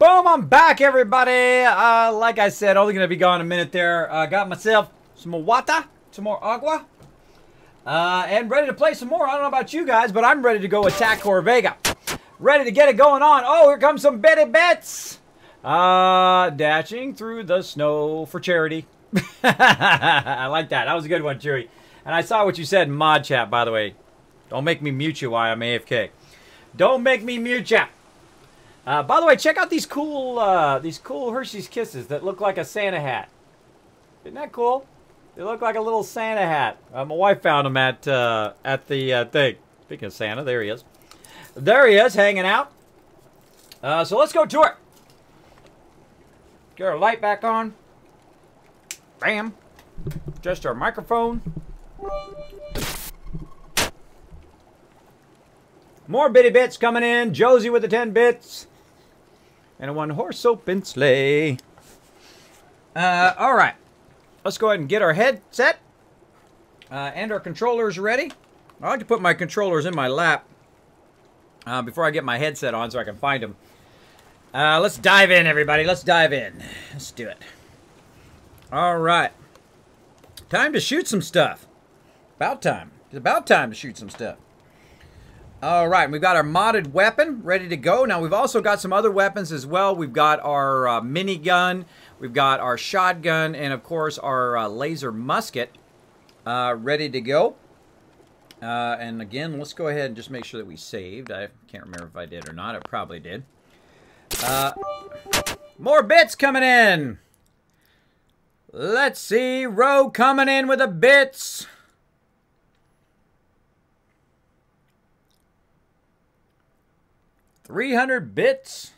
Boom, I'm back, everybody. Like I said, only going to be gone a minute there. Got myself some more water, some more agua, and ready to play some more. I don't know about you guys, but I'm ready to go attack Corvega. Ready to get it going on. Oh, here comes some bitty bits. Dashing through the snow for charity. I like that. That was a good one, Chewy. And I saw what you said in mod chat, by the way. Don't make me mute you while I'm AFK. Don't make me mute you. By the way, check out these cool Hershey's Kisses that look like a Santa hat. Isn't that cool? They look like a little Santa hat. My wife found them at the thing. Speaking of Santa, there he is. There he is, hanging out. So let's go to it. Get our light back on. Bam. Adjust our microphone. More bitty bits coming in. Josie with the 10 bits. And a one-horse open sleigh. All right. Let's go ahead and get our headset. And our controllers ready. I like to put my controllers in my lap before I get my headset on so I can find them. Let's dive in, everybody. Let's dive in. Let's do it. All right. Time to shoot some stuff. About time. It's about time to shoot some stuff. All right, we've got our modded weapon ready to go. Now, we've also got some other weapons as well. We've got our minigun, we've got our shotgun, and, of course, our laser musket ready to go. And, again, let's go ahead and just make sure that we saved. I can't remember if I did or not. I probably did. More bits coming in. Let's see. Roe coming in with the bits. $300 bits?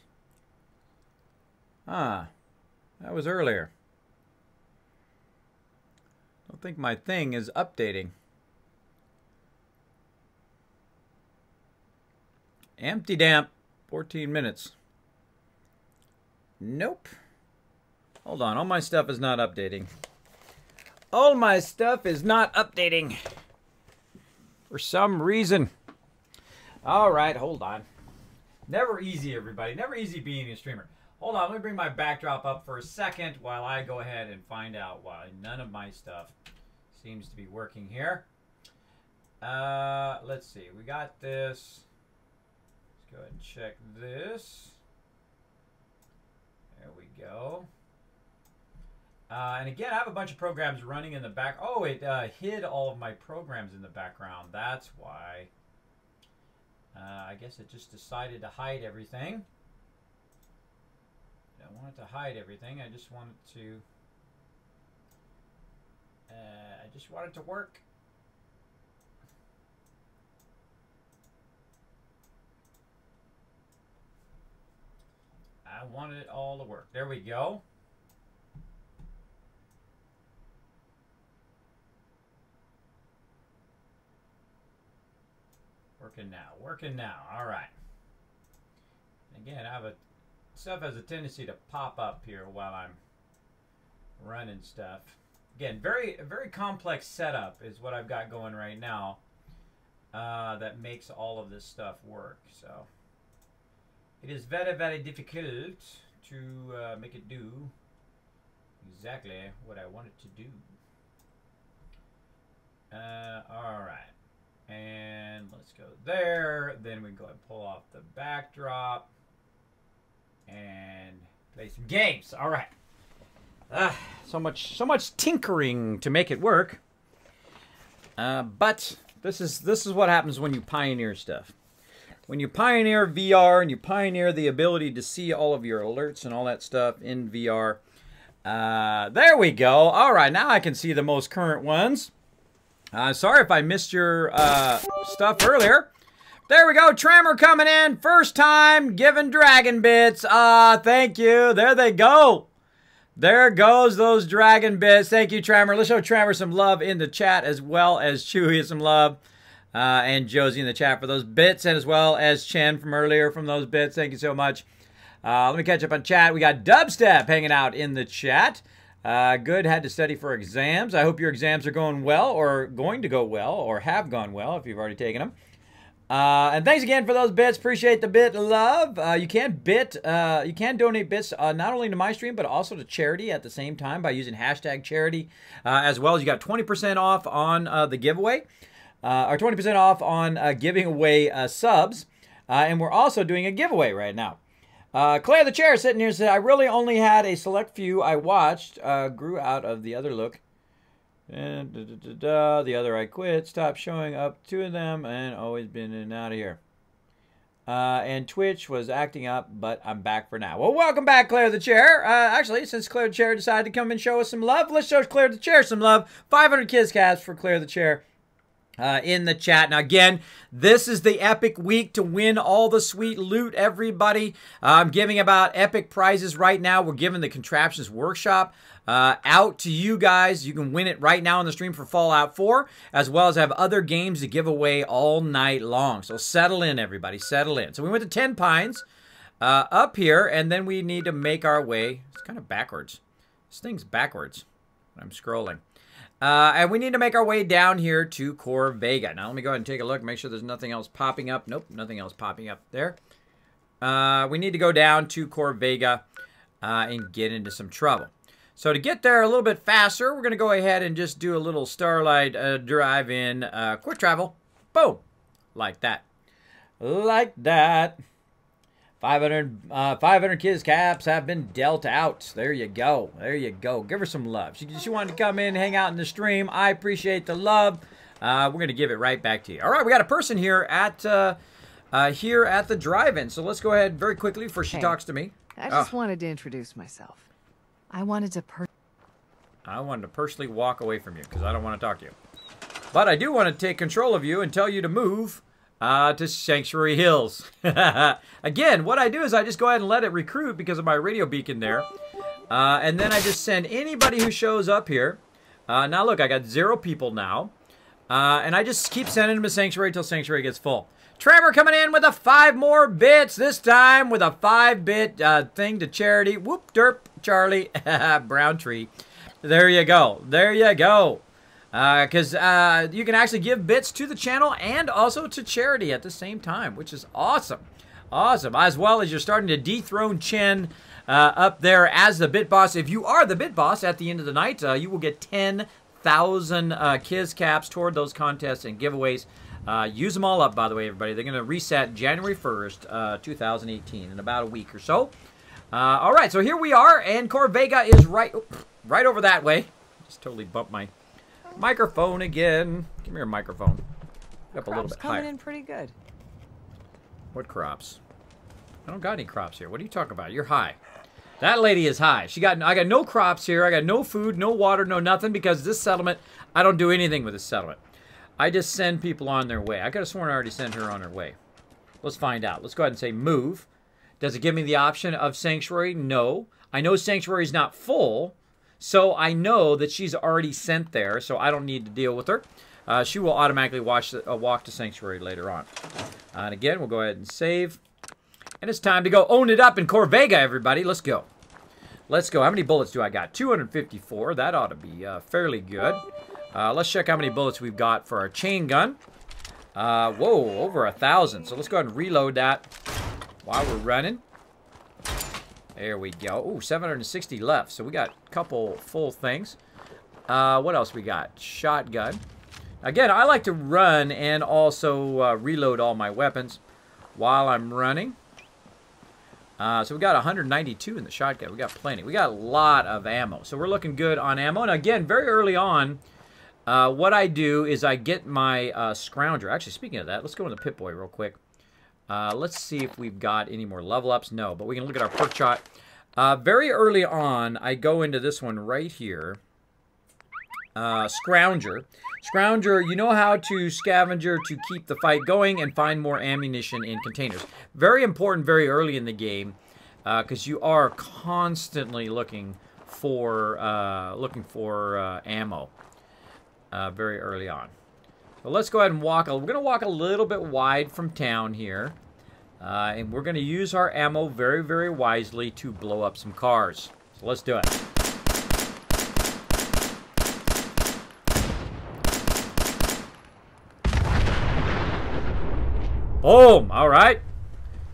Ah, that was earlier. Don't think my thing is updating. Empty damp. 14 minutes. Nope. Hold on. All my stuff is not updating. All my stuff is not updating. For some reason. All right. Hold on. Never easy, everybody. Never easy being a streamer. Hold on. Let me bring my backdrop up for a second while I go ahead and find out why none of my stuff seems to be working here. Let's see. We got this. Let's go ahead and check this. There we go. And again, I have a bunch of programs running in the back. Oh, it hid all of my programs in the background. That's why. I guess it just decided to hide everything. I don't want it to hide everything. I just want it to. I just want it to work. I wanted it all to work. There we go. Working now. Working now. All right. Again, stuff has a tendency to pop up here while I'm running stuff. Again, very complex setup is what I've got going right now that makes all of this stuff work. So it is very difficult to make it do exactly what I want it to do. All right. And let's go there. Then we can go ahead and pull off the backdrop and play some games. All right. So much tinkering to make it work. But this is what happens when you pioneer stuff. When you pioneer VR and you pioneer the ability to see all of your alerts and all that stuff in VR. There we go. All right, now I can see the most current ones. Sorry if I missed your stuff earlier. There we go. Trammer coming in. First time giving dragon bits. Thank you. There they go. There goes those dragon bits. Thank you, Trammer. Let's show Trammer some love in the chat as well as Chewy some love. And Josie in the chat for those bits, and as well as Chen from earlier from those bits. Thank you so much. Let me catch up on chat. We got Dubstep hanging out in the chat. Good, had to study for exams. I hope your exams are going well, or going to go well, or have gone well if you've already taken them. And thanks again for those bits. Appreciate the bit love. You can donate bits not only to my stream, but also to charity at the same time by using hashtag charity. As well as you got 20% off on the giveaway. Or 20% off on giving away subs. And we're also doing a giveaway right now. Claire the Chair sitting here said, I really only had a select few I watched. Grew out of the other look. And the other I quit. Stopped showing up 2 of them and always been in and out of here. And Twitch was acting up, but I'm back for now. Well, welcome back, Claire the Chair. Actually, since Claire the Chair decided to come and show us some love, let's show Claire the Chair some love. 500 kids cast for Claire the Chair. In the chat. Now, again, this is the epic week to win all the sweet loot, everybody. I'm giving about epic prizes right now. We're giving the Contraptions Workshop out to you guys. You can win it right now on the stream for Fallout 4, as well as have other games to give away all night long. So settle in, everybody. Settle in. So we went to 10 Pines up here, and then we need to make our way. It's kind of backwards. This thing's backwards. I'm scrolling. And we need to make our way down here to Corvega. Now, let me go ahead and take a look, make sure there's nothing else popping up. Nope, nothing else popping up there. We need to go down to Corvega and get into some trouble. So to get there a little bit faster, we're going to go ahead and just do a little Starlight drive-in quick travel. Boom. Like that. Like that. 500 kids caps have been dealt out. There you go. There you go. Give her some love. She wanted to come in, hang out in the stream. I appreciate the love. We're going to give it right back to you. All right, we got a person here at the drive-in. So let's go ahead very quickly before she talks to me. I just wanted to introduce myself. I wanted to personally walk away from you because I don't want to talk to you. But I do want to take control of you and tell you to move to Sanctuary Hills. Again, what I do is I just go ahead and let it recruit because of my radio beacon there. And then I just send anybody who shows up here. Now look, I got 0 people now. And I just keep sending them to Sanctuary until Sanctuary gets full. Trevor coming in with a 5 more bits, this time with a 5-bit thing to charity. Whoop, derp, Charlie. Brown tree. There you go. There you go. Because you can actually give bits to the channel and also to charity at the same time, which is awesome. Awesome. As well as you're starting to dethrone Chen up there as the Bit Boss. If you are the Bit Boss at the end of the night, you will get 10,000 Kiz caps toward those contests and giveaways. Use them all up, by the way, everybody. They're going to reset January 1st, 2018, in about a week or so. All right, so here we are, and Corvega is right over that way. Just totally bumped my microphone again. Give me your microphone. Up a little bit higher. Coming in pretty good. What crops? I don't got any crops here. What are you talking about? You're high. That lady is high. I got no crops here. I got no food, no water, no nothing, because this settlement, I don't do anything with this settlement. I just send people on their way. I could have sworn I already sent her on her way. Let's find out. Let's go ahead and say move. Does it give me the option of Sanctuary? No. I know Sanctuary is not full, so I know that she's already sent there, so I don't need to deal with her. She will automatically walk to Sanctuary later on. And again, we'll go ahead and save. And it's time to go own it up in Corvega, everybody. Let's go. Let's go. How many bullets do I got? 254. That ought to be fairly good. Let's check how many bullets we've got for our chain gun. Whoa, over 1,000. So let's go ahead and reload that while we're running. There we go. Ooh, 760 left. So we got a couple full things. What else we got? Shotgun. Again, I like to run and also reload all my weapons while I'm running. So we got 192 in the shotgun. We got plenty. We got a lot of ammo. So we're looking good on ammo. And again, very early on, what I do is I get my Scrounger. Actually, speaking of that, let's go into Pip-Boy real quick. Let's see if we've got any more level ups. No, but we can look at our perk shot. Very early on, I go into this one right here. Scrounger. Scrounger, you know how to scavenger to keep the fight going and find more ammunition in containers. Very important very early in the game because you are constantly looking for ammo very early on. So let's go ahead and walk. We're going to walk a little bit wide from town here. And we're going to use our ammo very, very wisely to blow up some cars. So let's do it. Boom! All right.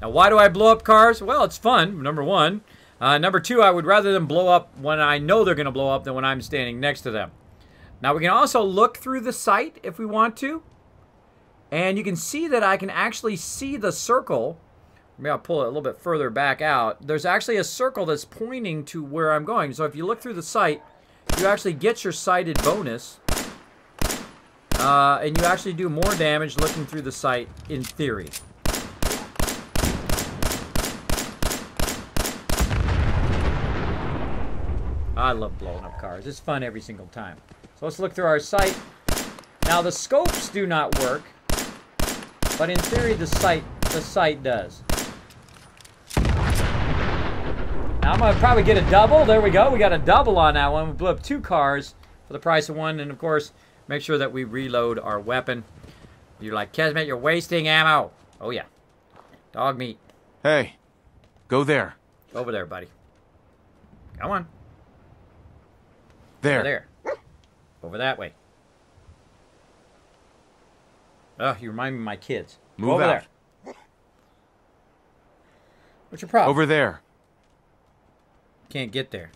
Now, why do I blow up cars? Well, it's fun, number one. Number two, I would rather them blow up when I know they're going to blow up than when I'm standing next to them. Now, we can also look through the sight if we want to. And you can see that I can actually see the circle. Maybe I'll pull it a little bit further back out. There's actually a circle that's pointing to where I'm going. So if you look through the sight, you actually get your sighted bonus. And you actually do more damage looking through the sight in theory. I love blowing up cars. It's fun every single time. So let's look through our sight. Now the scopes do not work, but in theory the sight does. Now I'm gonna probably get a double. There we go. We got a double on that one. We blew up 2 cars for the price of 1, and of course, make sure that we reload our weapon. You're like, Kismet, you're wasting ammo. Oh yeah. Dog meat. Hey, go there. Over there, buddy. Come on. There. Over there. Over that way. Oh, you remind me of my kids. Move over out. There. What's your problem? Over there. Can't get there.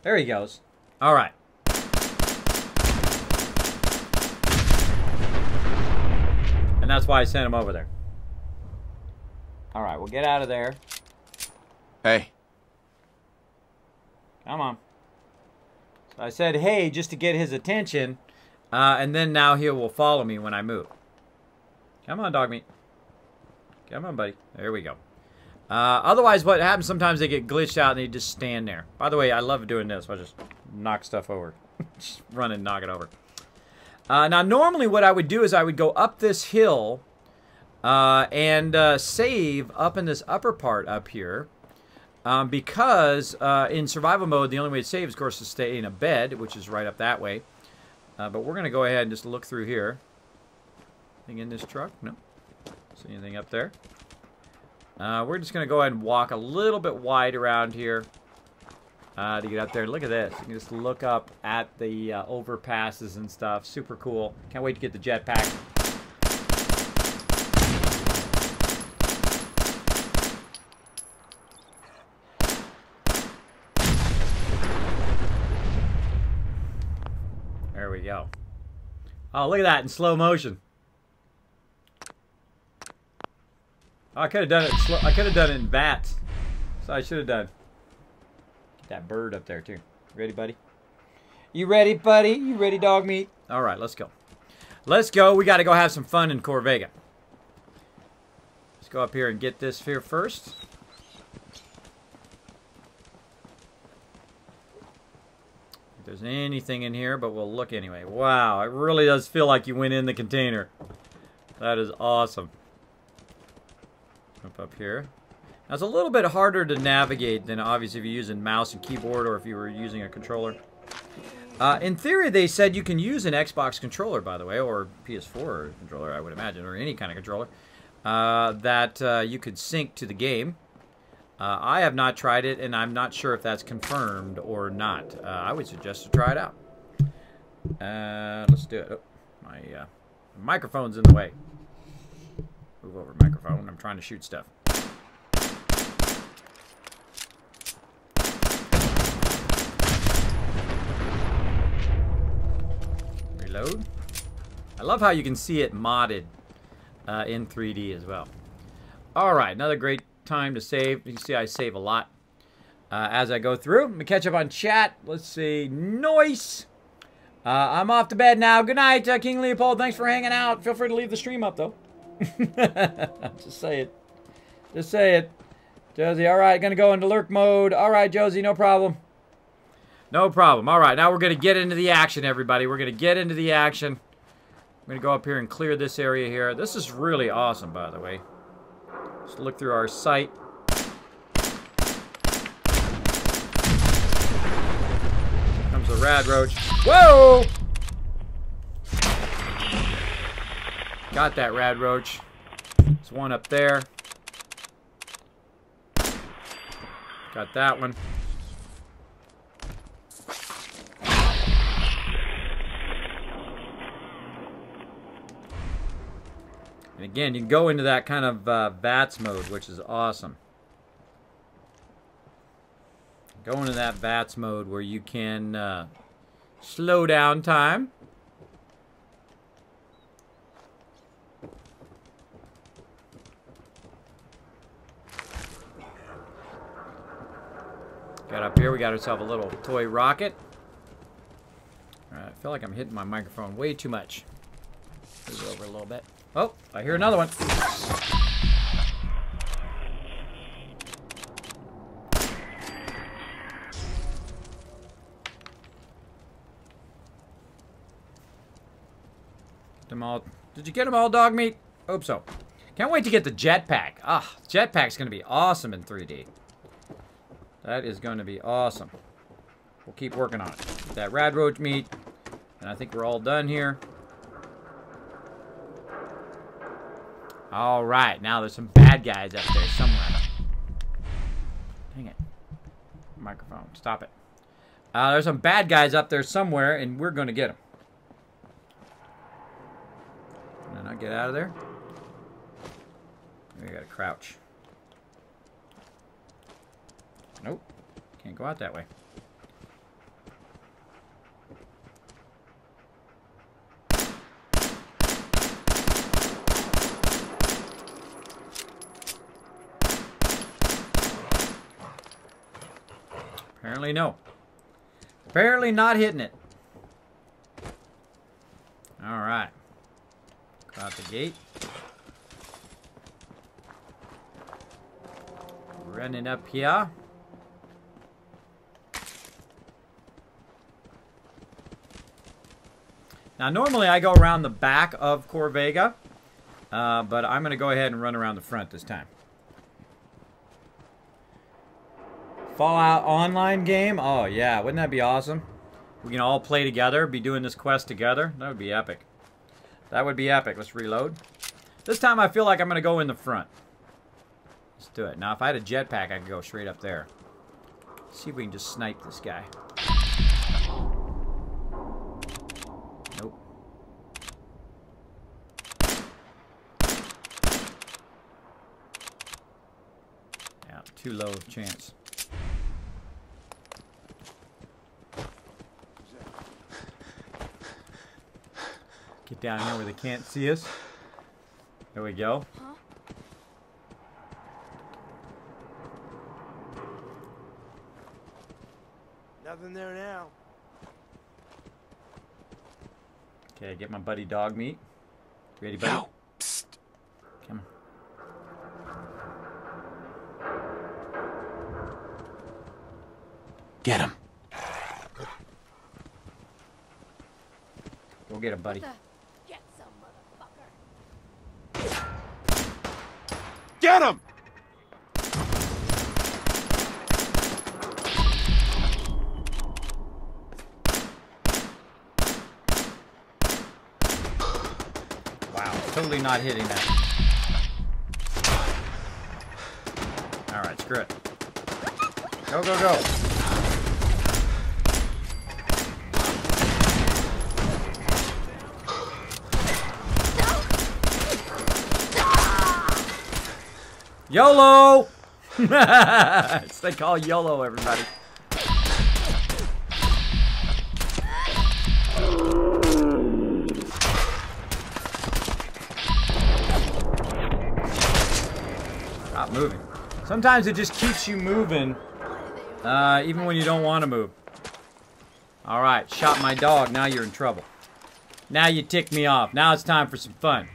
There he goes. All right. And that's why I sent him over there. All right, we'll get out of there. Hey. Come on. So I said, hey, just to get his attention, and then now he will follow me when I move. Come on, dog meat. Come on, buddy. There we go. Otherwise, what happens, sometimes they get glitched out and they just stand there. By the way, I love doing this. I just knock stuff over. Just run and knock it over. Now, normally what I would do is I would go up this hill and save up in this upper part up here. Because in survival mode, the only way to save is, of course, to stay in a bed, which is right up that way. But we're going to go ahead and just look through here. Anything in this truck? No. See anything up there? We're just going to go ahead and walk a little bit wide around here to get up there. Look at this. You can just look up at the overpasses and stuff. Super cool. Can't wait to get the jetpack. There we go. Oh, look at that in slow motion. Oh, I could have done it. I could have done it in VATS. So I should have done. Get that bird up there too. Ready, buddy? You ready, buddy? You ready, dog meat? All right, let's go. Let's go. We got to go have some fun in Corvega. Let's go up here and get this here first. If there's anything in here, but we'll look anyway. Wow, it really does feel like you went in the container. That is awesome. Up here. Now it's a little bit harder to navigate than obviously if you're using mouse and keyboard or if you were using a controller. In theory, they said you can use an Xbox controller, by the way, or PS4 controller, I would imagine, or any kind of controller, that you could sync to the game. I have not tried it, and I'm not sure if that's confirmed or not. I would suggest to try it out. Let's do it. Oh, my microphone's in the way. Move over, microphone. I'm trying to shoot stuff. Reload. I love how you can see it modded in 3D as well. All right, another great time to save. You can see I save a lot as I go through. Let me catch up on chat. Let's see. Noise. I'm off to bed now. Good night, King Leopold. Thanks for hanging out. Feel free to leave the stream up, though. Just say it. Just say it. Josie, all right. Going to go into lurk mode. All right, Josie, no problem. No problem. All right, now we're going to get into the action, everybody. We're going to get into the action. I'm going to go up here and clear this area here. This is really awesome, by the way. Just look through our sight. Comes the rad roach. Whoa! Got that rad roach. There's one up there. Got that one. And again, you can go into that kind of VATS mode, which is awesome. Go into that VATS mode where you can slow down time. Got up here, we got ourselves a little toy rocket. Alright, I feel like I'm hitting my microphone way too much. Move it over a little bit. Oh, I hear another one. Get them all. Did you get them all, dog meat? Hope so. Can't wait to get the jetpack. Ah, jetpack's gonna be awesome in 3D. That is going to be awesome. We'll keep working on it. Get that rad roach meat. And I think we're all done here. Alright, now there's some bad guys up there somewhere. Dang it. Microphone, stop it. There's some bad guys up there somewhere, and we're going to get them. Can I not get out of there? We gotta crouch. Nope. Can't go out that way. Apparently no. Apparently not hitting it. Alright. Go out the gate. Running up here. Now, normally I go around the back of Corvega, but I'm going to go ahead and run around the front this time. Fallout online game? Oh, yeah. Wouldn't that be awesome? We can all play together, be doing this quest together. That would be epic. That would be epic. Let's reload. This time I feel like I'm going to go in the front. Let's do it. Now, if I had a jetpack, I could go straight up there. Let's see if we can just snipe this guy. Nope. Yeah, too low of a chance. Get down here where they can't see us. There we go. Huh? Nothing there now. Okay, get my buddy dog meat. Ready, buddy? Yo, psst. Come on. Get him. Go get him, buddy. Get some, motherfucker. Get him! Wow, totally not hitting that. Alright, screw it. Go, go, go. YOLO! It's they call YOLO, everybody. Stop moving. Sometimes it just keeps you moving, even when you don't want to move. Alright, shot my dog. Now you're in trouble. Now you tick me off. Now it's time for some fun.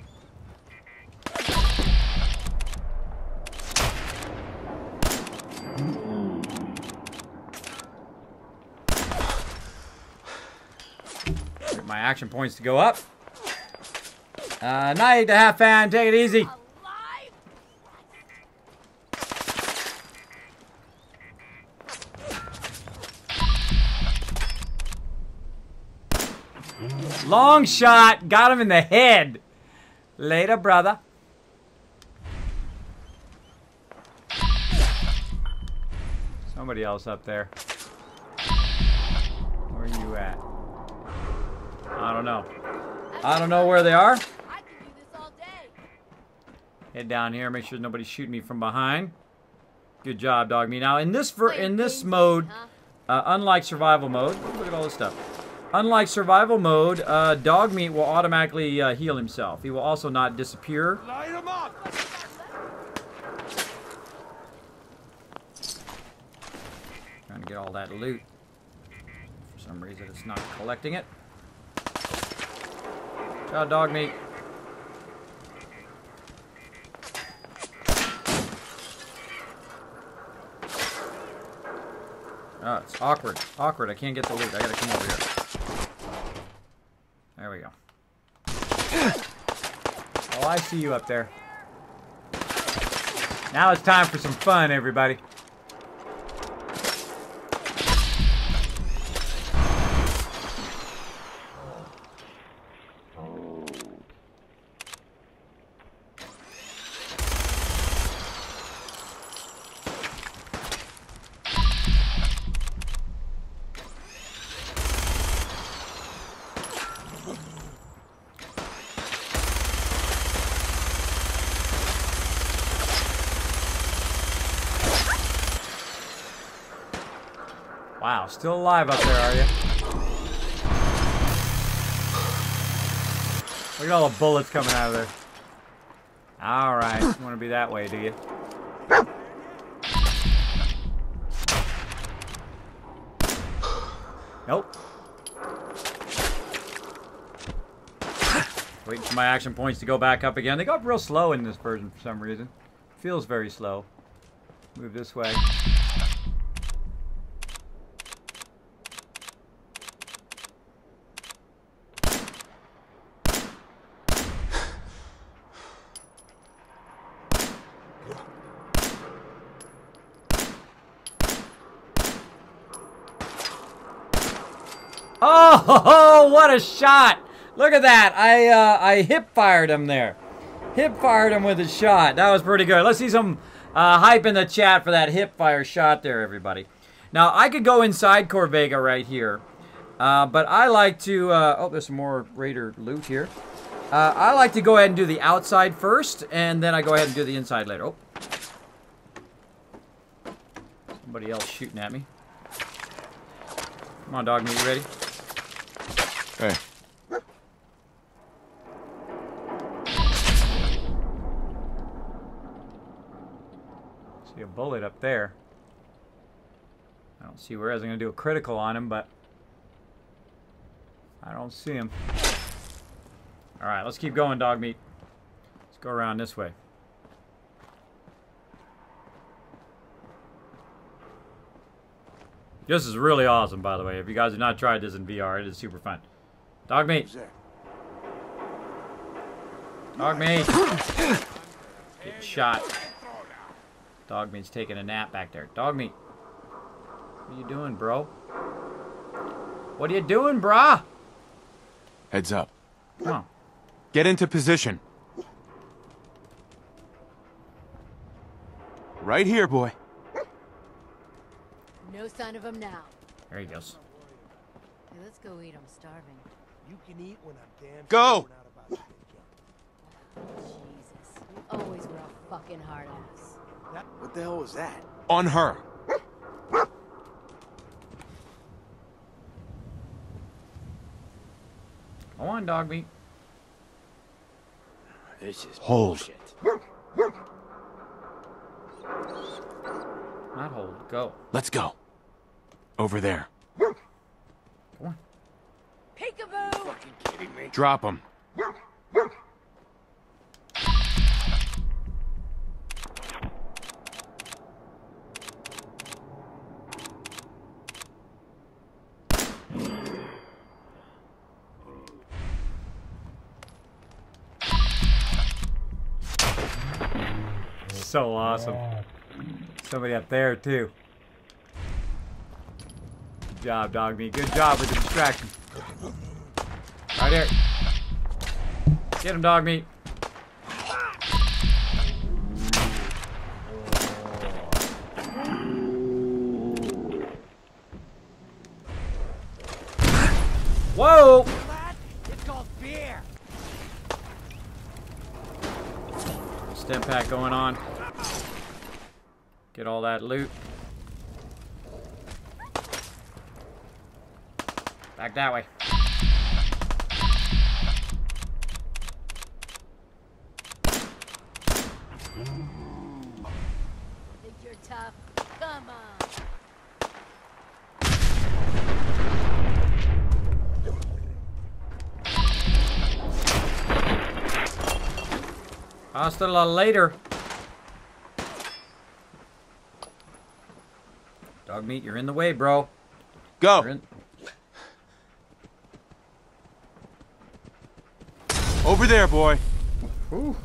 Get my action points to go up. Night to have fun. Take it easy. Long shot. Got him in the head. Later, brother. Somebody else up there. Where are you at? I don't know. I don't know where they are. I could do this all day. Head down here, make sure nobody's shooting me from behind. Good job, dog meat. Now in this mode, unlike survival mode, look at all this stuff. Unlike survival mode, dog meat will automatically heal himself. He will also not disappear. Light him up! Trying to get all that loot. For some reason, it's not collecting it. Ciao, dog meat. Oh, it's awkward. Awkward. I can't get the loot. I gotta come over here. There we go. Oh, I see you up there. Now it's time for some fun, everybody. Wow, still alive up there, are you? Look at all the bullets coming out of there. Alright, you want to be that way, do you? Nope. Waiting for my action points to go back up again. They go up real slow in this version for some reason. Feels very slow. Move this way. Oh, what a shot! Look at that! I hip fired him there. Hip fired him with a shot. That was pretty good. Let's see some hype in the chat for that hip fire shot there, everybody. Now I could go inside Corvega right here, but I like to. Oh, there's some more Raider loot here. I like to go ahead and do the outside first, and then I go ahead and do the inside later. Oh, somebody else shooting at me. Come on, dog meat, you ready? Hey. See a bullet up there. I don't see where I was going to do a critical on him, but I don't see him. Alright, let's keep going, dog meat. Let's go around this way. This is really awesome, by the way. If you guys have not tried this in VR, it is super fun. Dog meat. Dog meat. Getting shot. Dog meat's taking a nap back there. Dog meat. What are you doing, bro? What are you doing, brah? Heads up. Come on. Get into position. Right here, boy. No sign of him now. There he goes. Hey, let's go eat. I'm starving. You can eat when I'm damn Go! Jesus. You always were a fucking hard ass. What the hell was that? On her. Go on, dog meat. This is Hold. bullshit. Not hold. Go. Let's go. Over there. Come on. Peekaboo! Fucking kidding me? Drop him. So awesome. Somebody up there, too. Good job, dog meat. Good job with the distraction. Right here. Get him, dog meat. Whoa! It's called beer. stim pack going on. Get all that loot. Back that way. Think you're tough? Come on. Hasta la later. Dog meat, you're in the way, bro. Go. You're in- Over there, boy. Whew.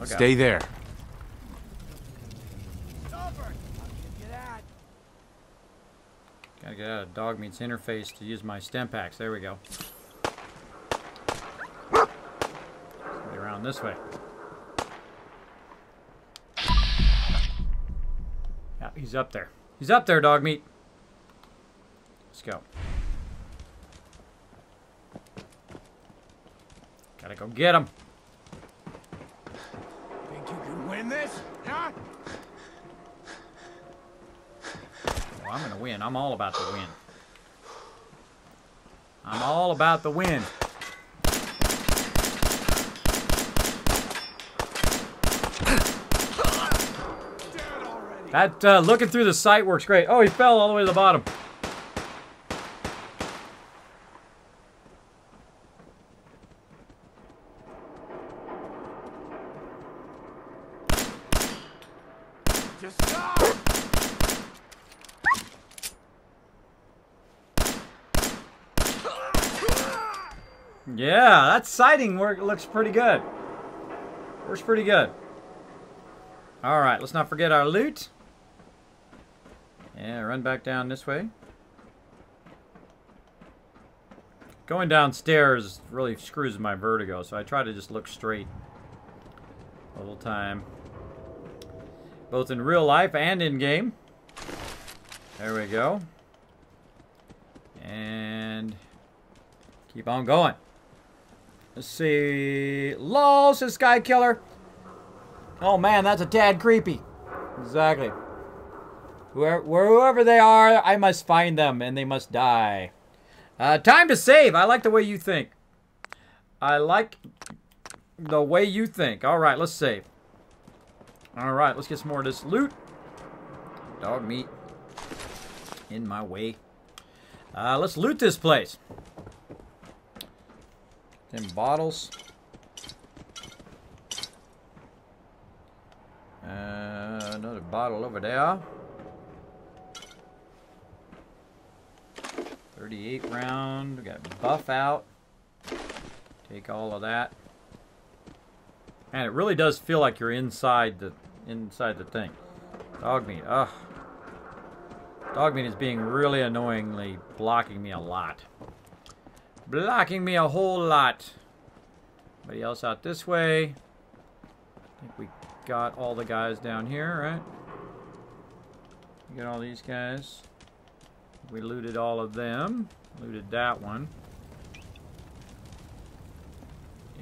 Look Stay out. there. Gotta get out of dog meat's interface to use my stim packs. There we go. Somebody around this way. Yeah, he's up there. He's up there, dog meat. Let's go. Gotta go get him. Think you can win this? Huh? Well, I'm gonna win. I'm all about the win. I'm all about the win. That looking through the sight works great. Oh, he fell all the way to the bottom. Just stop! Yeah, that sighting work looks pretty good. Works pretty good. All right, let's not forget our loot. Yeah, run back down this way. Going downstairs really screws my vertigo, so I try to just look straight the whole time. Both in real life and in game. There we go. And keep on going. Let's see. LOL, says Sky Killer. Oh man, that's a tad creepy. Exactly. Wherever they are, I must find them and they must die. Time to save. I like the way you think. I like the way you think. All right, let's save. All right, let's get some more of this loot. Dog meat in my way. Let's loot this place. Them bottles. Another bottle over there. 38 round. We got buff out. Take all of that. Man, it really does feel like you're inside the thing. Dog meat. Ugh. Dog meat is being really annoyingly blocking me a lot. Blocking me a whole lot. Anybody else out this way? I think we got all the guys down here, right? We got all these guys. We looted all of them. Looted that one.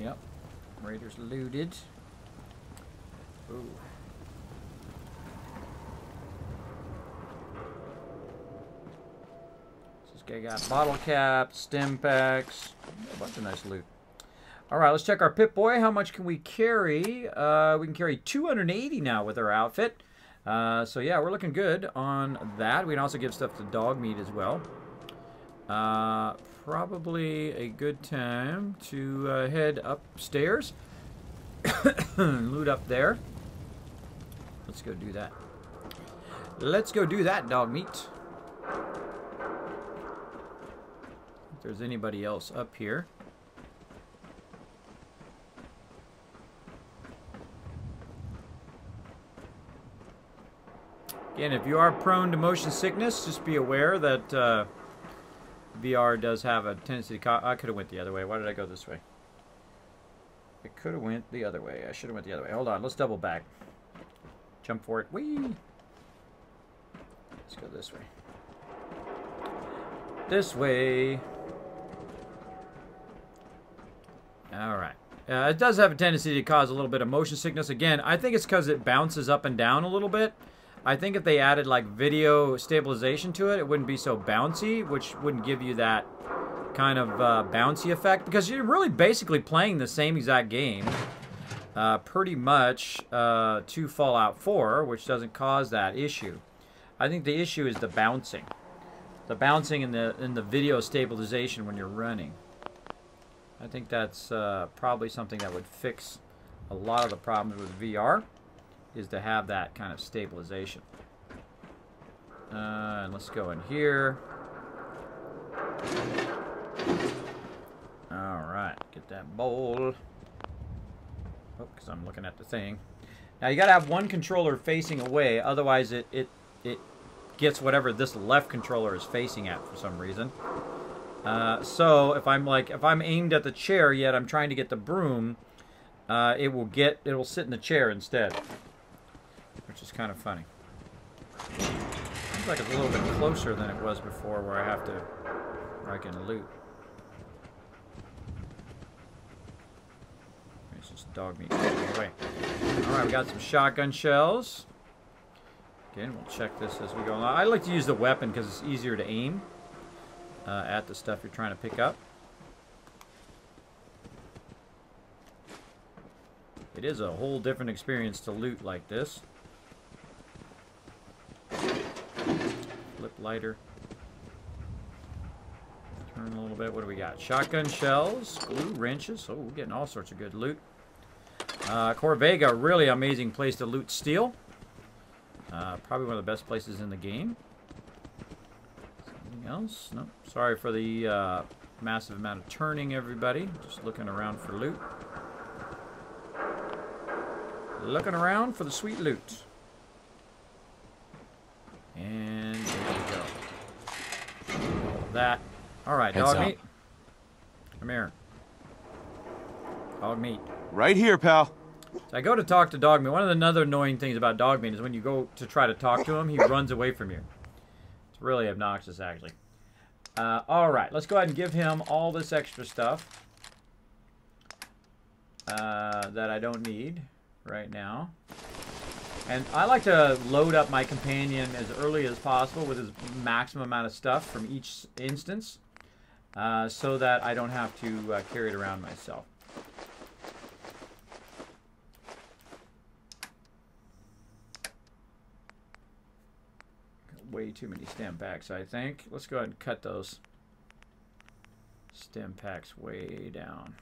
Yep. Raiders looted. Ooh. This guy got bottle caps, stim packs, a bunch of nice loot. All right, let's check our Pip-Boy. How much can we carry? We can carry 280 now with our outfit. So yeah, we're looking good on that. We can also give stuff to dog meat as well. Probably a good time to head upstairs. Loot up there. Let's go do that. Let's go do that, dog meat. If there's anybody else up here. Again, if you are prone to motion sickness, just be aware that VR does have a tendency to... I could have went the other way. Why did I go this way? I could have went the other way. I should have went the other way. Hold on. Let's double back. Jump for it. Whee! Let's go this way. This way. All right. It does have a tendency to cause a little bit of motion sickness. Again, I think it's because it bounces up and down a little bit. I think if they added like video stabilization to it, it wouldn't be so bouncy, which wouldn't give you that kind of bouncy effect, because you're really basically playing the same exact game pretty much to Fallout 4, which doesn't cause that issue. I think the issue is the bouncing. The bouncing in the video stabilization when you're running. I think that's probably something that would fix a lot of the problems with VR, is to have that kind of stabilization. And let's go in here. Alright, get that bowl. Oh, because I'm looking at the thing. Now you gotta have one controller facing away, otherwise it gets whatever this left controller is facing at for some reason. So if I'm aimed at the chair yet I'm trying to get the broom, it will sit in the chair instead, which is kind of funny. Seems like it's a little bit closer than it was before, where I can loot. It's just dog meat away. All right, we got some shotgun shells. Again, we'll check this as we go along. I like to use the weapon because it's easier to aim at the stuff you're trying to pick up. It is a whole different experience to loot like this. Flip lighter. Turn a little bit. What do we got? Shotgun shells, glue wrenches. Oh, we're getting all sorts of good loot. Corvega, really amazing place to loot steel. Probably one of the best places in the game. Something else? No. Sorry for the massive amount of turning, everybody. Just looking around for loot. Looking around for the sweet loot. And there we go. That. Alright, dog meat. Come here. Dog meat. Right here, pal. So I go to talk to dog meat. One of the other annoying things about dog meat is when you go to try to talk to him, he runs away from you. It's really obnoxious, actually. Alright, let's go ahead and give him all this extra stuff that I don't need right now. And I like to load up my companion as early as possible with his maximum amount of stuff from each instance, so that I don't have to carry it around myself. Way too many stem packs, I think. Let's go ahead and cut those stem packs way down.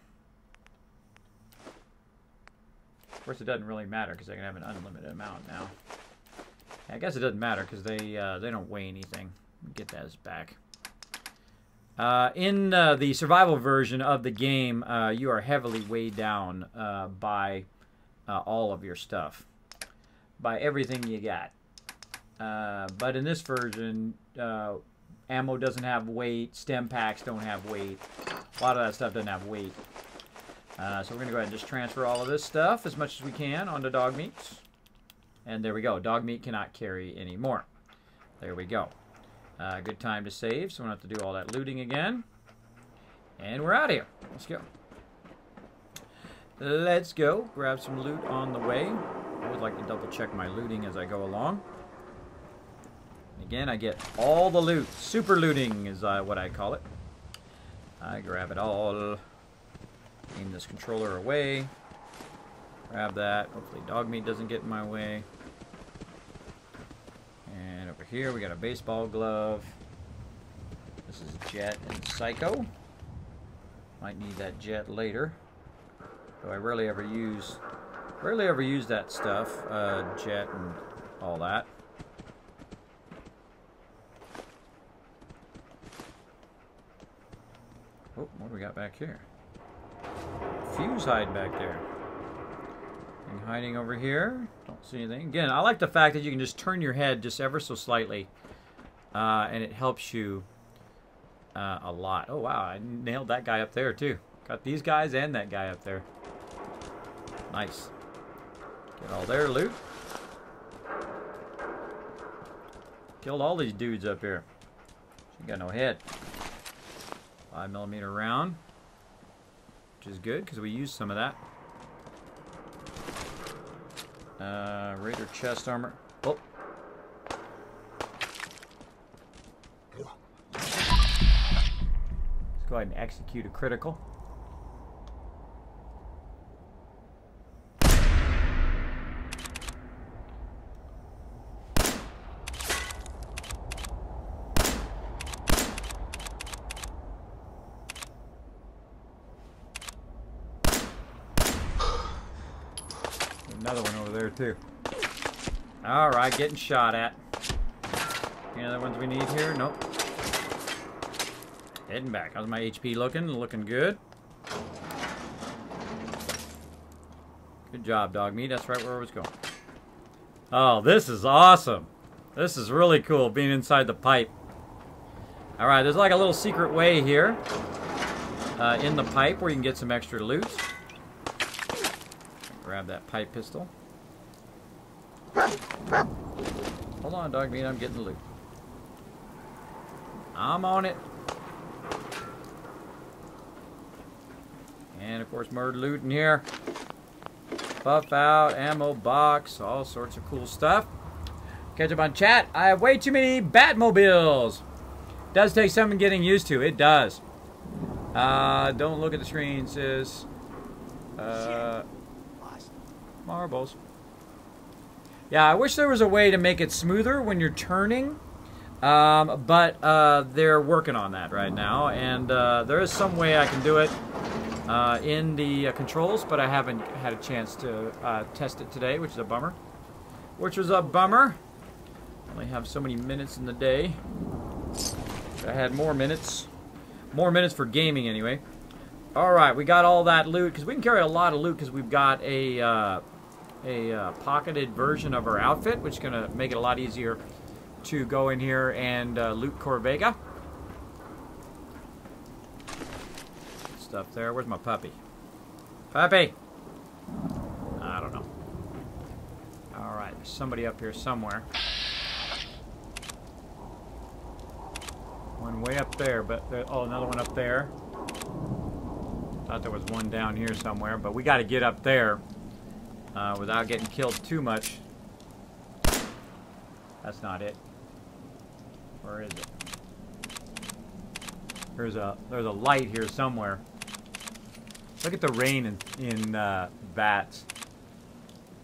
Of course, it doesn't really matter because I can have an unlimited amount now. I guess it doesn't matter because they don't weigh anything. Get that back. In the survival version of the game, you are heavily weighed down by all of your stuff, by everything you got. But in this version, ammo doesn't have weight, stem packs don't have weight, a lot of that stuff doesn't have weight. So we're going to go ahead and just transfer all of this stuff as much as we can onto dog meat. And there we go. Dog meat cannot carry anymore. There we go. Good time to save, so we don't have to do all that looting again. And we're out of here. Let's go. Let's go. Grab some loot on the way. I always like to double check my looting as I go along. Again, I get all the loot. Super looting is what I call it. I grab it all. Aim this controller away. Grab that. Hopefully dog meat doesn't get in my way. And over here we got a baseball glove. This is Jet and Psycho. Might need that Jet later. Though I rarely ever use that stuff. Jet and all that. Oh, what do we got back here? Fuse hide back there. Anything hiding over here? Don't see anything. Again, I like the fact that you can just turn your head just ever so slightly, and it helps you a lot. Oh wow, I nailed that guy up there too. Got these guys and that guy up there. Nice. Get all their loot. Killed all these dudes up here. She got no head. 5mm round. which is good because we used some of that. Raider chest armor. Oh. Let's go ahead and execute a critical. Another one over there too. All right, getting shot at. Any other ones we need here? Nope. Heading back. How's my HP looking? Looking good. Good job, dog meat. That's right where I was going. Oh, this is awesome. This is really cool, being inside the pipe. All right, there's like a little secret way here in the pipe where you can get some extra loot. Grab that pipe pistol. Hold on, dog meat. I'm getting the loot. I'm on it. And of course, murder loot in here. Buff out, ammo box, all sorts of cool stuff. Catch up on chat. I have way too many Batmobiles. Does take some getting used to. It does. Don't look at the screen, sis. Marbles. Yeah, I wish there was a way to make it smoother when you're turning. But they're working on that right now. And there is some way I can do it in the controls, but I haven't had a chance to test it today, which is a bummer. Which was a bummer. Only have so many minutes in the day. I had more minutes. More minutes for gaming anyway. Alright, we got all that loot, because we can carry a lot of loot because we've got a pocketed version of our outfit, which is going to make it a lot easier to go in here and loot Corvega. Stuff there. Where's my puppy? Puppy! I don't know. Alright, there's somebody up here somewhere. One way up there, but oh, another one up there. Thought there was one down here somewhere, but we got to get up there without getting killed too much. That's not it. Where is it? There's a light here somewhere. Look at the rain in bats.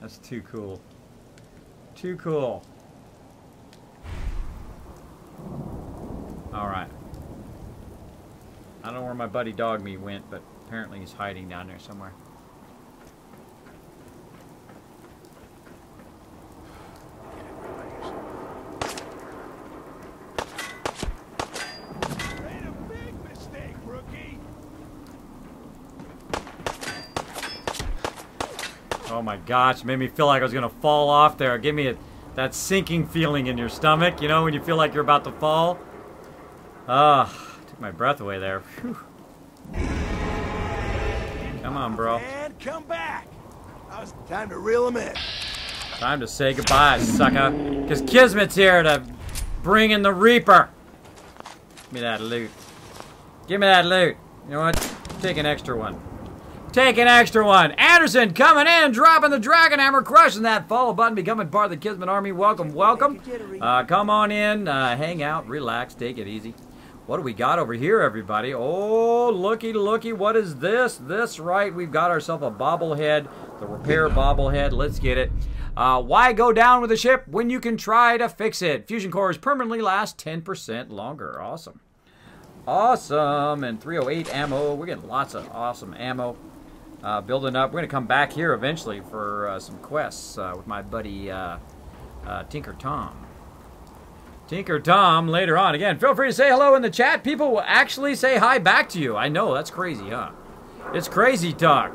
That's too cool. Too cool. Alright. I don't know where my buddy dog meat went, but apparently he's hiding down there somewhere. Made a big mistake, rookie. Oh my gosh, it made me feel like I was gonna fall off there. Give me that sinking feeling in your stomach, you know, when you feel like you're about to fall. Took my breath away there. Whew. Come on, bro. And come back. Now it's time to reel him in. Time to say goodbye, sucker. Because Kismet's here to bring in the Reaper. Give me that loot. Give me that loot. You know what? Take an extra one. Take an extra one. Anderson coming in, dropping the Dragon Hammer, crushing that follow button, becoming part of the Kismet Army. Welcome, welcome. Come on in, hang out, relax, take it easy. What do we got over here, everybody? Oh, looky, looky. What is this? This, right, we've got ourselves a bobblehead, the repair bobblehead. Let's get it. Why go down with a ship when you can try to fix it? Fusion cores permanently last 10% longer. Awesome. Awesome. And 308 ammo. We're getting lots of awesome ammo. Building up. We're going to come back here eventually for some quests with my buddy Tinker Tom. Tinker Tom later on. Again, feel free to say hello in the chat. People will actually say hi back to you. I know, that's crazy, huh? It's crazy talk.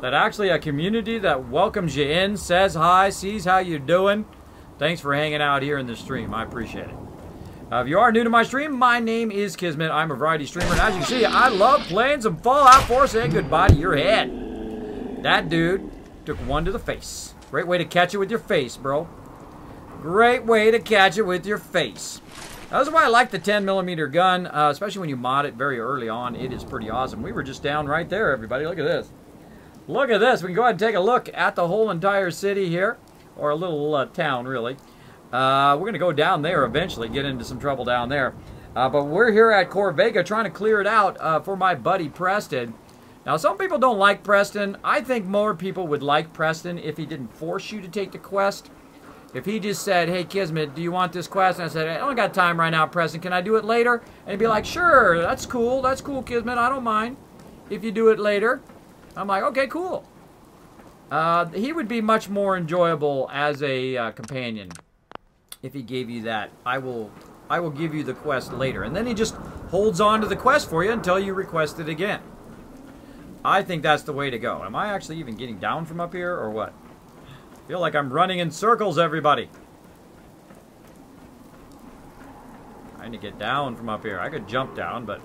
That actually a community that welcomes you in, says hi, sees how you're doing. Thanks for hanging out here in the stream. I appreciate it. If you are new to my stream, my name is Kismet. I'm a variety streamer, and as you can see, I love playing some Fallout 4. Say goodbye to your head. That dude took one to the face. Great way to catch it with your face, bro. Great way to catch it with your face. That's why I like the 10mm gun, especially when you mod it very early on. It is pretty awesome. We were just down right there, everybody. Look at this. Look at this. We can go ahead and take a look at the whole entire city here, or a little town, really. We're going to go down there eventually, get into some trouble down there. But we're here at Corvega trying to clear it out for my buddy Preston. Now, some people don't like Preston. I think more people would like Preston if he didn't force you to take the quest. If he just said, hey, Kismet, do you want this quest? And I said, I don't got time right now, Preston. Can I do it later? And he'd be like, sure, that's cool. That's cool, Kismet. I don't mind if you do it later. I'm like, okay, cool. He would be much more enjoyable as a companion if he gave you that. I will give you the quest later. And then he just holds on to the quest for you until you request it again. I think that's the way to go. Am I actually even getting down from up here or what? I feel like I'm running in circles, everybody. I need to get down from up here. I could jump down, but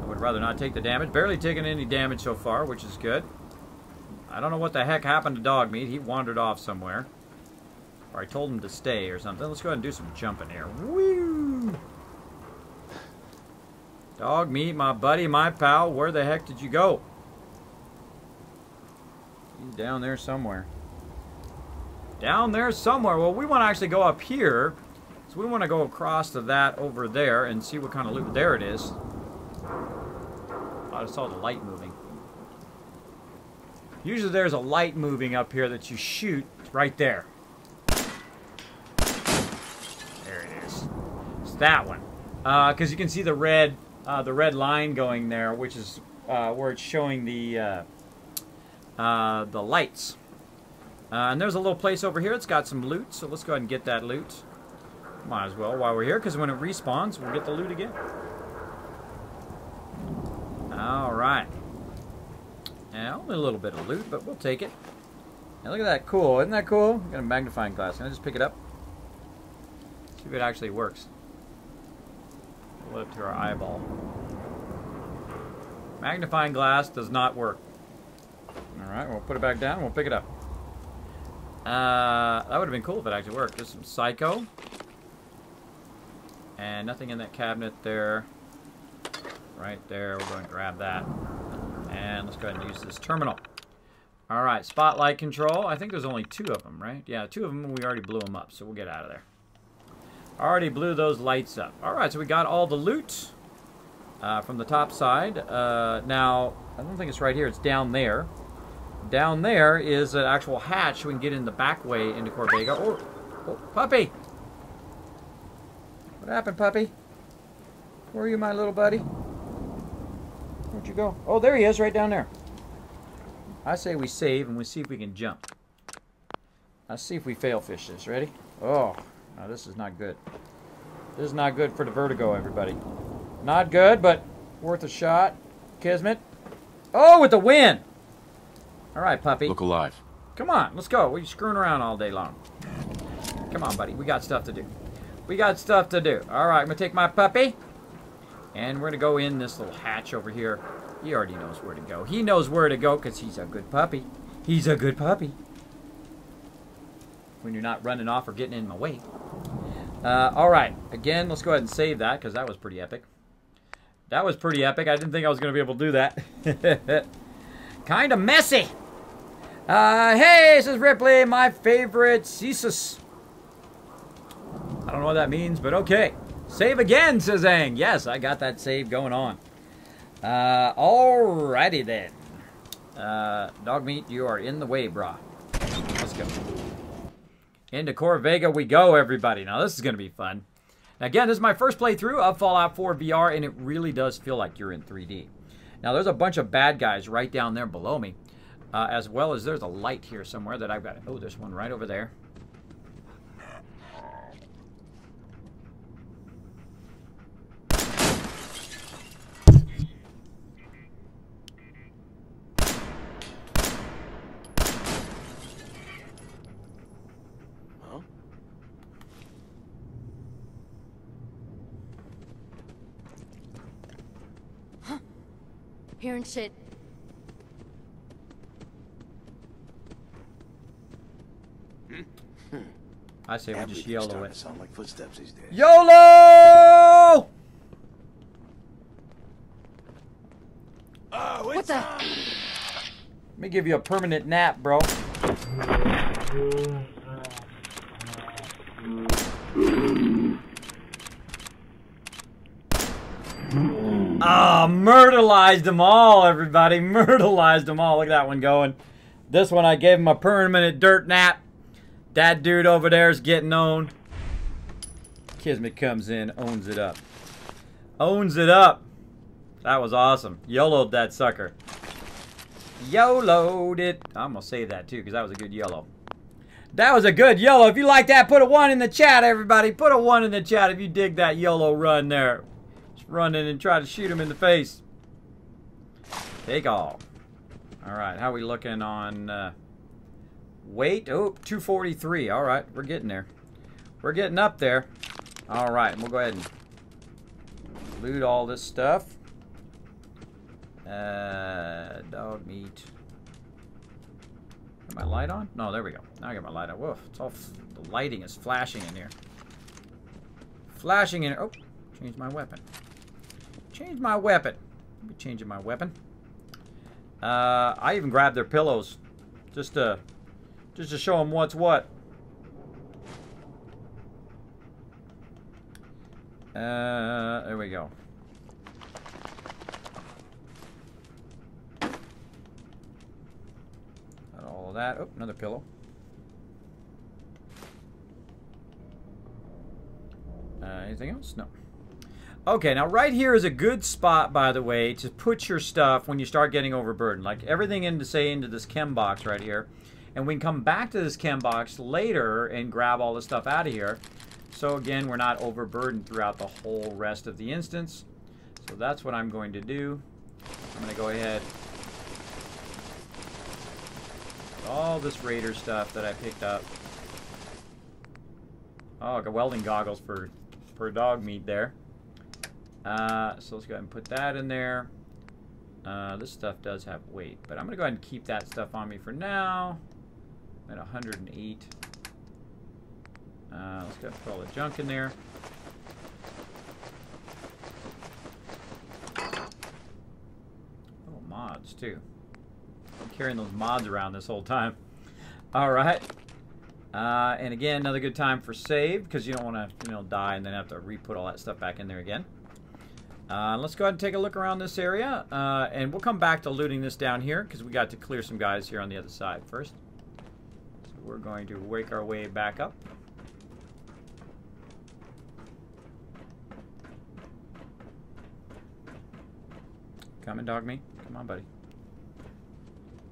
I would rather not take the damage. Barely taken any damage so far, which is good. I don't know what the heck happened to Dog Meat. He wandered off somewhere. Or I told him to stay or something. Let's go ahead and do some jumping here. Woo! Dog Meat, my buddy, my pal, where the heck did you go? He's down there somewhere. Down there somewhere. Well, we want to actually go up here. So we want to go across to that over there and see what kind of loot. There it is. I saw the light moving. Usually there's a light moving up here that you shoot right there. There it is. It's that one. Because you can see the red line going there, which is where it's showing the lights. And there's a little place over here that's got some loot, so let's go ahead and get that loot. Might as well while we're here, because when it respawns, we'll get the loot again. Alright. Now, only a little bit of loot, but we'll take it. Now look at that, cool. Isn't that cool? Got a magnifying glass. Can I just pick it up? See if it actually works. Pull it up to our eyeball. Magnifying glass does not work. Alright, we'll put it back down and we'll pick it up. That would have been cool if it actually worked. There's some Psycho. And nothing in that cabinet there. Right there. We're going to grab that. And let's go ahead and use this terminal. Alright, spotlight control. I think there's only 2 of them, right? Yeah, 2 of them. We already blew them up, so we'll get out of there. Already blew those lights up. Alright, so we got all the loot from the top side. Now, I don't think it's right here. It's down there. Down there is an actual hatch so we can get in the back way into Corvega. Oh, puppy! What happened, puppy? Where are you, my little buddy? Where'd you go? Oh, there he is, right down there. I say we save and we see if we can jump. Let's see if we fail fish this. Ready? Oh, no, this is not good. This is not good for the vertigo, everybody. Not good, but worth a shot. Kismet. Oh, with the wind! Alright, puppy. Look alive. Come on, let's go. We're screwing around all day long. Come on, buddy. We got stuff to do. We got stuff to do. Alright, I'm going to take my puppy. And we're going to go in this little hatch over here. He already knows where to go. He knows where to go because he's a good puppy. He's a good puppy. When you're not running off or getting in my way. Alright, again, let's go ahead and save that because that was pretty epic. That was pretty epic. I didn't think I was going to be able to do that. Kind of messy. Hey, this is Ripley, my favorite Cesus. I don't know what that means, but okay. Save again, says Aang. Yes, I got that save going on. Alrighty then. Dog Meat, you are in the way, brah. Let's go. Into Corvega we go, everybody. Now, this is going to be fun. Now, again, this is my first playthrough of Fallout 4 VR, and it really does feel like you're in 3D. Now, there's a bunch of bad guys right down there below me, as well as there's a light here somewhere that I've got. Oh, there's one right over there. Hearing shit. I say we just Everything's YOLO starting it. to sound like footsteps these days. YOLO! Oh, What it's the? on! Let me give you a permanent nap, bro. Ah, myrtleized them all, everybody. Myrtleized them all. Look at that one going. This one, I gave him a permanent dirt nap. That dude over there is getting owned. Kismet comes in, owns it up. Owns it up. That was awesome. YOLO'd that sucker. YOLO'd it. I'm going to save that too because that was a good YOLO. That was a good YOLO. If you like that, put a 1 in the chat, everybody. Put a 1 in the chat if you dig that YOLO run there. Just run in and try to shoot him in the face. Take all. Alright, how are we looking on weight? Oh, 243. Alright, we're getting there. We're getting up there. Alright, we'll go ahead and loot all this stuff. Dog meat. Got my light on? No, there we go. Now I got my light on. Woof. It's all the lighting is flashing in here. Flashing in here. Oh, change my weapon. Change my weapon. Let me change my weapon. I even grabbed their pillows just to show them what's what. There we go. All of that. Oh, another pillow. Anything else? No. Okay, now right here is a good spot, by the way, to put your stuff when you start getting overburdened. Like everything into this chem box right here. And we can come back to this chem box later and grab all the stuff out of here. So again, we're not overburdened throughout the whole rest of the instance. So that's what I'm going to do. I'm going to go ahead. All this Raider stuff that I picked up. Oh, I got welding goggles for dog meat there. So let's go ahead and put that in there. This stuff does have weight, but I'm going to go ahead and keep that stuff on me for now. I'm at 108. Let's go put all the junk in there. Little mods, too. I'm carrying those mods around this whole time. Alright. And again, another good time for save, because you don't want to, die and then have to re-put all that stuff back in there again. Let's go ahead and take a look around this area, and we'll come back to looting this down here, because we got to clear some guys here on the other side first. So we're going to wake our way back up. Coming, dog me. Come on, buddy.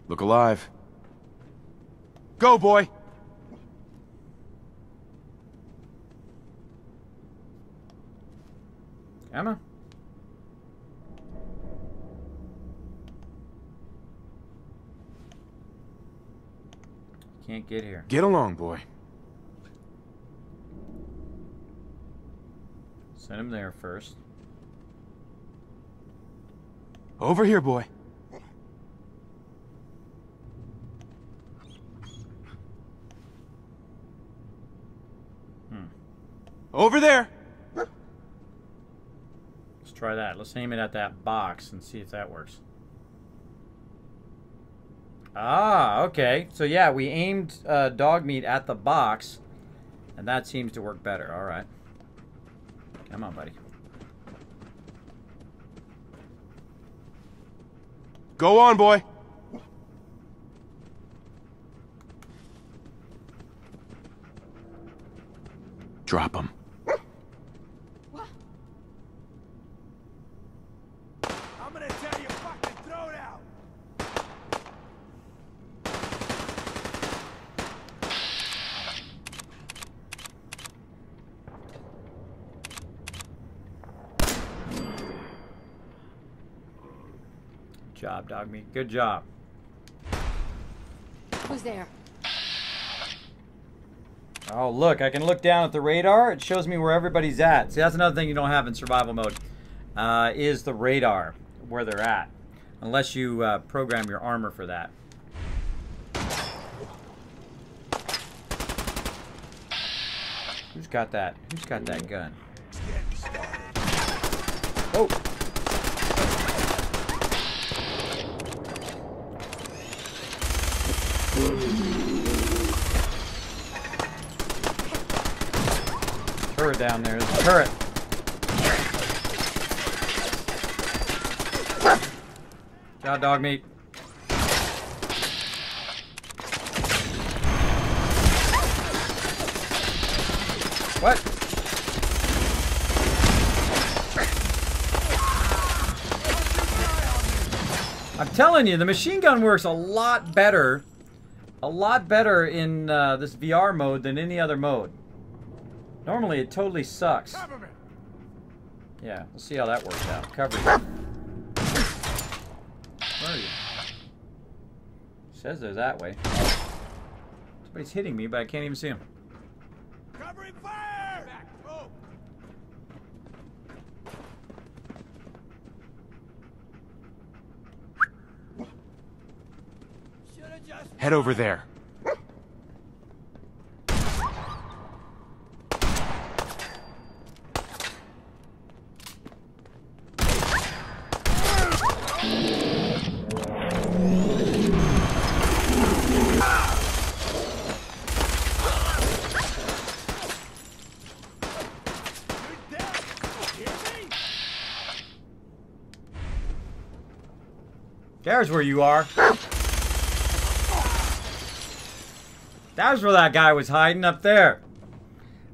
Look alive. Go, boy! Emma? Can't get here. Get along, boy. Send him there first. Over here, boy. Over there! Let's try that. Let's aim it at that box and see if that works. Ah, okay. So yeah, we aimed dog meat at the box, and that seems to work better. All right. Come on, buddy. Go on, boy. Drop him. I'm gonna tell you, fucking throw it out! Good job, dog meat. Good job. Who's there? Oh, look, I can look down at the radar. It shows me where everybody's at. See, that's another thing you don't have in survival mode, is the radar, where they're at. Unless you program your armor for that. got that? Who's got that gun? Oh. Turret down there. There's a turret. Got dog meat. What? I'm telling you, the machine gun works a lot better in this VR mode than any other mode. Normally, it totally sucks. Yeah, we'll see how that works out. Cover you. Where are you? Says they're that way. Somebody's hitting me, but I can't even see him. Covering fire! Back. Oh. Head over there. There's where you are. That's where that guy was hiding, up there.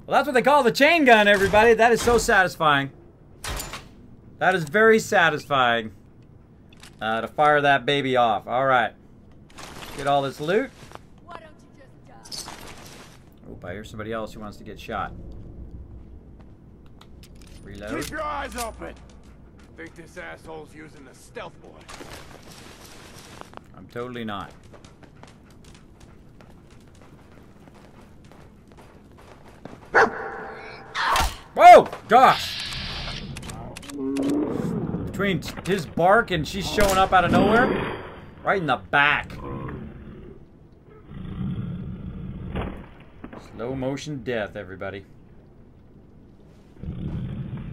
Well, that's what they call the chain gun, everybody. That is so satisfying. That is very satisfying to fire that baby off. All right. Get all this loot. Why don't you just die? Oop, I hear somebody else who wants to get shot. Reload. Keep your eyes open. Think this asshole's using the stealth boy. I'm totally not. Whoa! Gosh! Between his bark and she's showing up out of nowhere, right in the back. Slow motion death, everybody.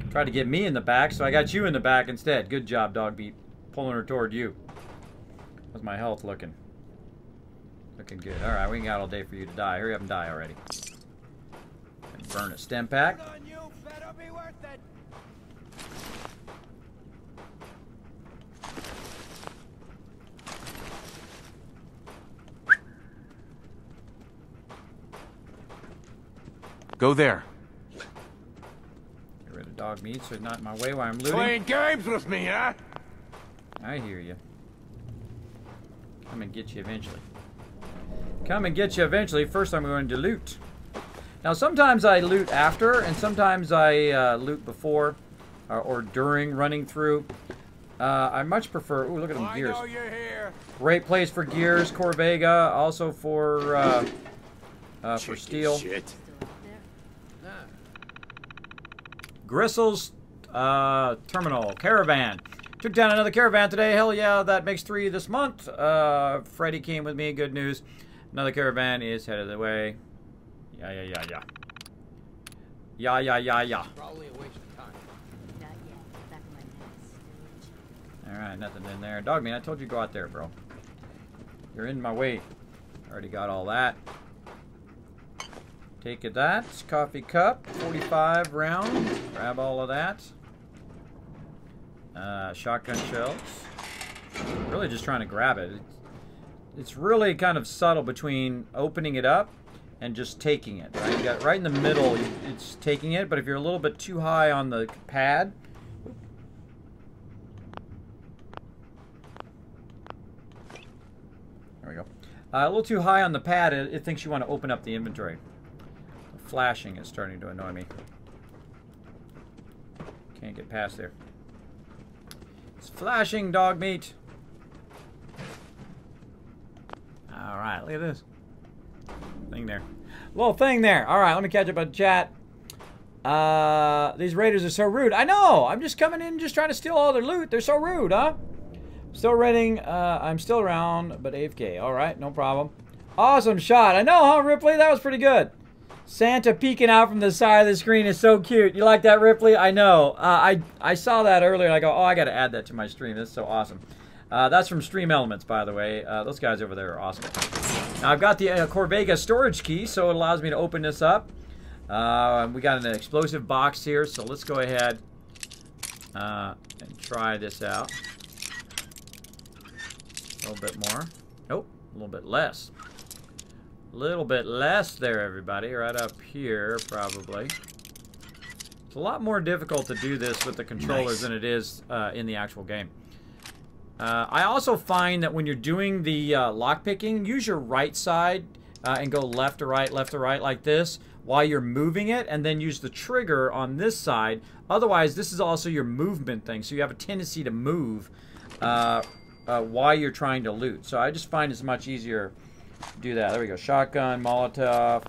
Tried to get me in the back, so I got you in the back instead. Good job, Dogbeat. Pulling her toward you. How's my health looking? Looking good. Alright, we got all day for you to die. Hurry up and die already. And burn a stem pack. Go there. Get rid of dog meat so it's not in my way while I'm looting. Playing games with me, huh? I hear you. Come and get you eventually. Come and get you eventually. First I'm going to loot. Now sometimes I loot after, and sometimes I loot before or during running through. I much prefer... Ooh, look at them gears. I know you're here. Great place for gears. Corvega, also for steel. Shit. Gristle's terminal. Caravan. Took down another caravan today. Hell yeah, that makes 3 this month. Freddy came with me. Good news. Another caravan is headed the way. Yeah. Yeah. Probably a waste of time. Not yet. Back in my nest. Alright, nothing in there. Dogman, I told you to go out there, bro. You're in my way. Already got all that. Take it that. Coffee cup. 45 round. Grab all of that. Shotgun shells. Really just trying to grab it. It's really kind of subtle between opening it up and just taking it. Right? You got right in the middle, it's taking it, but if you're a little bit too high on the pad, there we go. A little too high on the pad, it thinks you want to open up the inventory. The flashing is starting to annoy me. Can't get past there. It's flashing, dog meat. Alright, look at this. Thing there. Little thing there. Alright, let me catch up on chat. These raiders are so rude. I know! I'm just coming in just trying to steal all their loot. They're so rude, huh? Still raiding. I'm still around, but AFK. Alright, no problem. Awesome shot. I know, huh, Ripley? That was pretty good. Santa peeking out from the side of the screen is so cute. You like that, Ripley? I know. I saw that earlier and I go, oh, I got to add that to my stream. That's so awesome. That's from Stream Elements, by the way. Those guys over there are awesome. Now, I've got the Corvega storage key, so it allows me to open this up. We got an explosive box here, so let's go ahead and try this out. A little bit more. Nope, a little bit less. A little bit less there, everybody. Right up here, probably. It's a lot more difficult to do this with the controllers than it is in the actual game. I also find that when you're doing the lockpicking, use your right side and go left to right like this while you're moving it, and then use the trigger on this side. Otherwise, this is also your movement thing, so you have a tendency to move while you're trying to loot. So I just find it's much easier to do that. There we go. Shotgun, Molotov.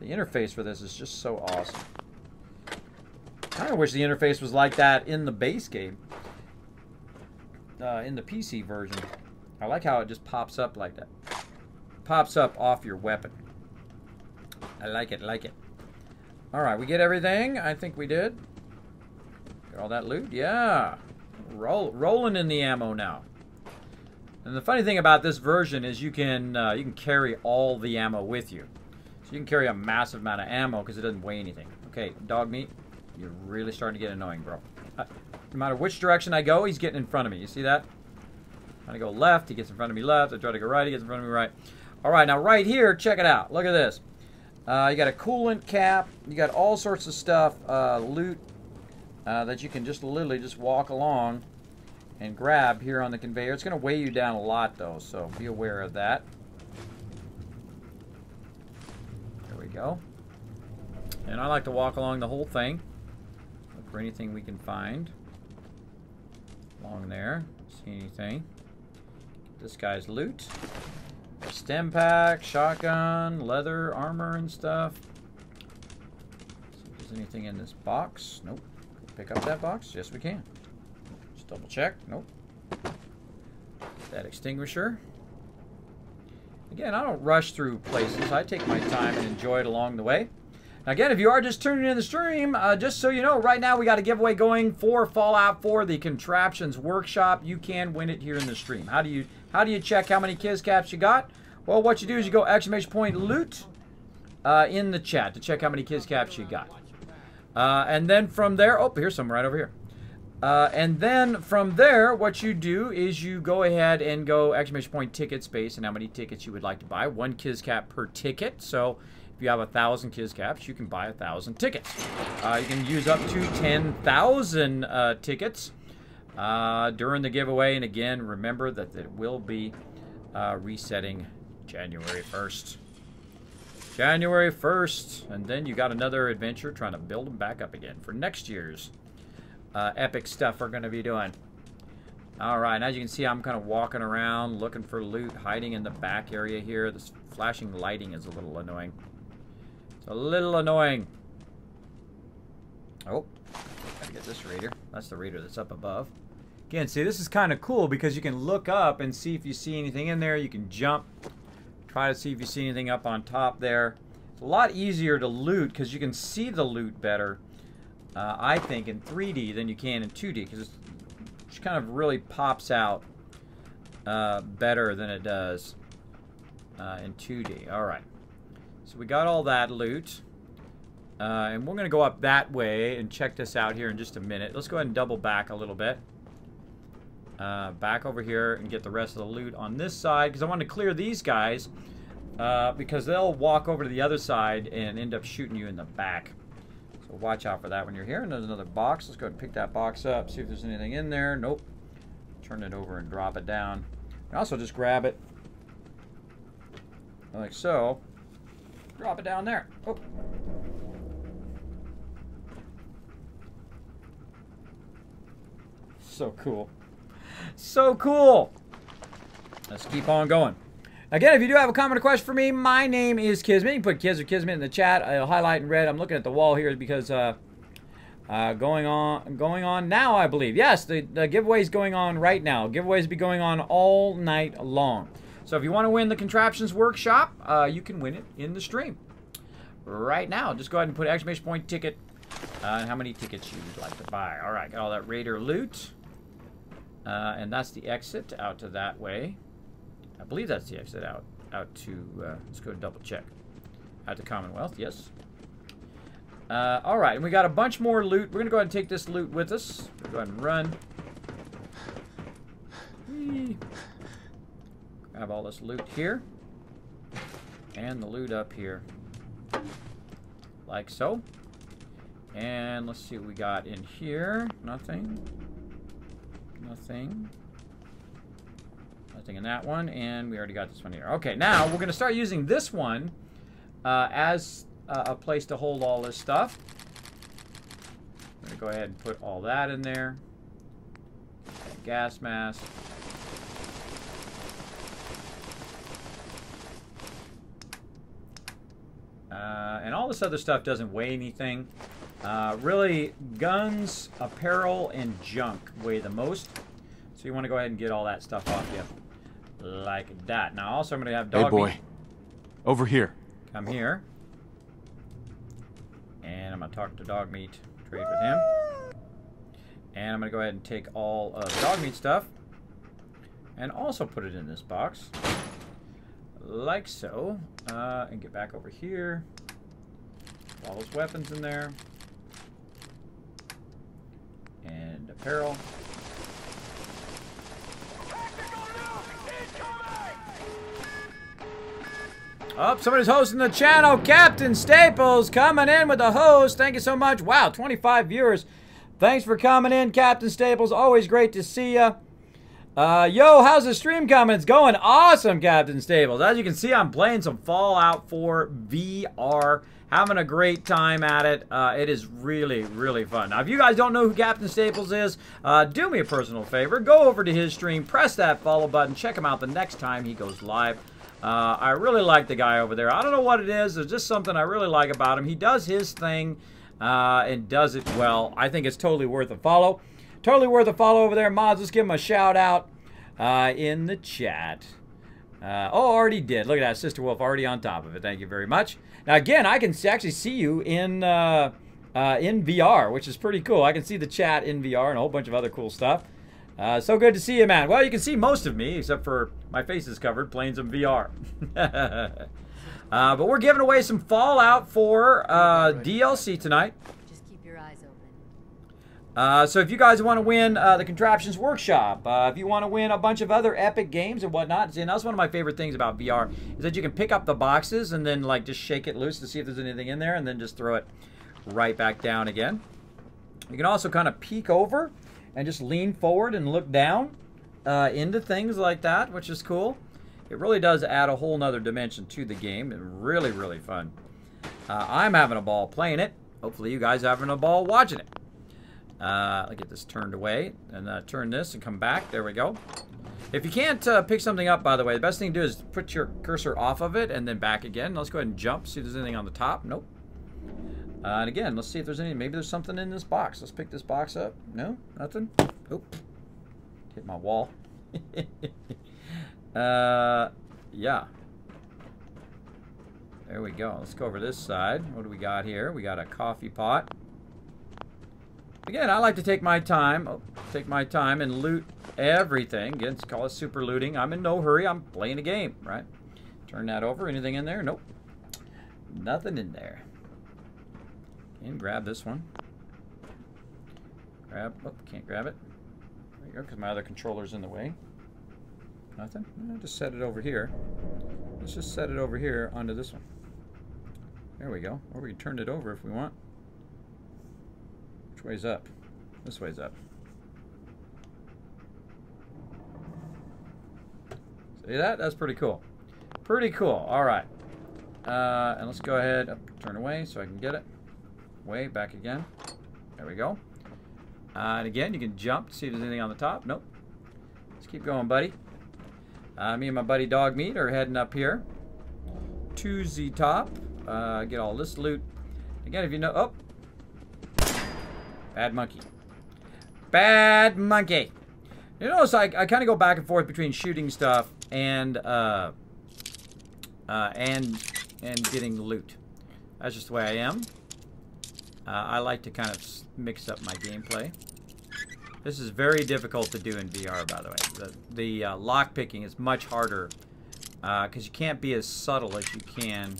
The interface for this is just so awesome. I kind of wish the interface was like that in the base game. In the PC version. I like how it just pops up like that. Pops up off your weapon. I like it, like it. Alright, we get everything? I think we did. Got all that loot? Yeah. Rolling in the ammo now. And the funny thing about this version is you can carry all the ammo with you. So you can carry a massive amount of ammo because it doesn't weigh anything. Okay, dog meat, you're really starting to get annoying, bro. No matter which direction I go, he's getting in front of me. You see that? I go left, he gets in front of me left. I try to go right, he gets in front of me right. Alright, now right here, check it out. Look at this. You got a coolant cap. You got all sorts of stuff, loot, that you can just literally just walk along and grab here on the conveyor. It's going to weigh you down a lot, though, so be aware of that. There we go. And I like to walk along the whole thing. Look for anything we can find along there. See anything? This guy's loot. Stem pack, shotgun, leather, armor, and stuff. See if there's anything in this box. Nope. Pick up that box? Yes, we can. Just double check. Nope. That extinguisher. Again, I don't rush through places. I take my time and enjoy it along the way. Now, again, if you are just tuning in the stream, just so you know, right now we got a giveaway going for Fallout 4, the Contraptions Workshop. You can win it here in the stream. How do you check how many Kiz Caps you got? Well, what you do is you go !loot in the chat to check how many Kiz Caps you got. And then from there, oh, here's some right over here. And then from there, what you do is you go ahead and go !ticket space and how many tickets you would like to buy. 1 Kiz Cap per ticket. So if you have 1,000 Kiz Caps, you can buy 1,000 tickets. You can use up to 10,000 tickets during the giveaway. And again, remember that it will be resetting January 1st. January 1st. And then you got another adventure trying to build them back up again for next year's epic stuff we're going to be doing. Alright, as you can see, I'm kind of walking around looking for loot, hiding in the back area here. This flashing lighting is a little annoying. It's a little annoying. Oh, gotta get this radar. That's the radar that's up above. Again, see, this is kind of cool because you can look up and see if you see anything in there. You can jump, try to see if you see anything up on top there. It's a lot easier to loot because you can see the loot better, I think, in 3D than you can in 2D because it just kind of really pops out better than it does in 2D. All right. So we got all that loot. And we're going to go up that way and check this out here in just a minute. Let's go ahead and double back a little bit. Back over here and get the rest of the loot on this side. Because I want to clear these guys. Because they'll walk over to the other side and end up shooting you in the back. So watch out for that when you're here. And there's another box. Let's go ahead and pick that box up. See if there's anything in there. Nope. Turn it over and drop it down. And also just grab it. Like so. Drop it down there. Oh. So cool. So cool. Let's keep on going. Again, if you do have a comment or question for me, my name is Kismet. You can put Kiz or Kismet in the chat. I'll highlight in red. I'm looking at the wall here because going on now, I believe. Yes, the giveaway is going on right now. Giveaways will be going on all night long. So if you want to win the Contraptions Workshop, you can win it in the stream. right now. Just go ahead and put exclamation point ticket and how many tickets you'd like to buy. All right, got all that raider loot. And that's the exit out to that way. I believe that's the exit out to, let's go double check. Out to Commonwealth, yes. All right, and we got a bunch more loot. We're going to go ahead and take this loot with us. We'll go ahead and run. Whee. Grab all this loot here. And the loot up here. Like so. And let's see what we got in here. Nothing. Nothing. Nothing in that one. And we already got this one here. Okay, now we're going to start using this one as a place to hold all this stuff. I'm going to go ahead and put all that in there. Gas mask. And all this other stuff doesn't weigh anything. Really, guns, apparel, and junk weigh the most. So you want to go ahead and get all that stuff off you. Like that. Now, also, I'm going to have dog Hey, boy. meat. Over here. Come here. And I'm going to talk to dog meat. Trade with him. And I'm going to go ahead and take all of the dog meat stuff. And also put it in this box. Like so. And get back over here. All those weapons in there. And apparel. Oh, somebody's hosting the channel. Captain Staples coming in with the host. Thank you so much. Wow, 25 viewers. Thanks for coming in, Captain Staples. Always great to see you. Yo, how's the stream coming? It's going awesome, Captain Staples. As you can see, I'm playing some Fallout 4 VR. Having a great time at it. It is really, really fun. Now, if you guys don't know who Captain Staples is, do me a personal favor. Go over to his stream, press that follow button, check him out the next time he goes live. I really like the guy over there. I don't know what it is. There's just something I really like about him. He does his thing and does it well. I think it's totally worth a follow. Totally worth a follow over there. Mods, let's give him a shout out in the chat. Oh, already did. Look at that. Sister Wolf already on top of it. Thank you very much. Now, again, I can actually see you in VR, which is pretty cool. I can see the chat in VR and a whole bunch of other cool stuff. So good to see you, man. Well, you can see most of me, except for my face is covered, playing some VR. But we're giving away some Fallout 4 DLC tonight. Just keep your eyes open. So if you guys want to win the Contraptions Workshop, if you want to win a bunch of other epic games and whatnot, and that's one of my favorite things about VR, is that you can pick up the boxes and then like just shake it loose to see if there's anything in there and then just throw it right back down again. You can also kind of peek over and just lean forward and look down into things like that, which is cool. It really does add a whole nother dimension to the game. It's really, really fun. I'm having a ball playing it. Hopefully you guys are having a ball watching it. I'll get this turned away and turn this and come back. There we go. If you can't pick something up, by the way, the best thing to do is put your cursor off of it and then back again. Let's go ahead and jump, see if there's anything on the top. Nope. And again, let's see if there's any. Maybe there's something in this box. Let's pick this box up. No, nothing. Oop. Hit my wall. Yeah. There we go. Let's go over this side. What do we got here? We got a coffee pot. Again, I like to take my time. And loot everything. Again, call it super looting. I'm in no hurry. I'm playing a game, right? Turn that over. Anything in there? Nope. Nothing in there. And grab this one. Oh, can't grab it. There you go, because my other controller's in the way. Nothing? I'll just set it over here. Let's just set it over here onto this one. There we go. Or we can turn it over if we want. Which way's up? This way's up. See that? That's pretty cool. Pretty cool. All right. And let's go ahead, turn away so I can get it. Way back again. There we go. And again, you can jump to see if there's anything on the top. Nope. Let's keep going, buddy. Me and my buddy Dog Meat are heading up here to the top. Get all this loot. Again, if you know... Oh! Bad monkey. Bad monkey. You notice I kind of go back and forth between shooting stuff and getting loot. That's just the way I am. I like to kind of mix up my gameplay. This is very difficult to do in VR, by the way. The lock picking is much harder because you can't be as subtle as you can.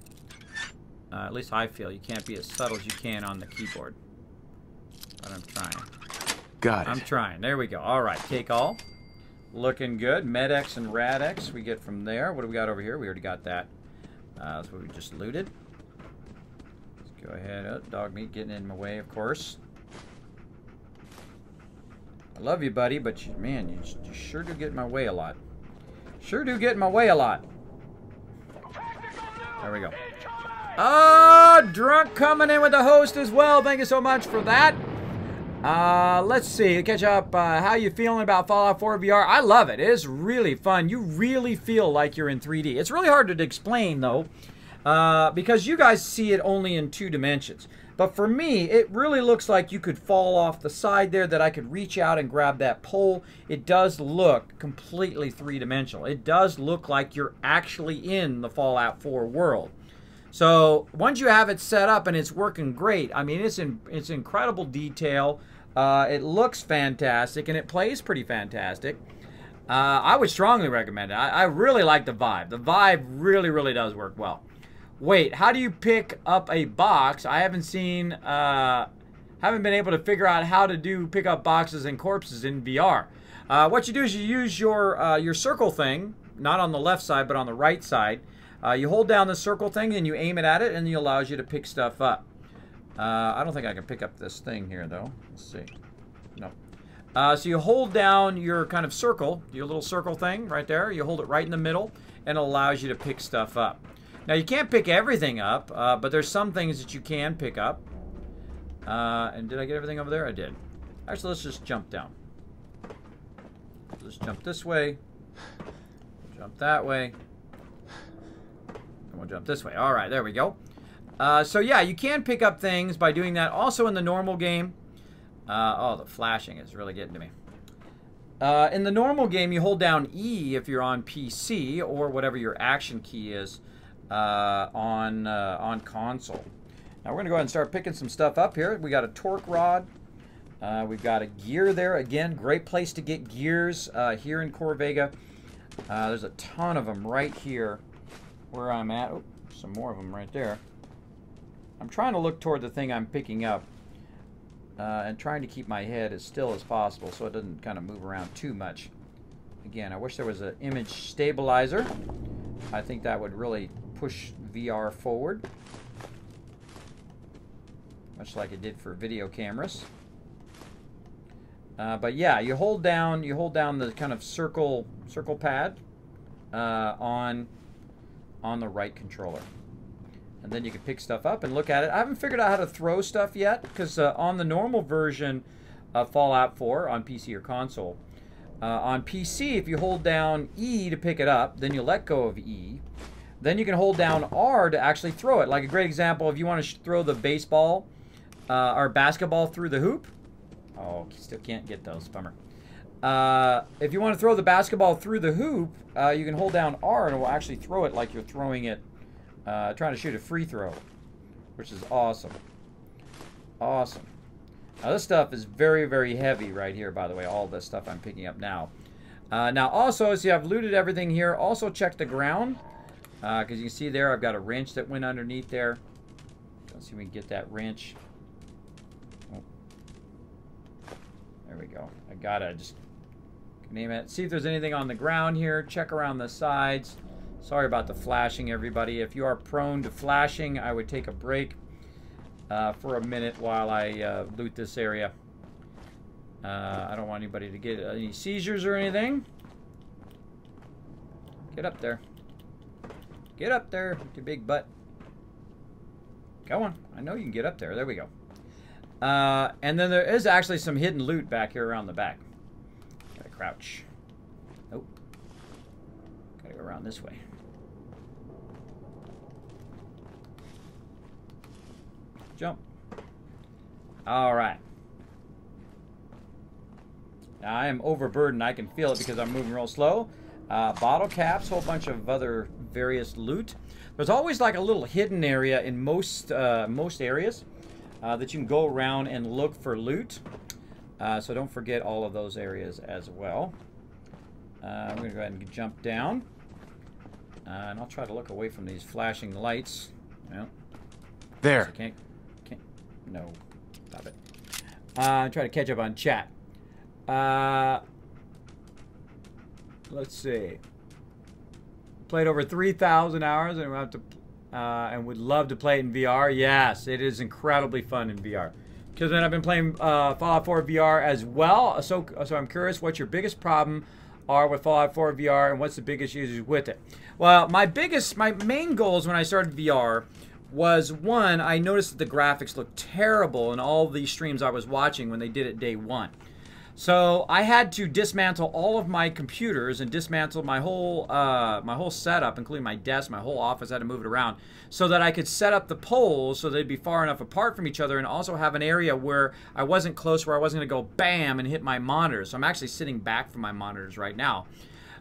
At least I feel you can't be as subtle as you can on the keyboard. But I'm trying. Got it. I'm trying. There we go. All right, take all. Looking good. Med-X and Rad-X we get from there. What do we got over here? We already got that. That's what we just looted. Let's go ahead. Oh, dog meat getting in my way, of course. I love you, buddy, but you, man, you sure do get in my way a lot. Sure do get in my way a lot. There we go. Drunk coming in with the host as well. Thank you so much for that. Let's see. Catch up. How you feeling about Fallout 4 VR? I love it. It is really fun. You really feel like you're in 3D. It's really hard to explain, though, because you guys see it only in 2 dimensions. But for me, it really looks like you could fall off the side there, that I could reach out and grab that pole. It does look completely 3-dimensional. It does look like you're actually in the Fallout 4 world. So once you have it set up and it's working great, I mean, it's incredible detail. It looks fantastic and it plays pretty fantastic. I would strongly recommend it. I really like the vibe. The vibe really, really does work well. Wait, how do you pick up a box? I haven't seen, haven't been able to figure out how to pick up boxes and corpses in VR. What you do is you use your circle thing, not on the left side, but on the right side. You hold down the circle thing and you aim it at it, and it allows you to pick stuff up. I don't think I can pick up this thing here, though. Let's see. No. So you hold down your kind of circle, your little circle thing right there. You hold it right in the middle, and it allows you to pick stuff up. Now, you can't pick everything up, but there's some things that you can pick up. And did I get everything over there? I did. Actually, let's just jump down. Let's jump this way. Jump that way. And we'll jump this way. All right, there we go. So, yeah, you can pick up things by doing that. Also in the normal game. Oh, the flashing is really getting to me. In the normal game, you hold down E if you're on PC or whatever your action key is. On console. Now we're going to go ahead and start picking some stuff up here. We got a torque rod. We've got a gear there. Again, great place to get gears here in Corvega. There's a ton of them right here where I'm at. Oh, some more of them right there. I'm trying to look toward the thing I'm picking up and trying to keep my head as still as possible so it doesn't kind of move around too much. Again, I wish there was an image stabilizer. I think that would really push VR forward, much like it did for video cameras. But yeah, you hold down the kind of circle pad on the right controller, and then you can pick stuff up and look at it. I haven't figured out how to throw stuff yet, because on the normal version of Fallout 4 on PC or console, on PC, if you hold down E to pick it up, then you let go of E. Then you can hold down R to actually throw it. Like a great example, if you want to throw the baseball or basketball through the hoop. Oh, still can't get those. Bummer. If you want to throw the basketball through the hoop, you can hold down R and it will actually throw it like you're throwing it, trying to shoot a free throw, which is awesome. Awesome. Now this stuff is very, very heavy right here, by the way, all this stuff I'm picking up now. Now also, see, I've looted everything here. Also check the ground, because you can see there I've got a wrench that went underneath there. Let's see if we can get that wrench. Oh. There we go. I gotta just name it. See if there's anything on the ground here. Check around the sides. Sorry about the flashing, everybody. If you are prone to flashing, I would take a break for a minute while I loot this area. I don't want anybody to get any seizures or anything. Get up there. Get up there with your big butt. Go on. I know you can get up there. There we go. And then there is actually some hidden loot back here around the back. Gotta crouch. Nope. Gotta go around this way. Jump. All right. Now I am overburdened. I can feel it because I'm moving real slow. Bottle caps, whole bunch of other various loot. There's always like a little hidden area in most areas that you can go around and look for loot. So don't forget all of those areas as well. I'm going to go ahead and jump down. And I'll try to look away from these flashing lights. Well, There. I can't. No. Stop it. Try to catch up on chat. Let's see. Played over 3,000 hours and, and would love to play it in VR. Yes, it is incredibly fun in VR. Because then I've been playing Fallout 4 VR as well. So I'm curious what your biggest problem are with Fallout 4 VR and what's the biggest issues with it. Well, my main goals when I started VR was, one, I noticed that the graphics looked terrible in all these streams I was watching when they did it day one. So I had to dismantle all of my computers and dismantle my whole setup, including my desk, my whole office. I had to move it around so that I could set up the poles so they'd be far enough apart from each other, and also have an area where I wasn't close, where I wasn't going to go bam and hit my monitors. So I'm actually sitting back from my monitors right now.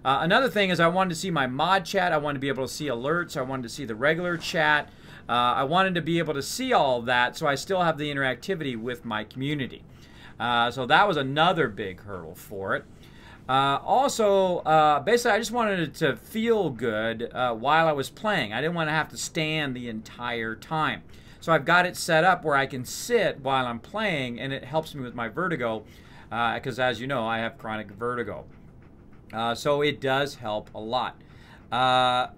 Another thing is I wanted to see my mod chat. I wanted to be able to see alerts. I wanted to see the regular chat. I wanted to be able to see all of that so I still have the interactivity with my community. So that was another big hurdle for it. Basically, I just wanted it to feel good while I was playing. I didn't want to have to stand the entire time. So I've got it set up where I can sit while I'm playing, and it helps me with my vertigo, because as you know, I have chronic vertigo. So it does help a lot.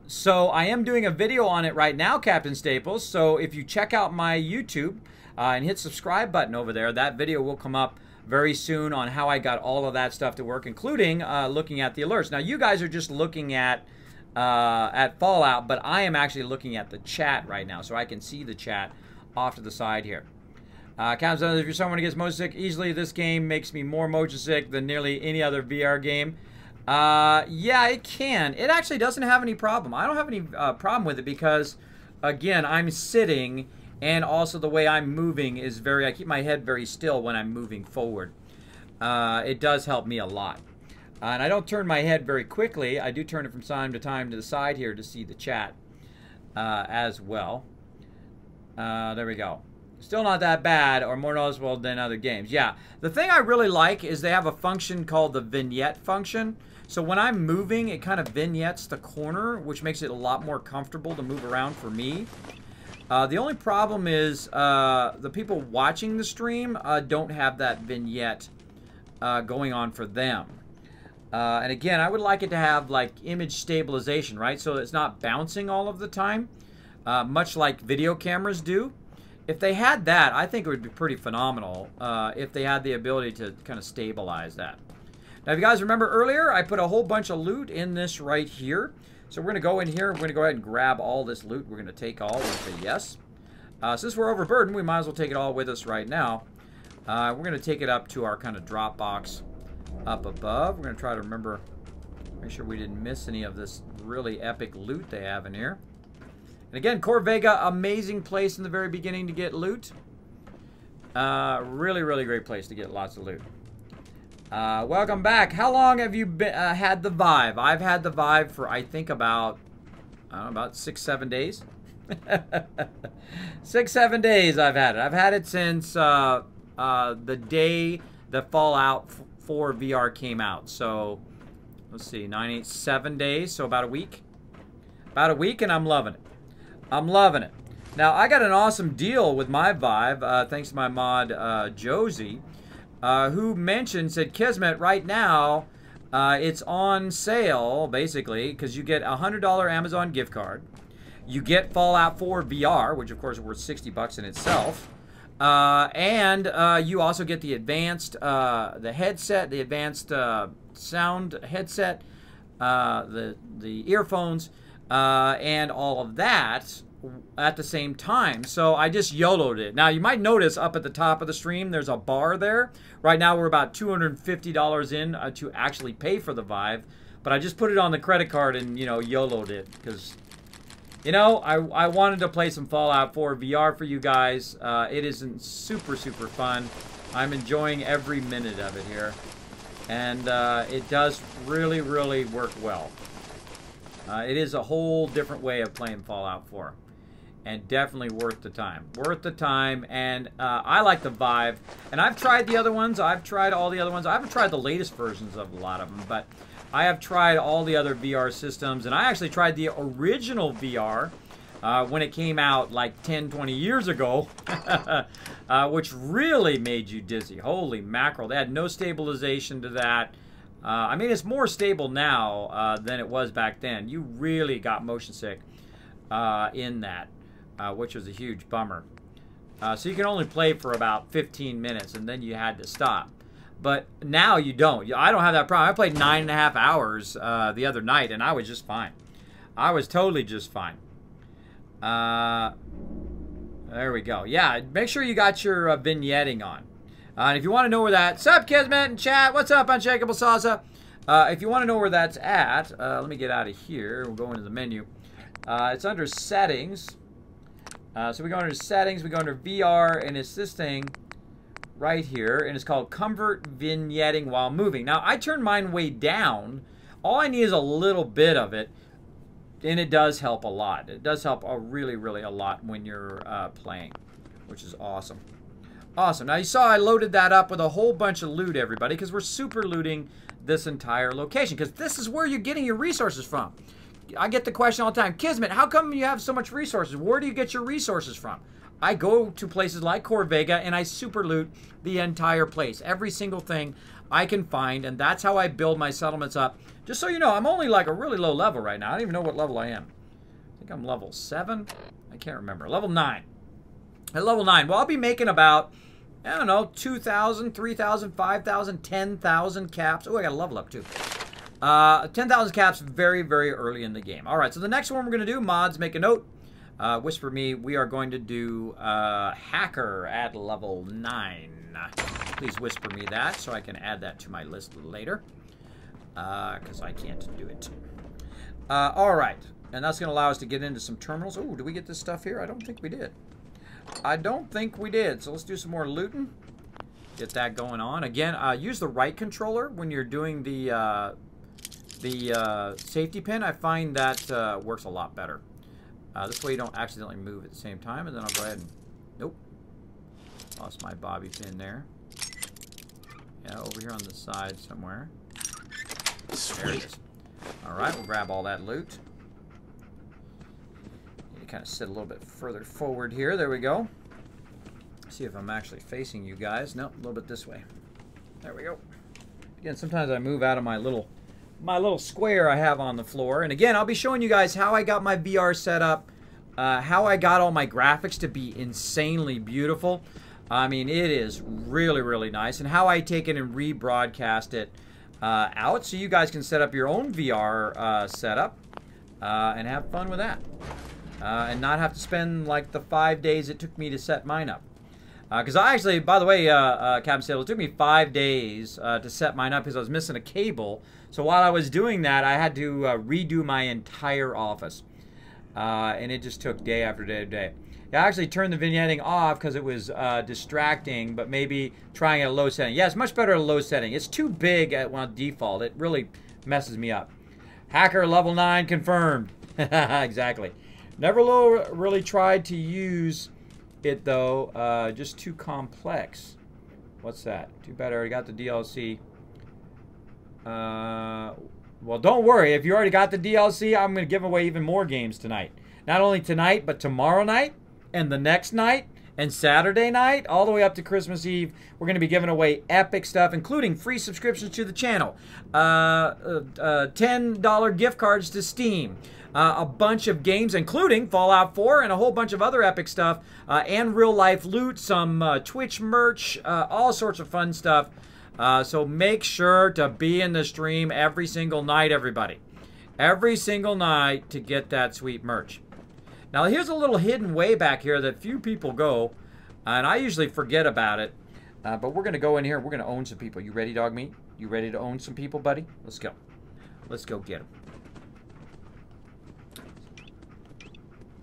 So I am doing a video on it right now, Captain Staples. So if you check out my YouTube and hit subscribe button over there, that video will come up very soon on how I got all of that stuff to work, including looking at the alerts. Now you guys are just looking at Fallout, but I am actually looking at the chat right now, so I can see the chat off to the side here. Captain says, if you're someone who gets motion sick easily, this game makes me more motion sick than nearly any other VR game. Yeah, it can. It actually doesn't have any problem. I don't have any problem with it because, again, I'm sitting, and also the way I'm moving is I keep my head very still when I'm moving forward. It does help me a lot. And I don't turn my head very quickly. I do turn it from time to time to the side here to see the chat as well. There we go. Still not that bad or more noticeable than other games. Yeah, the thing I really like is they have a function called the vignette function. So when I'm moving, it kind of vignettes the corner, which makes it a lot more comfortable to move around for me. The only problem is the people watching the stream don't have that vignette going on for them. And again, I would like it to have like image stabilization, right? So it's not bouncing all of the time, much like video cameras do. If they had that, I think it would be pretty phenomenal if they had the ability to kind of stabilize that. Now, if you guys remember earlier, I put a whole bunch of loot in this right here. So we're going to go in here. We're going to go ahead and grab all this loot. We're going to take all. We're going to say yes. Since we're overburdened, we might as well take it all with us right now. We're going to take it up to our kind of drop box up above. We're going to try to remember, make sure we didn't miss any of this really epic loot they have in here. And again, Corvega, amazing place in the very beginning to get loot. Really, really great place to get lots of loot. Welcome back. How long have you been, had the Vive? I've had the Vive for, I think, about 6-7 days. 6-7 days I've had it. I've had it since the day the Fallout 4 VR came out. So, let's see, 7 days, so about a week. About a week, and I'm loving it. I'm loving it. Now, I got an awesome deal with my Vive, thanks to my mod, Josie, who said, Kismet, right now, it's on sale, basically, because you get a $100 Amazon gift card. You get Fallout 4 VR, which, of course, is worth $60 in itself. And you also get the advanced, the headset, the advanced sound headset, the earphones, and all of that at the same time. So I just YOLO'd it. Now, you might notice up at the top of the stream, there's a bar there. Right now, we're about $250 in to actually pay for the Vive. But I just put it on the credit card and, you know, YOLO'd it. Because, you know, I wanted to play some Fallout 4 VR for you guys. It is super, super fun. I'm enjoying every minute of it here. And it does really, really work well. It is a whole different way of playing Fallout 4. And definitely worth the time. Worth the time, and I like the Vive. And I've tried the other ones. I've tried all the other ones. I haven't tried the latest versions of a lot of them, but I have tried all the other VR systems. And I actually tried the original VR when it came out like 10, 20 years ago, which really made you dizzy. Holy mackerel. They had no stabilization to that. I mean, it's more stable now than it was back then. You really got motion sick in that. Which was a huge bummer. So you can only play for about 15 minutes, and then you had to stop. But now you don't. I don't have that problem. I played 9.5 hours the other night, and I was just fine. I was totally just fine. There we go. Yeah, make sure you got your vignetting on. And if you want to know where that... Sup, Kismet in chat? What's up, Unshakable Salsa? If you want to know where that's at, let me get out of here. We'll go into the menu. It's under Settings. So we go under Settings, we go under VR, and it's this thing right here, and it's called Comfort Vignetting While Moving. Now, I turned mine way down. All I need is a little bit of it, and it does help a lot. It does help really, really a lot when you're playing, which is awesome. Awesome. Now, you saw I loaded that up with a whole bunch of loot, everybody, because we're super looting this entire location, because this is where you're getting your resources from. I get the question all the time, Kismet, how come you have so much resources? Where do you get your resources from? I go to places like Corvega and I super loot the entire place. Every single thing I can find, and that's how I build my settlements up. Just so you know, I'm only like a really low level right now. I don't even know what level I am. I think I'm level 7. I can't remember. Level 9. At level 9, well, I'll be making about, I don't know, 2,000, 3,000, 5,000, 10,000 caps. Oh, I got a level up too. 10,000 caps very, very early in the game. All right, so the next one we're going to do, mods, make a note. Whisper me, we are going to do Hacker at level 9. Please whisper me that so I can add that to my list later. Because I can't do it. All right, and that's going to allow us to get into some terminals. Oh, did we get this stuff here? I don't think we did. I don't think we did, so let's do some more looting. Get that going on. Again, use the right controller when you're doing the safety pin. I find that works a lot better. This way you don't accidentally move at the same time. And then I'll go ahead and... Nope. Lost my bobby pin there. Yeah, over here on the side somewhere. There it is. Alright, we'll grab all that loot. Need to kind of sit a little bit further forward here. There we go. See if I'm actually facing you guys. No, a little bit this way. There we go. Again, sometimes I move out of my little square I have on the floor. And again, I'll be showing you guys how I got my VR set up, how I got all my graphics to be insanely beautiful. I mean, it is really, really nice. And how I take it and rebroadcast it out so you guys can set up your own VR setup and have fun with that. And not have to spend like the 5 days it took me to set mine up. Because I actually, by the way, Captain Sailor, it took me 5 days to set mine up because I was missing a cable. So while I was doing that, I had to redo my entire office. And it just took day after day after day. I actually turned the vignetting off because it was distracting, but maybe trying at a low setting. Yeah, it's much better at a low setting. It's too big at default. It really messes me up. Hacker level 9 confirmed. Exactly. Never really tried to use it though, just too complex. What's that? Too bad I already got the DLC. Well, don't worry. If you already got the DLC, I'm going to give away even more games tonight. Not only tonight, but tomorrow night, and the next night, and Saturday night, all the way up to Christmas Eve. We're going to be giving away epic stuff, including free subscriptions to the channel, $10 gift cards to Steam, a bunch of games, including Fallout 4 and a whole bunch of other epic stuff, and real-life loot, some Twitch merch, all sorts of fun stuff. So make sure to be in the stream every single night, everybody. Every single night to get that sweet merch. Now, here's a little hidden way back here that few people go, and I usually forget about it. But we're going to go in here and we're going to own some people. You ready, dog meat? You ready to own some people, buddy? Let's go. Let's go get them.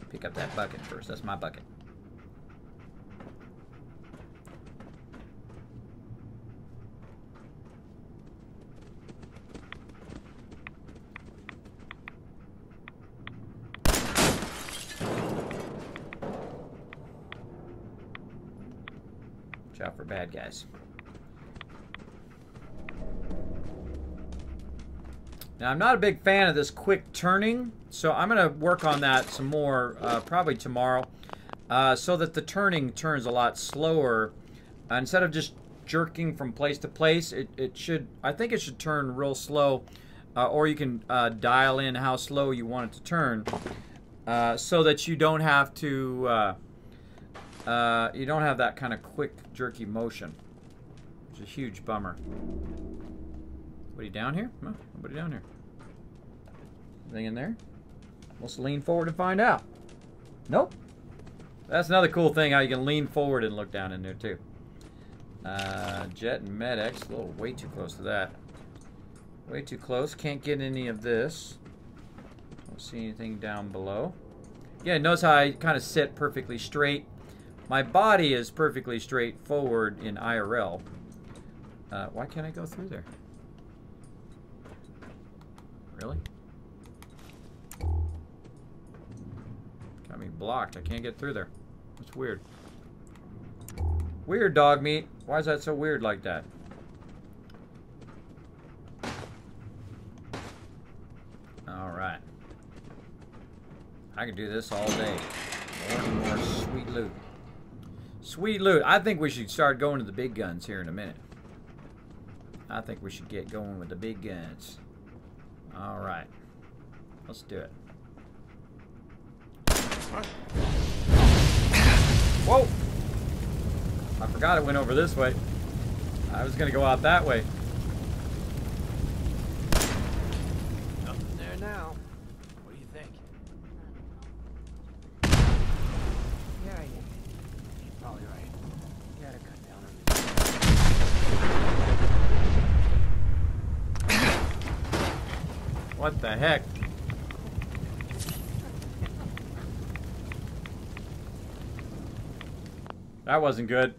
Pick up that bucket first. That's my bucket. out for bad guys. Now, I'm not a big fan of this quick turning, so I'm going to work on that some more, probably tomorrow, so that the turning turns a lot slower. Instead of just jerking from place to place, I think it should turn real slow, or you can dial in how slow you want it to turn, so that you don't have to, you don't have that kind of quick jerky motion, which is a huge bummer. Anybody down here? No, nobody down here. Anything in there? Let's lean forward and find out. Nope. That's another cool thing, how you can lean forward and look down in there too. Jet and Med-X, a little way too close to that. Way too close. Can't get any of this. Don't see anything down below. Yeah, notice how I kind of sit perfectly straight. My body is perfectly straight forward in IRL. Why can't I go through there? Really? Got me blocked. I can't get through there. That's weird. Weird, dog meat. Why is that so weird like that? Alright. I could do this all day. More and more sweet loot. Sweet loot. I think we should start going to the big guns here in a minute. I think we should get going with the big guns. Alright. Let's do it. Whoa! I forgot it went over this way. I was gonna go out that way. Nothing there now. What do you think? Yeah, I am. You're probably right. You gotta cut down on What the heck? That wasn't good.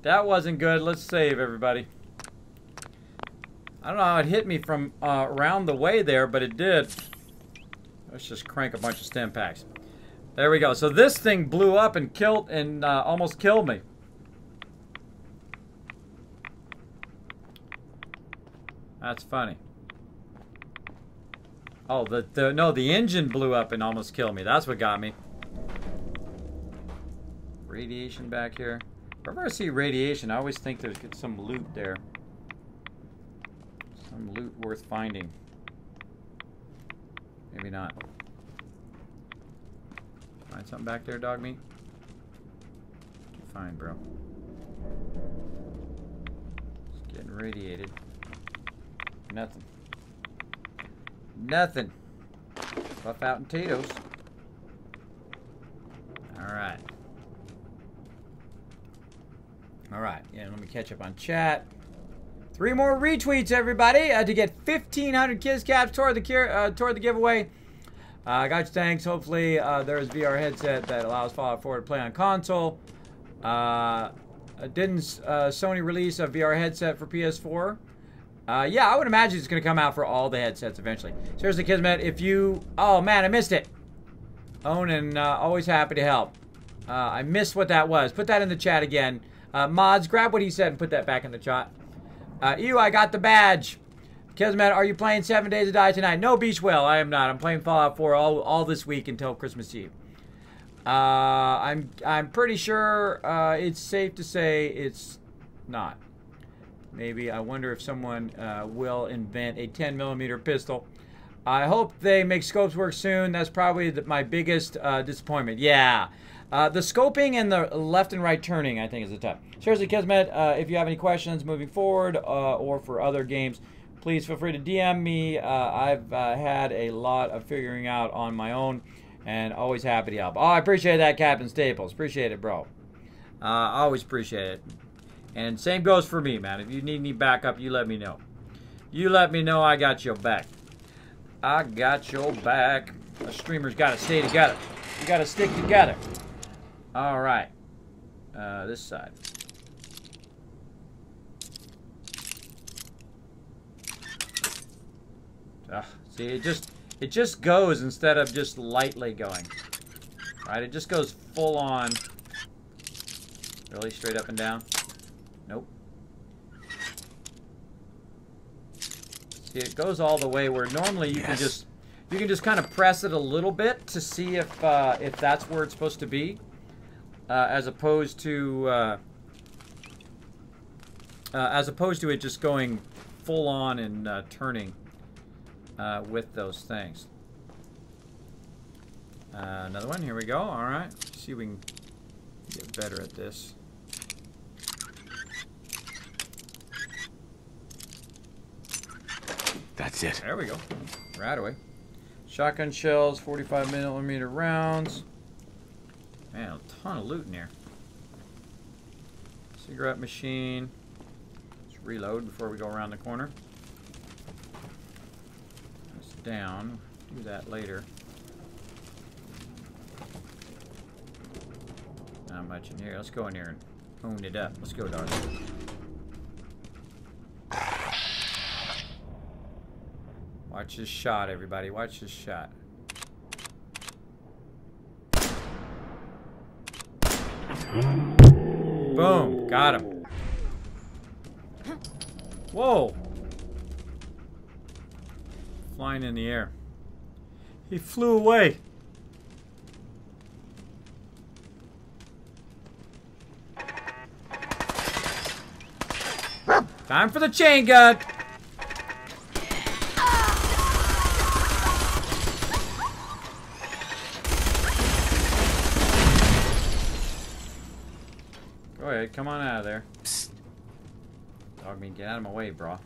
That wasn't good. Let's save, everybody. I don't know how it hit me from around the way there, but it did. Let's just crank a bunch of stem packs. There we go. So this thing blew up and killed and almost killed me. That's funny. Oh, no, the engine blew up and almost killed me. That's what got me. Radiation back here. Whenever I see radiation, I always think there's some loot there. Some loot worth finding. Maybe not. Find something back there, dog meat? What'd you find, bro? It's getting radiated. Nothing. Nothing. Buff out and potatoes. Alright. Alright, yeah, let me catch up on chat. 3 more retweets, everybody, to get 1,500 Kiss Caps toward the giveaway. Got your thanks. Hopefully, there's a VR headset that allows Fallout 4 to play on console. Didn't Sony release a VR headset for PS4? Yeah, I would imagine it's going to come out for all the headsets eventually. Seriously, Kismet, if you... Oh, man, I missed it. Onan, always happy to help. I missed what that was. Put that in the chat again. Mods, grab what he said and put that back in the chat. Ew, I got the badge. Kismet, are you playing 7 Days to Die tonight? No, Beach Whale, I am not. I'm playing Fallout 4 all this week until Christmas Eve. I'm pretty sure it's safe to say it's not. Maybe. I wonder if someone will invent a 10mm pistol. I hope they make scopes work soon. That's probably my biggest disappointment. Yeah. The scoping and the left and right turning, I think, is the tough. Seriously, Kismet, if you have any questions moving forward or for other games, please feel free to DM me. I've had a lot of figuring out on my own and always happy to help. Oh, I appreciate that, Captain Staples. Appreciate it, bro. Always appreciate it. And same goes for me, man. If you need any backup, you let me know. You let me know, I got your back. I got your back. A streamer's got to stay together. You got to stick together. All right. This side. See, it just goes instead of just lightly going. Right? It just goes full on. Really? Straight up and down? Nope. See, it goes all the way where normally you can just kind of press it a little bit to see if that's where it's supposed to be, as opposed to it just going full on and turning with those things. Another one. Here we go. All right. Let's see if we can get better at this. That's it. There we go. Right away. Shotgun shells, 45mm rounds. Man, a ton of loot in here. Cigarette machine. Let's reload before we go around the corner. It's down. Do that later. Not much in here. Let's go in here and own it up. Let's go, darling. Watch this shot, everybody. Watch this shot. Boom. Got him. Whoa. Flying in the air. He flew away. Time for the chain gun. Go ahead, come on out of there. Psst. Dog meat, get out of my way, bro.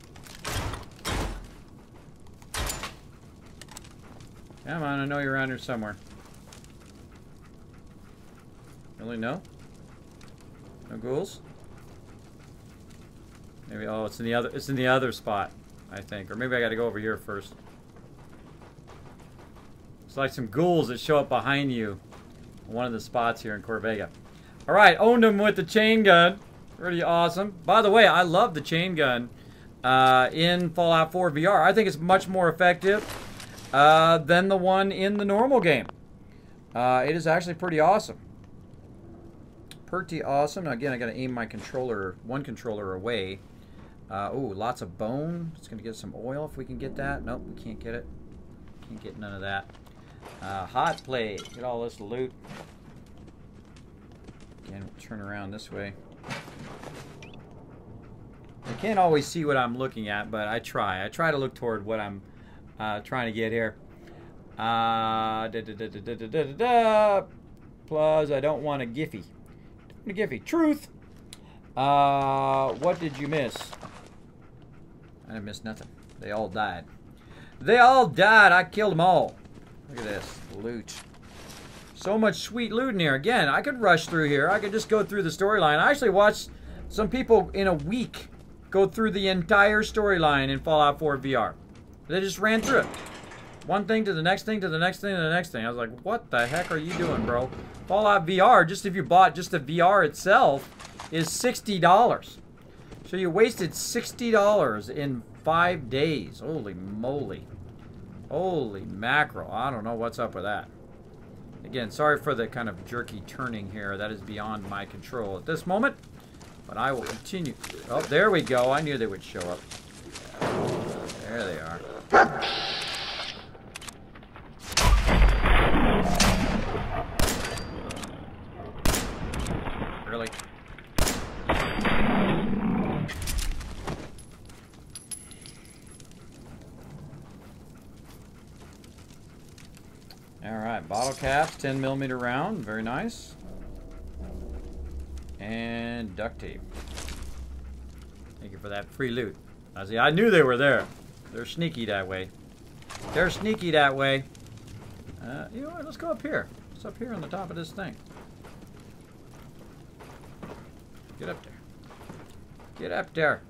Come on, I know you're around here somewhere. Really, no? No ghouls? Maybe, oh, it's in the other spot, I think. Or maybe I gotta go over here first. It's like some ghouls that show up behind you in one of the spots here in Corvega. Alright, owned him with the chain gun. Pretty awesome. By the way, I love the chain gun in Fallout 4 VR. I think it's much more effective than the one in the normal game. It is actually pretty awesome. Pretty awesome. Now, again, I gotta aim my controller, one controller away. Ooh, lots of bone. It's gonna get some oil if we can get that. Nope, we can't get it. Can't get none of that. Hot plate. Get all this loot. Again, we'll turn around this way. I can't always see what I'm looking at, but I try. I try to look toward what I'm trying to get here. Plus, I don't want a Giphy. Don't want a Giphy. Truth! What did you miss? I didn't miss nothing. They all died. They all died. I killed them all. Look at this. Loot. So much sweet loot in here. Again, I could rush through here. I could just go through the storyline. I actually watched some people in a week go through the entire storyline in Fallout 4 VR. They just ran through it. One thing to the next thing to the next thing to the next thing. I was like, what the heck are you doing, bro? Fallout VR, just if you bought just the VR itself, is $60. So you wasted $60 in 5 days. Holy moly. Holy mackerel. I don't know what's up with that. Again, sorry for the kind of jerky turning here. That is beyond my control at this moment. But I will continue. Oh, there we go. I knew they would show up. There they are. Really? Alright, bottle caps, 10mm round, very nice. And duct tape. Thank you for that free loot. I knew they were there. They're sneaky that way. They're sneaky that way. You know what, let's go up here. What's up here on the top of this thing? Get up there. Get up there.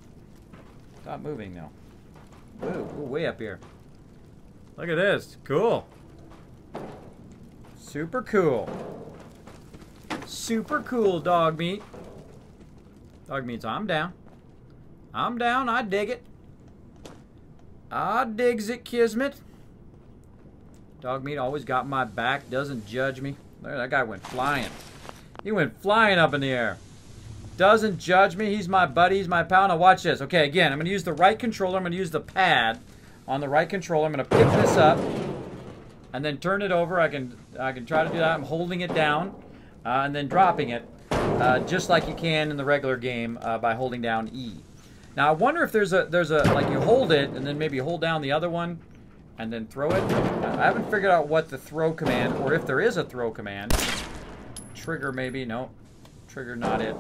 Stop moving now. Whoa, we're way up here. Look at this. Cool. Super cool. Super cool, dog meat. Dog meat, so I'm down. I'm down. I dig it. I digs it, Kismet. Dog meat always got my back. Doesn't judge me. There, that guy went flying. He went flying up in the air. Doesn't judge me. He's my buddy. He's my pal. Now watch this. Okay, again, I'm going to use the right controller. I'm going to use the pad on the right controller. I'm going to pick this up and then turn it over. I can try to do that. I'm holding it down and then dropping it just like you can in the regular game by holding down E. Now I wonder if there's a like you hold it and then maybe hold down the other one and then throw it. I haven't figured out what the throw command, or if there is a throw command. Trigger maybe. No. Trigger not it.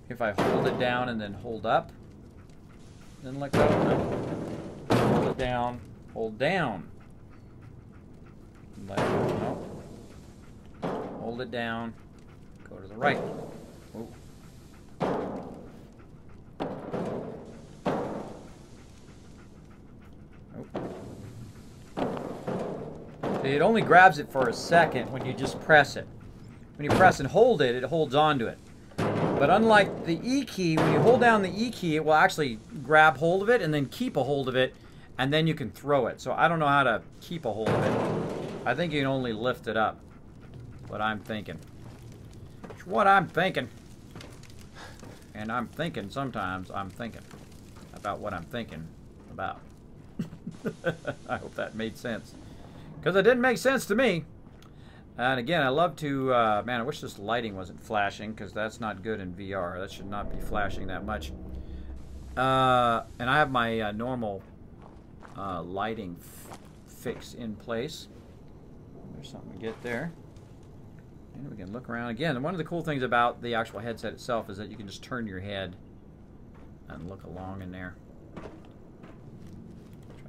If I hold it down and then hold up, then let go. No. Hold it down, hold down. Let go. No. Hold it down, go to the right. Ooh. See, it only grabs it for a second when you just press it. When you press and hold it, it holds on to it. But unlike the E key, when you hold down the E key, it will actually grab hold of it and then keep a hold of it, and then you can throw it. So I don't know how to keep a hold of it. I think you can only lift it up. What I'm thinking. It's what I'm thinking. And I'm thinking sometimes I'm thinking about what I'm thinking about. I hope that made sense. Because it didn't make sense to me. And again, I love to, man, I wish this lighting wasn't flashing, because that's not good in VR. That should not be flashing that much. And I have my normal lighting fix in place. There's something to get there. And we can look around. Again, one of the cool things about the actual headset itself is that you can just turn your head and look along in there. Try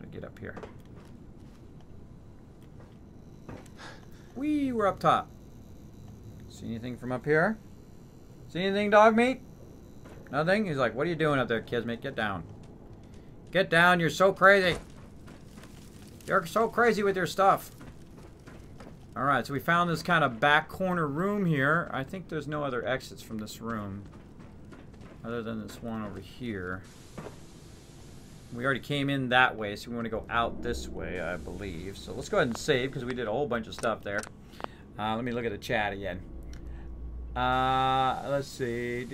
to get up here. Whee, we're up top. See anything from up here? See anything, dog meat? Nothing? He's like, what are you doing up there, Kismet? Get down. Get down, you're so crazy. You're so crazy with your stuff. Alright, so we found this kind of back corner room here. I think there's no other exits from this room other than this one over here. We already came in that way, so we want to go out this way, I believe. So let's go ahead and save, because we did a whole bunch of stuff there. Let me look at the chat again. Let's see.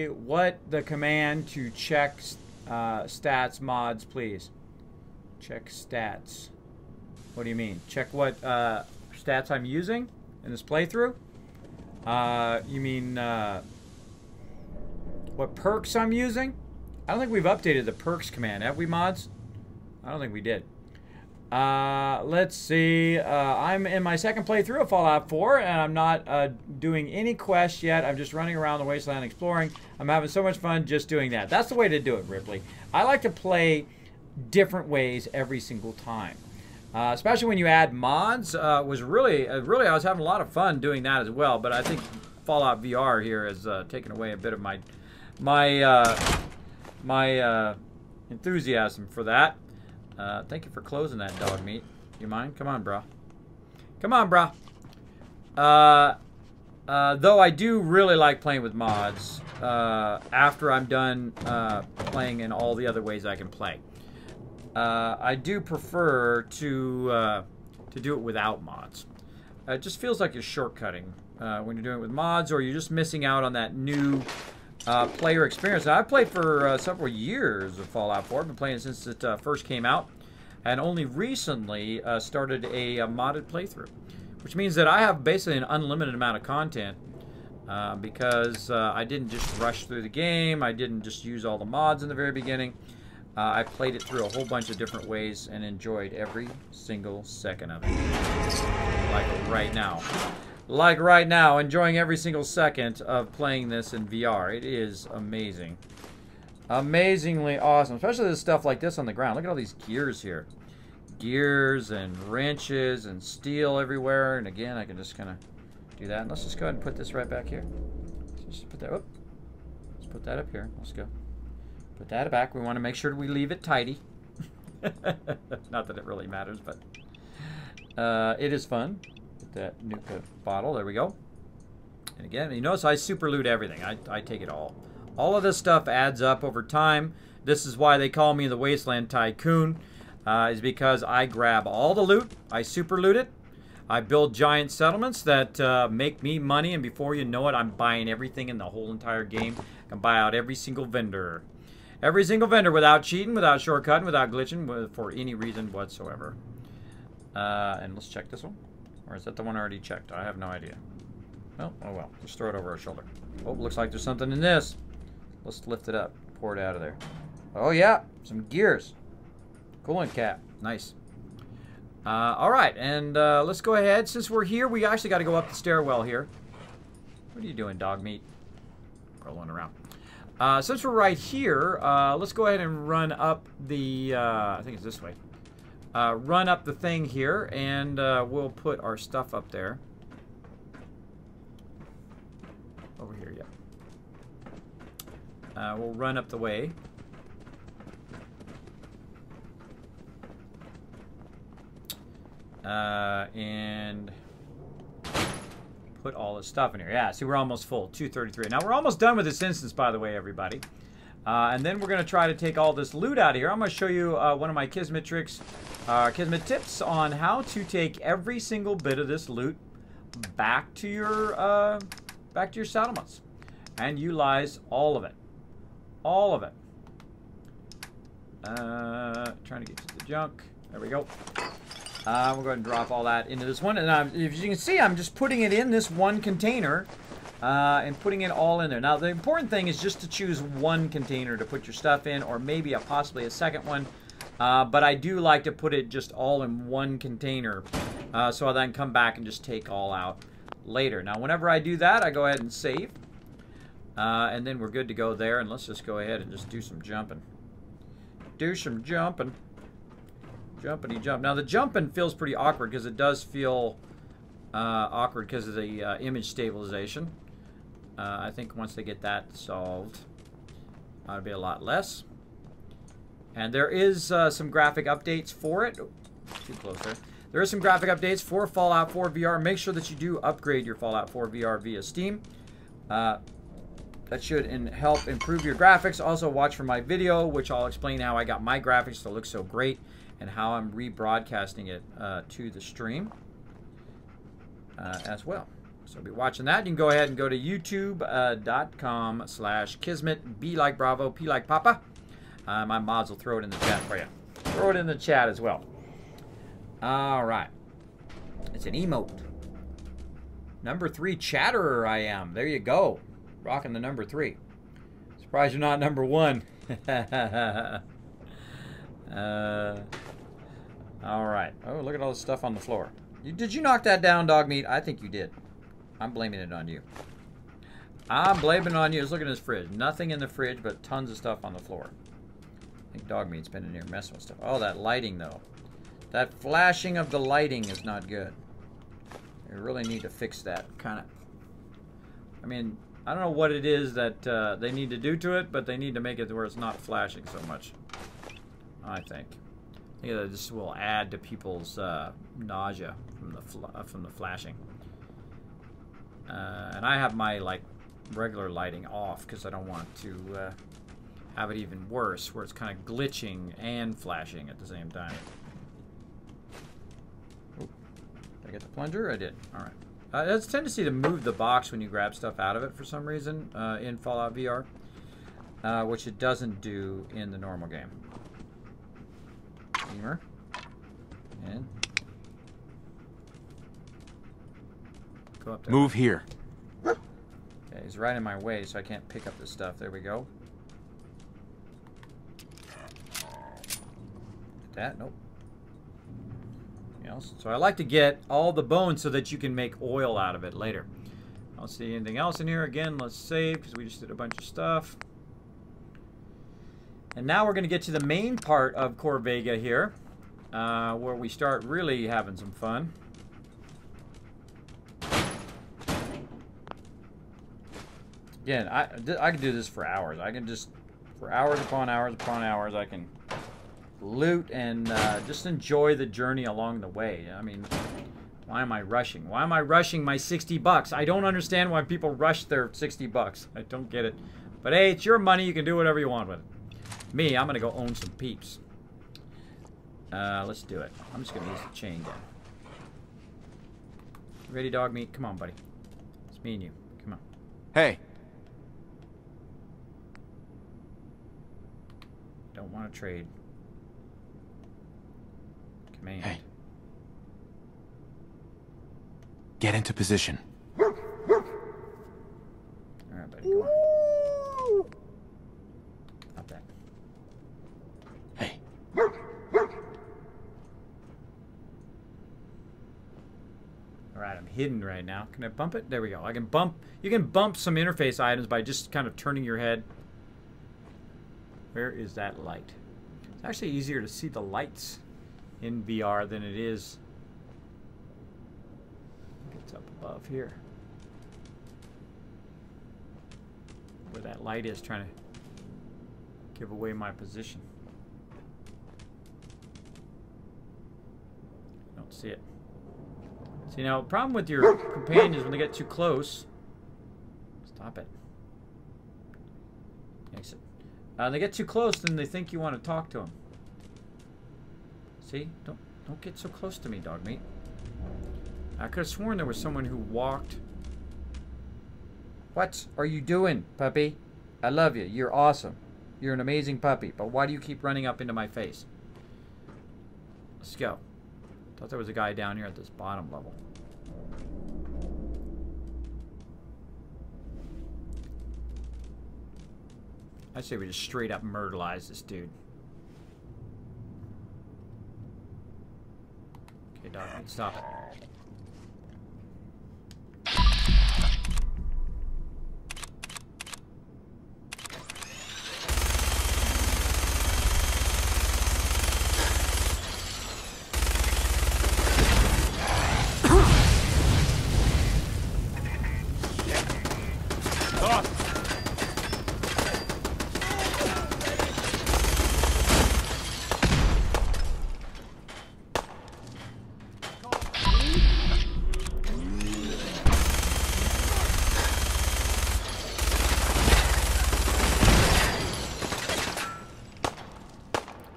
What the command to check stats mods, please? Check stats. What do you mean? Check what stats I'm using in this playthrough? You mean what perks I'm using? I don't think we've updated the perks command, have we, mods? I don't think we did. Let's see. I'm in my second playthrough of Fallout 4, and I'm not doing any quests yet. I'm just running around the Wasteland exploring. I'm having so much fun just doing that. That's the way to do it, Ripley. I like to play different ways every single time. Especially when you add mods. Was really, I was having a lot of fun doing that as well, but I think Fallout VR here has taken away a bit of my enthusiasm for that. Thank you for closing that, dog meat. You mind? Come on, bro. Come on, bro. Though I do really like playing with mods after I'm done playing in all the other ways I can play. I do prefer to do it without mods. It just feels like you're shortcutting when you're doing it with mods, or you're just missing out on that new player experience. Now, I've played for several years of Fallout 4. I've been playing since it first came out, and only recently started a modded playthrough, which means that I have basically an unlimited amount of content because I didn't just rush through the game. I didn't just use all the mods in the very beginning. I played it through a whole bunch of different ways and enjoyed every single second of it. Like right now. Like right now, enjoying every single second of playing this in VR. It is amazing. Amazingly awesome. Especially this stuff like this on the ground. Look at all these gears here. Gears and wrenches and steel everywhere. And again, I can just kind of do that. And let's just go ahead and put this right back here. So just put that, whoop. Let's put that up here. Let's go. Put that back. We want to make sure we leave it tidy. Not that it really matters, but it is fun. Get that Nuka bottle. There we go. And again, you notice I super loot everything. I take it all. All of this stuff adds up over time. This is why they call me the Wasteland Tycoon, is because I grab all the loot. I super loot it. I build giant settlements that make me money, and before you know it, I'm buying everything in the whole entire game. I can buy out every single vendor. Every single vendor without cheating, without shortcutting, without glitching, for any reason whatsoever. And let's check this one. Or is that the one I already checked? I have no idea. Oh well. Just throw it over our shoulder. Oh, looks like there's something in this. Let's lift it up. Pour it out of there. Oh, yeah. Some gears. Coolant cap. Nice. All right. And let's go ahead. Since we're here, we actually got to go up the stairwell here. What are you doing, dog meat? Rolling around. Since we're right here, let's go ahead and run up the, I think it's this way. Run up the thing here, and we'll put our stuff up there. Over here, yeah. We'll run up the way. And put all this stuff in here. Yeah, see, we're almost full. 233. Now, we're almost done with this instance, by the way, everybody. And then we're going to try to take all this loot out of here. I'm going to show you one of my Kismet tricks, Kismet tips on how to take every single bit of this loot back to your settlements and utilize all of it. All of it. Trying to get to the junk. There we go. We'll go ahead and drop all that into this one. And if you can see, I'm just putting it in this one container and putting it all in there. Now, the important thing is just to choose one container to put your stuff in, or maybe possibly a second one. But I do like to put it just all in one container, so I'll then come back and just take all out later. Now, whenever I do that, I go ahead and save. And then we're good to go there. And let's just go ahead and just do some jumping. Do some jumping. Jumpity jump. Now, the jumping feels pretty awkward because it does feel awkward because of the image stabilization. I think once they get that solved, it'll be a lot less. And there is some graphic updates for it. Oh, too close there. There is some graphic updates for Fallout 4 VR. Make sure that you do upgrade your Fallout 4 VR via Steam. That should help improve your graphics. Also, watch for my video, which I'll explain how I got my graphics to look so great and how I'm rebroadcasting it to the stream as well. So be watching that. You can go ahead and go to youtube.com/Kismet, B like Bravo, P like Papa. My mods will throw it in the chat for you. Throw it in the chat as well. All right. It's an emote. Number 3 chatterer I am. There you go. Rocking the number 3. Surprised you're not number 1. All right. Oh, look at all the stuff on the floor. Did you knock that down, dog meat? I think you did. I'm blaming it on you. I'm blaming it on you. Let's look at this fridge. Nothing in the fridge, but tons of stuff on the floor. I think dog meat's been in here messing with stuff. Oh, that lighting, though. That flashing of the lighting is not good. They really need to fix that. Kind of. I mean, I don't know what it is that they need to do to it, but they need to make it where it's not flashing so much. I think. I think that this will add to people's nausea from the flashing. And I have my regular lighting off because I don't want to have it even worse, where it's kind of glitching and flashing at the same time. Oh, did I get the plunger? I did. All right. It has a tendency to move the box when you grab stuff out of it for some reason in Fallout VR, which it doesn't do in the normal game. Beamer. And go up there. Move here. Okay, he's right in my way, so I can't pick up this stuff. There we go. That? Nope. Anything else? So I like to get all the bones so that you can make oil out of it later. I don't see anything else in here. Again, let's save because we just did a bunch of stuff. And now we're going to get to the main part of Corvega here, where we start really having some fun. Again, I can do this for hours. I can just, for hours upon hours upon hours, I can loot and just enjoy the journey along the way. I mean, why am I rushing? Why am I rushing my 60 bucks? I don't understand why people rush their 60 bucks. I don't get it. But hey, it's your money. You can do whatever you want with it. Me, I'm going to go own some peeps. Let's do it. I'm just going to use the chain gun. Ready, dog meat? Come on, buddy. It's me and you. Come on. Hey. Don't want to trade. Command. Hey. Get into position. Alright, buddy. Come on. Not that. Hey. Alright, I'm hidden right now. Can I bump it? There we go. I can bump. You can bump some interface items by just kind of turning your head. Where is that light? It's actually easier to see the lights in VR than it is. It's up above here. Where that light is, trying to give away my position. I don't see it. See, now, the problem with your companions when they get too close. Stop it. Exit. They get too close, then they think you want to talk to them. See? Don't get so close to me, dog meat. I could have sworn there was someone who walked. What are you doing, puppy? I love you. You're awesome. You're an amazing puppy. But why do you keep running up into my face? Let's go. Thought there was a guy down here at this bottom level. I say we just straight up murderize this dude. Okay, dog, stop it.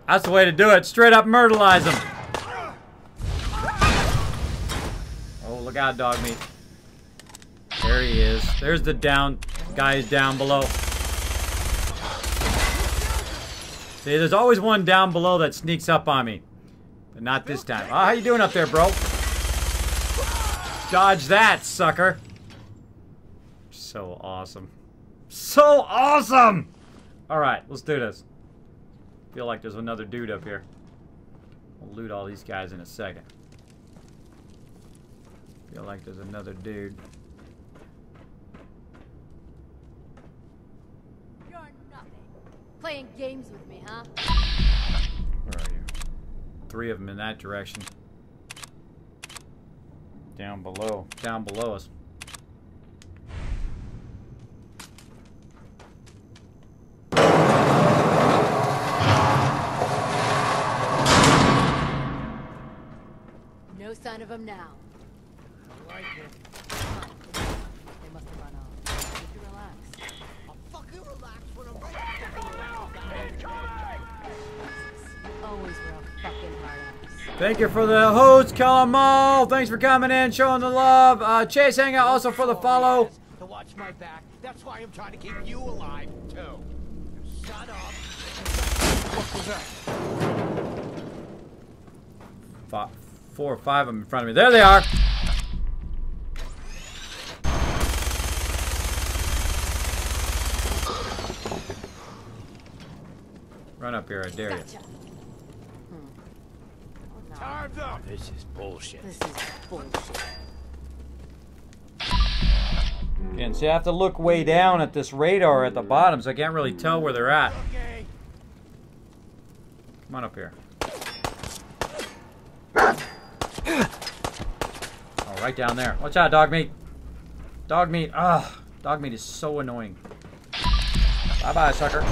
That's the way to do it. Straight up murderize him. Oh, look out, dog meat. There he is. There's the guys down below. See, there's always one down below that sneaks up on me. But not this time. Oh, how you doing up there, bro? Dodge that, sucker. So awesome. So awesome! Alright, let's do this. Feel like there's another dude up here. We'll loot all these guys in a second. Feel like there's another dude. You're nothing. Playing games with me, huh? Where are you? 3 of them in that direction. Down below. Down below us. No sign of him now. I like it. Come on. They must have run off. You can relax. I'll fucking relax when I'm right. You always were a fucking hard ass. Thank you for the host, kill 'em all. Thanks for coming in, showing the love. Chase Hangout also for the follow. To watch my back. That's why I'm trying to keep you alive, too. Shut up. What was that? 4 or 5 of them in front of me. There they are. Run up here, I dare you. Gotcha. Time's up. This is bullshit. This is bullshit. Again, see, I have to look way down at this radar at the bottom, so I can't really tell where they're at. Okay. Come on up here. Oh, right down there. Watch out, dog meat. Dog meat. Ugh. Dog meat is so annoying. Bye-bye, sucker.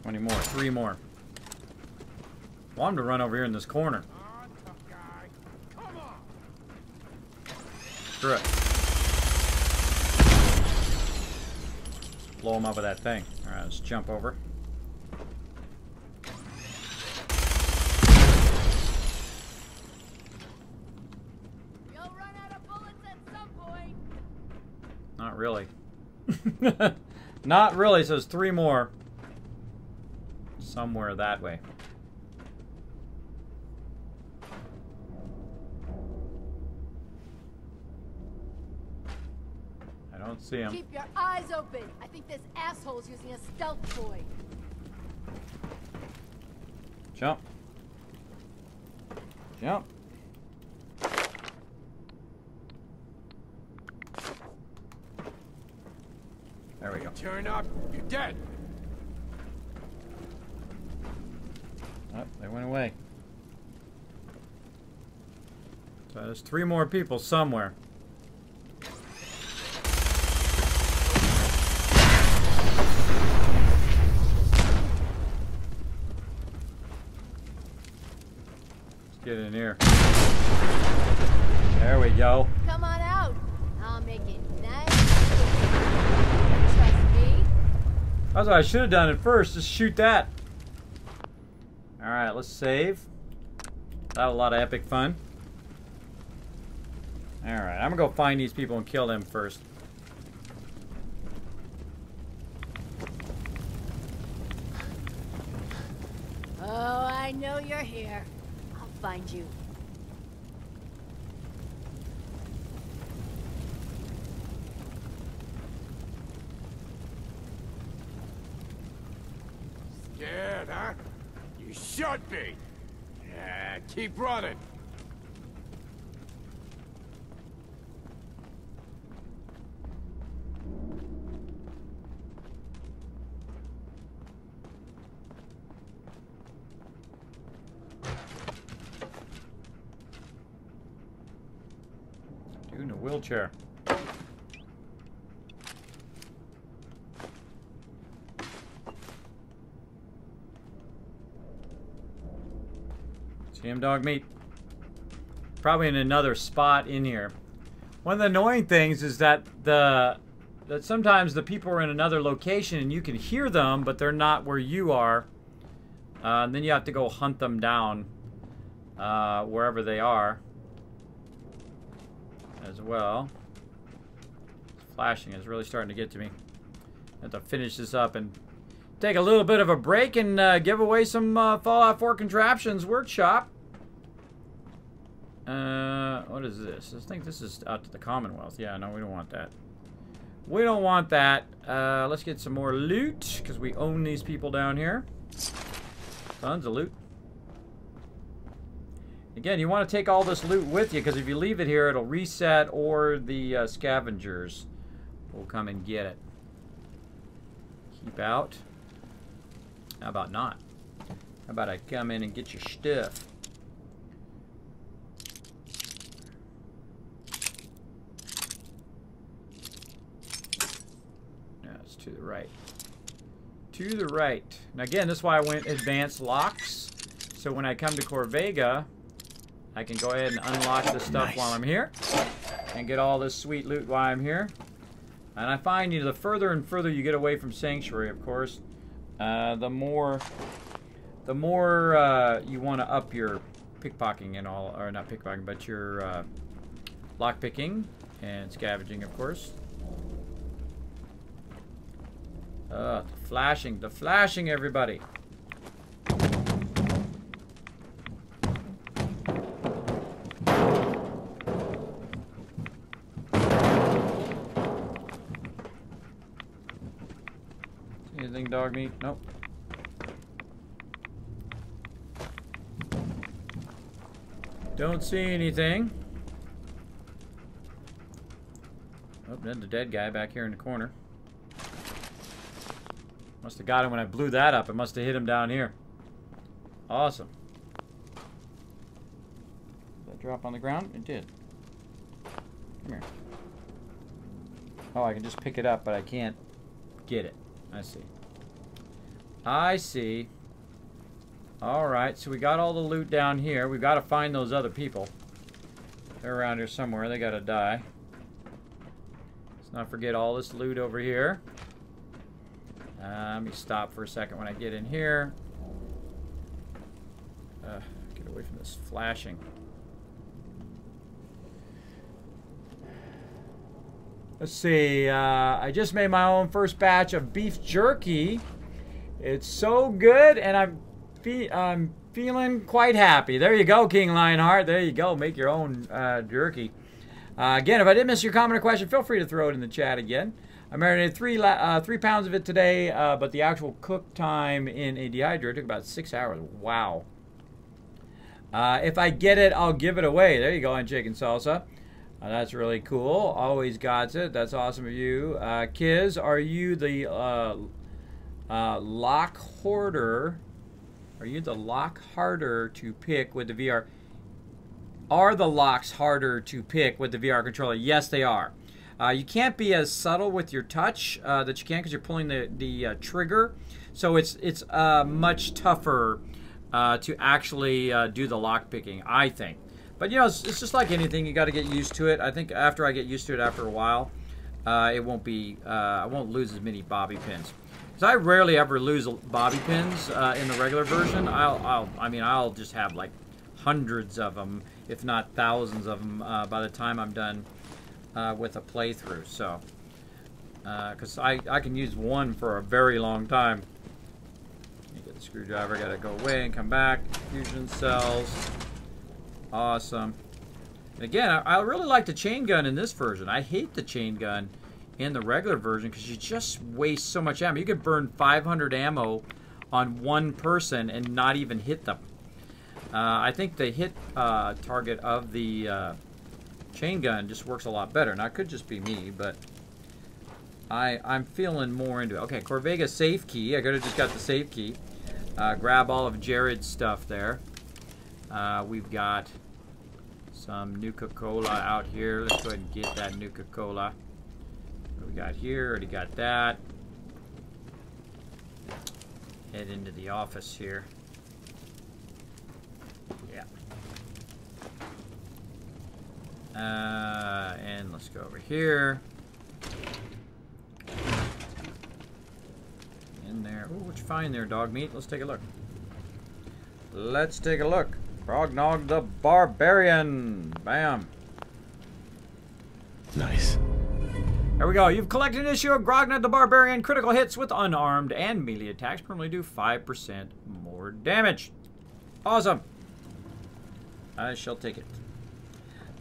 20 more. 3 more. I want him to run over here in this corner. Tough guy. Come on. Screw it. Blow him up with that thing. Alright, let's jump over. really. Not really, so there's 3 more. Somewhere that way. I don't see him. Keep your eyes open. I think this asshole's using a stealth boy. Jump. Jump. There we go. Turn up, you're dead. Oh, they went away. So there's 3 more people somewhere. Let's get in here. There we go. Come on out. I'll make it nice. Trust me. That's what I should have done at first. Just shoot that. Alright, let's save. That was a lot of epic fun. Alright, I'm gonna go find these people and kill them first. Oh, I know you're here. I'll find you. Scared, huh? You should be. Yeah, keep running. Dude in a wheelchair. See him, dog meat? Probably in another spot in here. One of the annoying things is that sometimes the people are in another location and you can hear them, but they're not where you are. And then you have to go hunt them down wherever they are as well. Flashing is really starting to get to me. I have to finish this up and take a little bit of a break and give away some Fallout 4 Contraptions Workshop. What is this? I think this is out to the Commonwealth. Yeah, no, we don't want that. We don't want that. Let's get some more loot, because we own these people down here. Tons of loot. Again, you want to take all this loot with you, because if you leave it here, it'll reset, or the scavengers will come and get it. Keep out. How about not? How about I come in and get your stuff? No, it's to the right. To the right. Now again, this is why I went advanced locks. So when I come to Corvega, I can go ahead and unlock the stuff while I'm here. And get all this sweet loot while I'm here. And I find the further and further you get away from Sanctuary, of course, the more you want to up your pickpocketing and all, or not pickpocketing, but your lockpicking and scavenging, of course. The flashing, everybody. Anything dog meat? Nope. Don't see anything. Oh, then the dead guy back here in the corner. Must have got him when I blew that up. It must have hit him down here. Awesome. Did that drop on the ground? It did. Come here. Oh, I can just pick it up, but I can't get it. I see. I see. Alright, so we got all the loot down here. We've got to find those other people. They're around here somewhere. They got to die. Let's not forget all this loot over here. Let me stop for a second when I get in here. Get away from this flashing. Let's see. I just made my own first batch of beef jerky. It's so good, and I'm feeling quite happy. There you go, King Lionheart. There you go. Make your own jerky. Again, if I did miss your comment or question, feel free to throw it in the chat again. I marinated 3 pounds of it today, but the actual cook time in a dehydrator took about 6 hours. Wow. If I get it, I'll give it away. There you go, on chicken salsa. That's really cool. Always got it. That's awesome of you. Kiz, are you the lock hoarder? Are you the lock harder to pick with the VR? Are the locks harder to pick with the VR controller? Yes, they are. You can't be as subtle with your touch that you can because you're pulling the trigger. So it's much tougher to actually do the lock picking, I think. But, you know, it's just like anything. You got to get used to it. I think after I get used to it after a while, it won't be, I won't lose as many bobby pins. Because I rarely ever lose bobby pins in the regular version. I'll just have like hundreds of them, if not thousands of them, by the time I'm done with a playthrough. So, because I can use one for a very long time. You get the screwdriver, got to go away and come back. Fusion cells. Awesome. And again, I really like the chain gun in this version. I hate the chain gun in the regular version because you just waste so much ammo. You could burn 500 ammo on one person and not even hit them. I think the hit target of the chain gun just works a lot better. Now, it could just be me, but I'm feeling more into it. Okay, Corvega safe key. I could have just got the safe key. Grab all of Jared's stuff there. We've got some Nuka-Cola out here. Let's go ahead and get that Nuka-Cola. What we got here? Already got that. Head into the office here. Yeah. And let's go over here. In there. Ooh, what you find there, dog meat? Let's take a look. Let's take a look. Grognog the Barbarian. Bam. Nice. There we go. You've collected an issue of Grognog the Barbarian. Critical hits with unarmed and melee attacks permanently do 5% more damage. Awesome. I shall take it.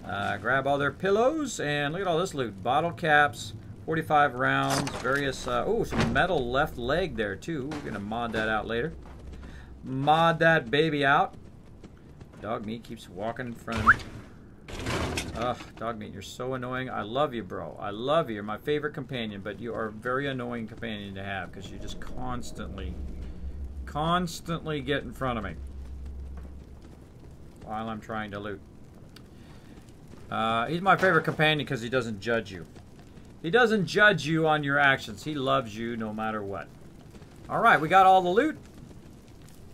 Grab all their pillows and look at all this loot. Bottle caps, 45 rounds, various... oh, some metal left leg there too. We're going to mod that out later. Mod that baby out. Dog meat keeps walking in front of me. Ugh, dog meat, you're so annoying. I love you, bro. I love you. You're my favorite companion, but you are a very annoying companion to have because you just constantly get in front of me while I'm trying to loot. He's my favorite companion because he doesn't judge you. He doesn't judge you on your actions. He loves you no matter what. All right, we got all the loot.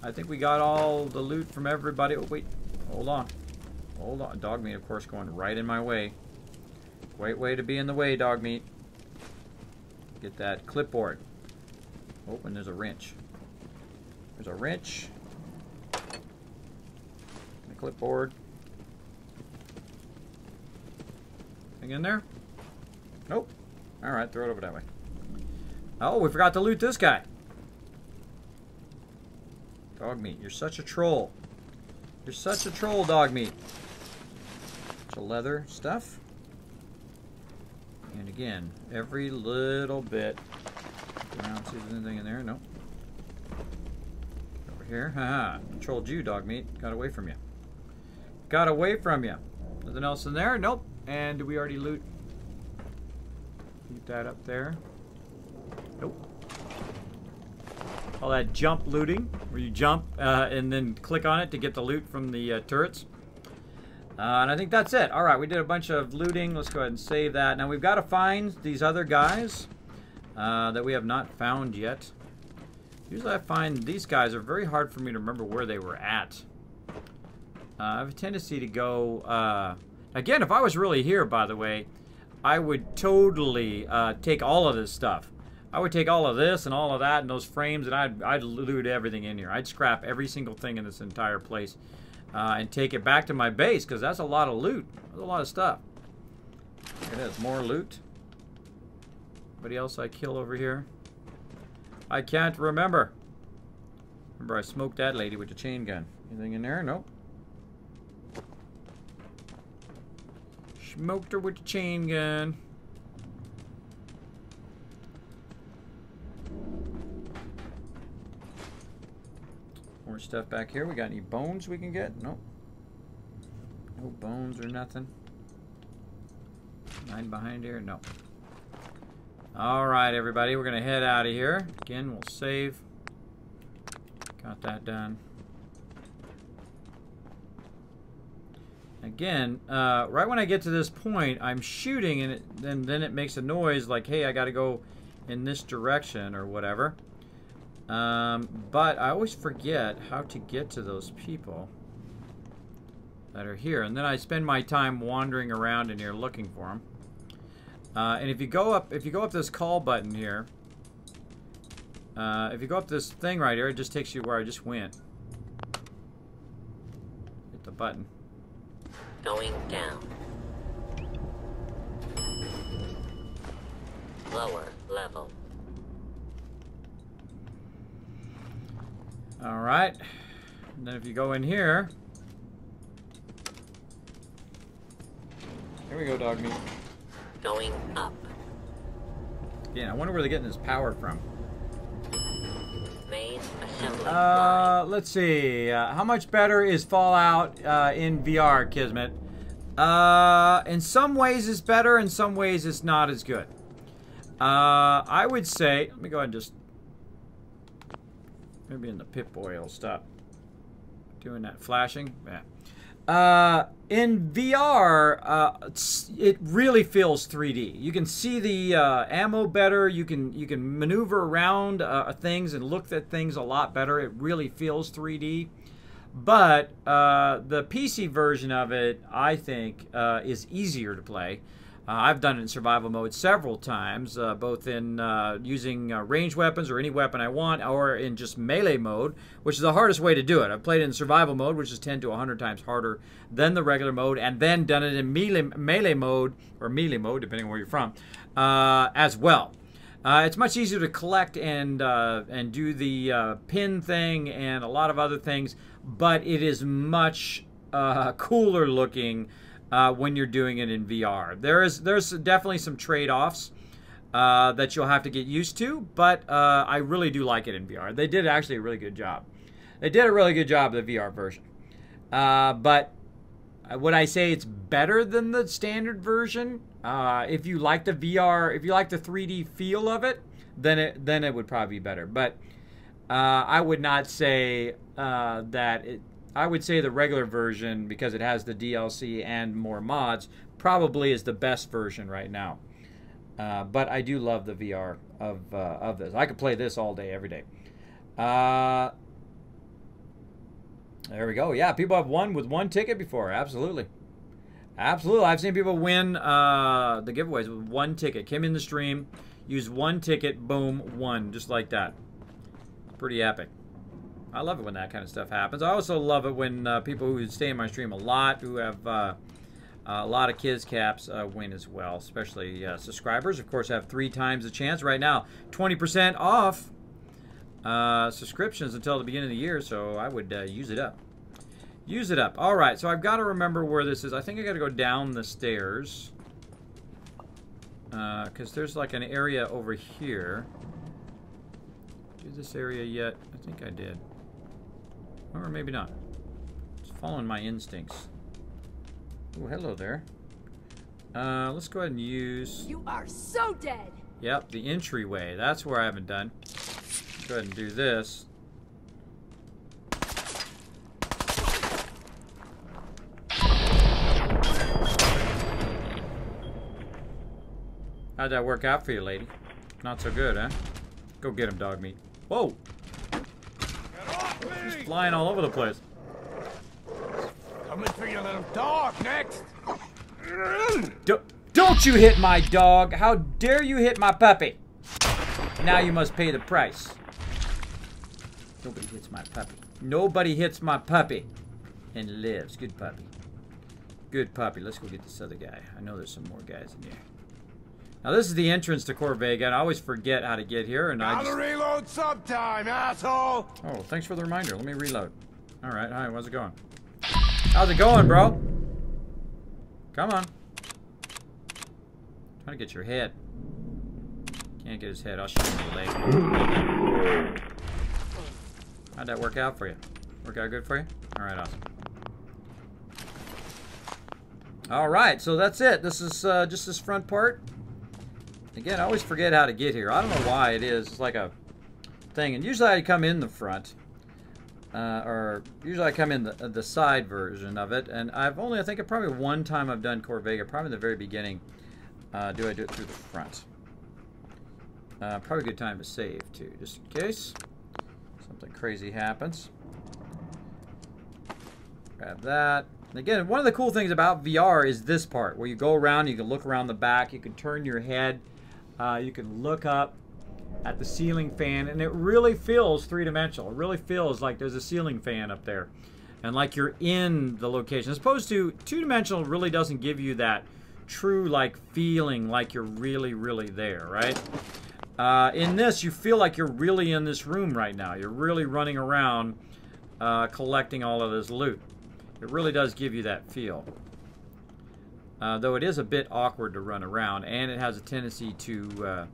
I think we got all the loot from everybody. Oh, wait. Hold on. Hold on. Dog meat, of course, going right in my way. Great way to be in the way, dog meat. Get that clipboard. Oh, and there's a wrench. There's a wrench. The clipboard. Thing in there? Nope. Alright, throw it over that way. Oh, we forgot to loot this guy. Dog meat, you're such a troll. You're such a troll, dog meat. Bunch of leather stuff. And again, every little bit. Around, see if there's anything in there. Nope. Over here. Haha. Trolled you, dog meat. Got away from you. Got away from you. Nothing else in there? Nope. And did we already loot? Keep that up there. Nope. All that jump looting, where you jump and then click on it to get the loot from the turrets. And I think that's it. All right, we did a bunch of looting. Let's go ahead and save that. Now we've got to find these other guys that we have not found yet. Usually I find these guys are very hard for me to remember where they were at. I have a tendency to go... again, if I was really here, by the way, I would totally take all of this stuff. I would take all of this and all of that and those frames, and I'd loot everything in here. I'd scrap every single thing in this entire place and take it back to my base, because that's a lot of loot. That's a lot of stuff. Look at this, more loot. Anybody else I kill over here? I can't remember. Remember I smoked that lady with the chain gun. Anything in there? Nope. Smoked her with the chain gun. More stuff back here. We got any bones we can get? Nope. No bones or nothing. Nine behind here? No. Alright, everybody. We're going to head out of here. Again, we'll save. Got that done. Again, right when I get to this point, I'm shooting, and then it makes a noise like, hey, I got to go in this direction or whatever. But I always forget how to get to those people that are here, and then I spend my time wandering around in here looking for them. And if you go up this call button here, if you go up this thing right here, it just takes you where I just went. Hit the button. Going down. Lower level. All right. And then if you go in here, here we go, dog meat. Going up. Yeah, I wonder where they're getting this power from. Main assembly line. Let's see. How much better is Fallout in VR, Kismet? In some ways it's better, in some ways it's not as good. I would say, let me go ahead and just, maybe in the Pip-Boy it'll stop doing that flashing. Yeah. In VR, it really feels 3D. You can see the ammo better. You can maneuver around things and look at things a lot better. It really feels 3D. But the PC version of it, I think, is easier to play. I've done it in survival mode several times, both in using ranged weapons or any weapon I want, or in just melee mode, which is the hardest way to do it. I've played it in survival mode, which is 10 to 100 times harder than the regular mode, and then done it in melee mode, or melee mode, depending on where you're from, as well. It's much easier to collect and do the pin thing and a lot of other things, but it is much cooler looking when you're doing it in VR. There's definitely some trade-offs that you'll have to get used to, but I really do like it in VR. They did actually a really good job. They did a really good job of the VR version. But would I say it's better than the standard version? If you like the VR, if you like the 3D feel of it, then it would probably be better. But I would not say that it. I would say the regular version, because it has the DLC and more mods, probably is the best version right now. But I do love the VR of this. I could play this all day, every day. There we go. Yeah, people have won with one ticket before. Absolutely. Absolutely. I've seen people win the giveaways with one ticket. Came in the stream, used one ticket, boom, won. Just like that. Pretty epic. I love it when that kind of stuff happens. I also love it when people who stay in my stream a lot, who have a lot of kids caps, win as well. Especially subscribers, of course, have 3 times the chance. Right now, 20% off subscriptions until the beginning of the year, so I would use it up. Use it up. All right, so I've got to remember where this is. I think I got to go down the stairs because there's like an area over here. Did this area yet? I think I did. Or maybe not. It's following my instincts. Oh, hello there. Let's go ahead and use... You are so dead! Yep, the entryway. That's where I haven't done. Go ahead and do this. How'd that work out for you, lady? Not so good, huh? Go get him, dog meat. Whoa! He's flying all over the place. Coming for your little dog next. Don't you hit my dog! How dare you hit my puppy! Now you must pay the price. Nobody hits my puppy. Nobody hits my puppy and lives. Good puppy. Good puppy. Let's go get this other guy. I know there's some more guys in here. Now this is the entrance to Corvega, and I always forget how to get here, and I Gotta just... reload sometime, asshole! Oh, thanks for the reminder. Let me reload. Alright, hi, how's it going? How's it going, bro? Come on. Trying to get your head. Can't get his head. I'll shoot him in the leg. How'd that work out for you? Work out good for you? Alright, awesome. Alright, so that's it. This is just this front part. Again, I always forget how to get here. I don't know why it is. It's like a thing. And usually I come in the front. Or usually I come in the side version of it. And I think probably one time I've done Corvega, probably in the very beginning. Do I do it through the front? Probably a good time to save too, just in case something crazy happens. Grab that. And again, one of the cool things about VR is this part, where you go around, you can look around the back, you can turn your head, you can look up at the ceiling fan, and it really feels three-dimensional. It really feels like there's a ceiling fan up there, and like you're in the location. As opposed to two-dimensional, really doesn't give you that true like feeling like you're really, really there, right? In this, you feel like you're really in this room right now. You're really running around collecting all of this loot. It really does give you that feel. Though it is a bit awkward to run around, and it has a tendency to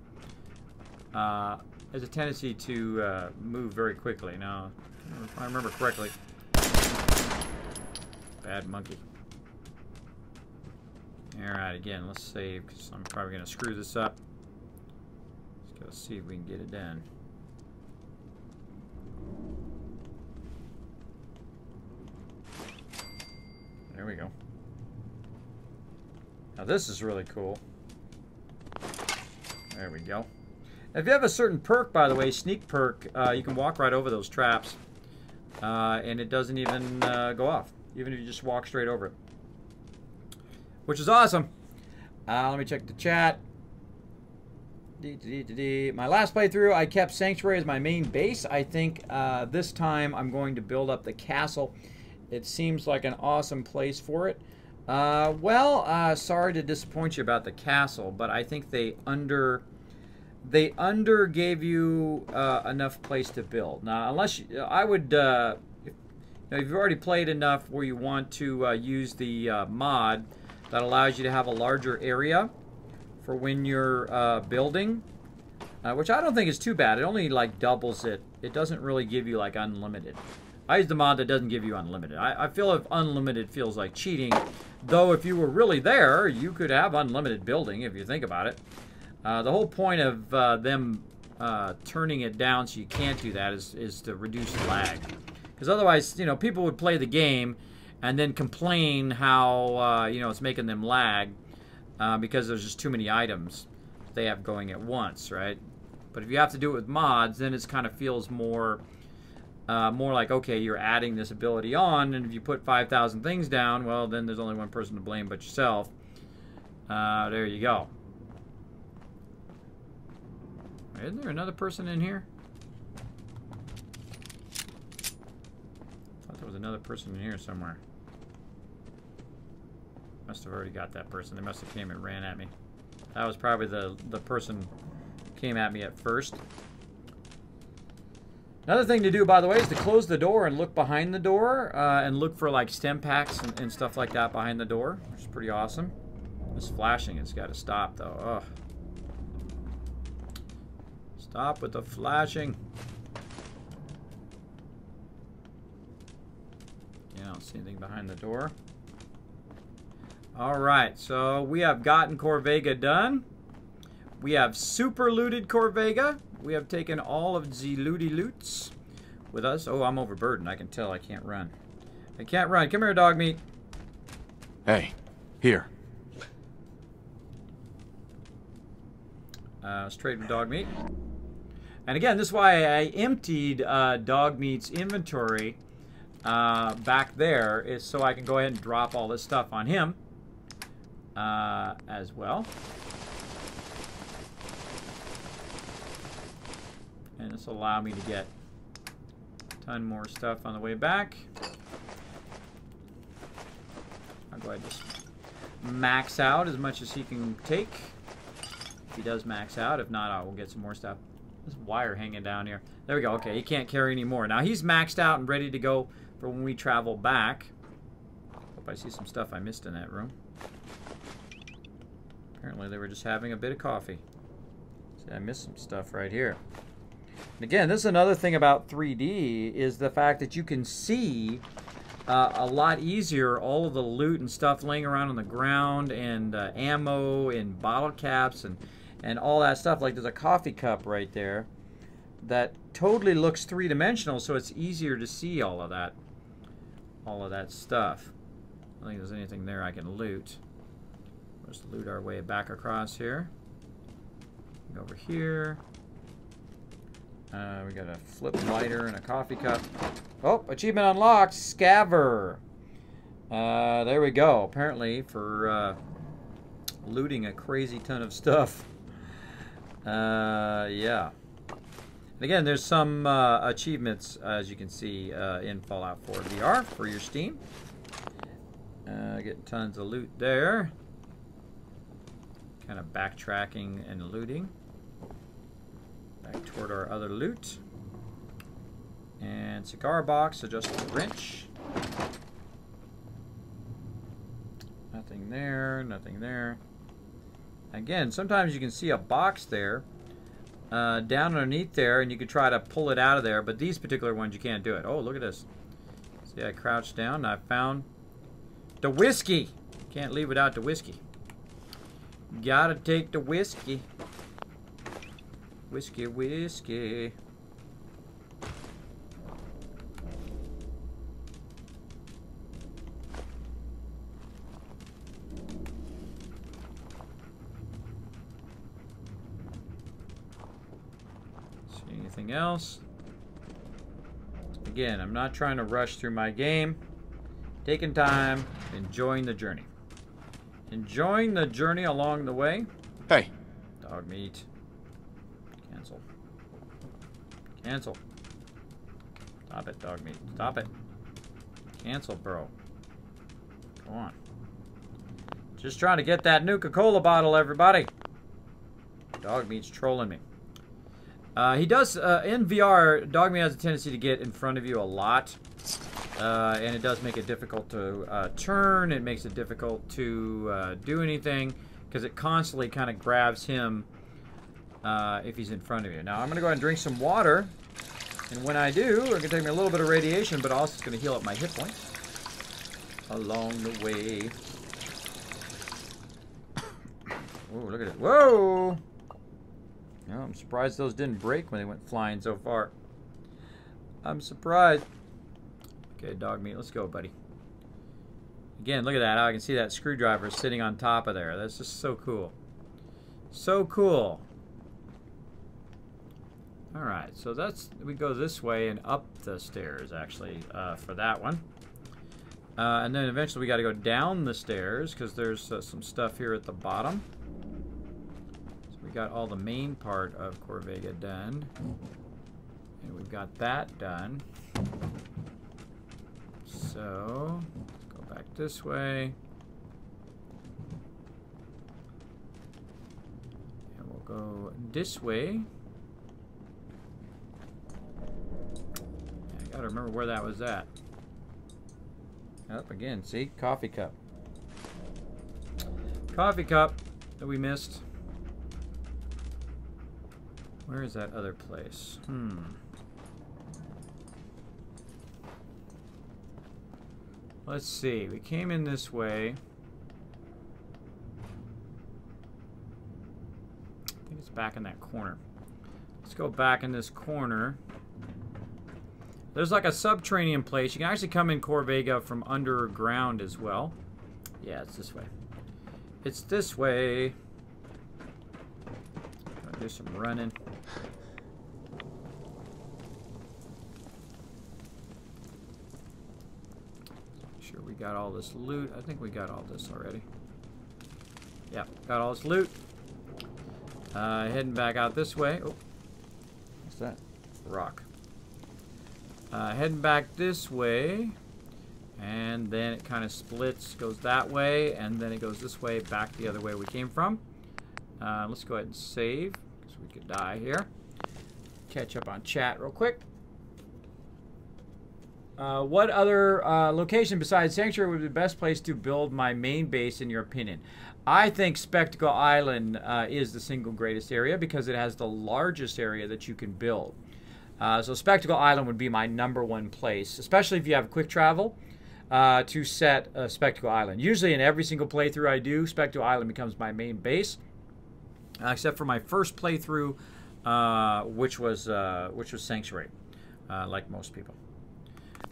move very quickly. Now, if I remember correctly, bad monkey. All right, again, let's save because I'm probably gonna screw this up. Let's see if we can get it done. There we go. Now this is really cool. There we go. If you have a certain perk, by the way, sneak perk, you can walk right over those traps. And it doesn't even go off. Even if you just walk straight over it. Which is awesome. Let me check the chat. My last playthrough, I kept Sanctuary as my main base. I think this time I'm going to build up the castle. It seems like an awesome place for it. Sorry to disappoint you about the castle, but I think they under gave you enough place to build. Now, unless you, I would, if you've already played enough where you want to use the mod that allows you to have a larger area for when you're building, which I don't think is too bad. It only like doubles it. It doesn't really give you like unlimited. I use the mod that doesn't give you unlimited. I feel if unlimited feels like cheating, though if you were really there, you could have unlimited building if you think about it. The whole point of them turning it down so you can't do that is to reduce lag. Because otherwise, you know, people would play the game and then complain how, you know, it's making them lag. Because there's just too many items they have going at once, right? But if you have to do it with mods, then it kind of feels more like, okay, you're adding this ability on, and if you put 5,000 things down, well, then there's only one person to blame but yourself. There you go. Isn't there another person in here? I thought there was another person in here somewhere. Must have already got that person. They must have came and ran at me. That was probably the person who came at me at first. Another thing to do, by the way, is to close the door and look behind the door and look for like stem packs and stuff like that behind the door, which is pretty awesome. This flashing has got to stop, though. Ugh. Stop with the flashing. Yeah, I don't see anything behind the door. Alright, so we have gotten Corvega done. We have super looted Corvega. We have taken all of the looty loots with us. Oh, I'm overburdened. I can tell I can't run. I can't run. Come here, dog meat. Hey, here. Let's trade with dog meat. And again, this is why I emptied dog meat's inventory back there, is so I can go ahead and drop all this stuff on him. As well. And this will allow me to get a ton more stuff on the way back. I'll go ahead and just max out as much as he can take. If he does max out. If not, I will get some more stuff. This wire hanging down here. There we go. Okay, he can't carry any more. Now he's maxed out and ready to go for when we travel back. Hope I see some stuff I missed in that room. Apparently they were just having a bit of coffee. See, I missed some stuff right here. And again, this is another thing about 3D is the fact that you can see a lot easier all of the loot and stuff laying around on the ground and ammo and bottle caps and all that stuff. Like there's a coffee cup right there that totally looks three-dimensional, so it's easier to see all of that stuff. I don't think there's anything there I can loot. Let's loot our way back across here. Go over here. We got a flip lighter and a coffee cup. Oh, achievement unlocked, Scaver. There we go. Apparently for looting a crazy ton of stuff. Yeah. And again, there's some achievements, as you can see, in Fallout 4 VR for your Steam. Getting tons of loot there. Kind of backtracking and looting. Back toward our other loot. And cigar box, adjustable wrench. Nothing there, nothing there. Again, sometimes you can see a box there. Down underneath there, and you could try to pull it out of there, but these particular ones you can't do it. Oh, look at this. See, I crouched down and I found the whiskey. Can't leave without the whiskey. Gotta take the whiskey. Whiskey, whiskey. Anything else? Again, I'm not trying to rush through my game. Taking time, enjoying the journey. Enjoying the journey along the way. Hey. Dog meat. Cancel. Cancel. Stop it, dog meat. Stop it. Cancel, bro. Come on. Just trying to get that Nuka-Cola bottle, everybody. Dog meat's trolling me. He does, in VR, Dog Meat has a tendency to get in front of you a lot. And it does make it difficult to turn. It makes it difficult to do anything because it constantly kind of grabs him if he's in front of you. Now, I'm going to go ahead and drink some water. And when I do, it's going to take me a little bit of radiation, but also it's going to heal up my hit points along the way. Oh, look at it. Whoa! No, I'm surprised those didn't break when they went flying so far. I'm surprised. Okay, dog meat, let's go, buddy. Again, look at that. How I can see that screwdriver sitting on top of there. That's just so cool. So cool. Alright, so we go this way and up the stairs, actually, for that one. And then eventually we got to go down the stairs because there's some stuff here at the bottom. We got all the main part of Corvega done. And we've got that done. So, let's go back this way. And we'll go this way. I gotta remember where that was at. Up again, see? Coffee cup. Coffee cup that we missed. Where is that other place? Let's see. We came in this way. I think it's back in that corner. Let's go back in this corner. There's like a subterranean place. You can actually come in Corvega from underground as well. Yeah, it's this way. It's this way. I'll do some running. Sure we got all this loot. I think we got all this already. Yeah, got all this loot. Heading back out this way. Oh, what's that? Rock. Heading back this way. And then it kind of splits, goes that way, and then it goes this way, back the other way we came from. Let's go ahead and save, because we could die here. Catch up on chat real quick. What other location besides Sanctuary would be the best place to build my main base, in your opinion? I think Spectacle Island is the single greatest area because it has the largest area that you can build. So Spectacle Island would be my #1 place, especially if you have quick travel to set Spectacle Island. Usually in every single playthrough I do, Spectacle Island becomes my main base, except for my first playthrough, which was Sanctuary, like most people.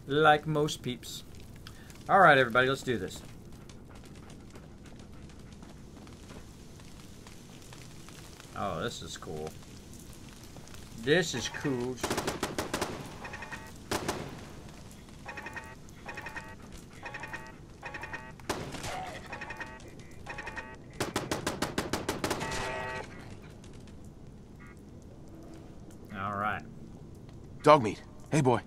Like most peeps. All right, everybody, let's do this. Oh, this is cool. This is cool. All right. Dog meat. Hey, boy.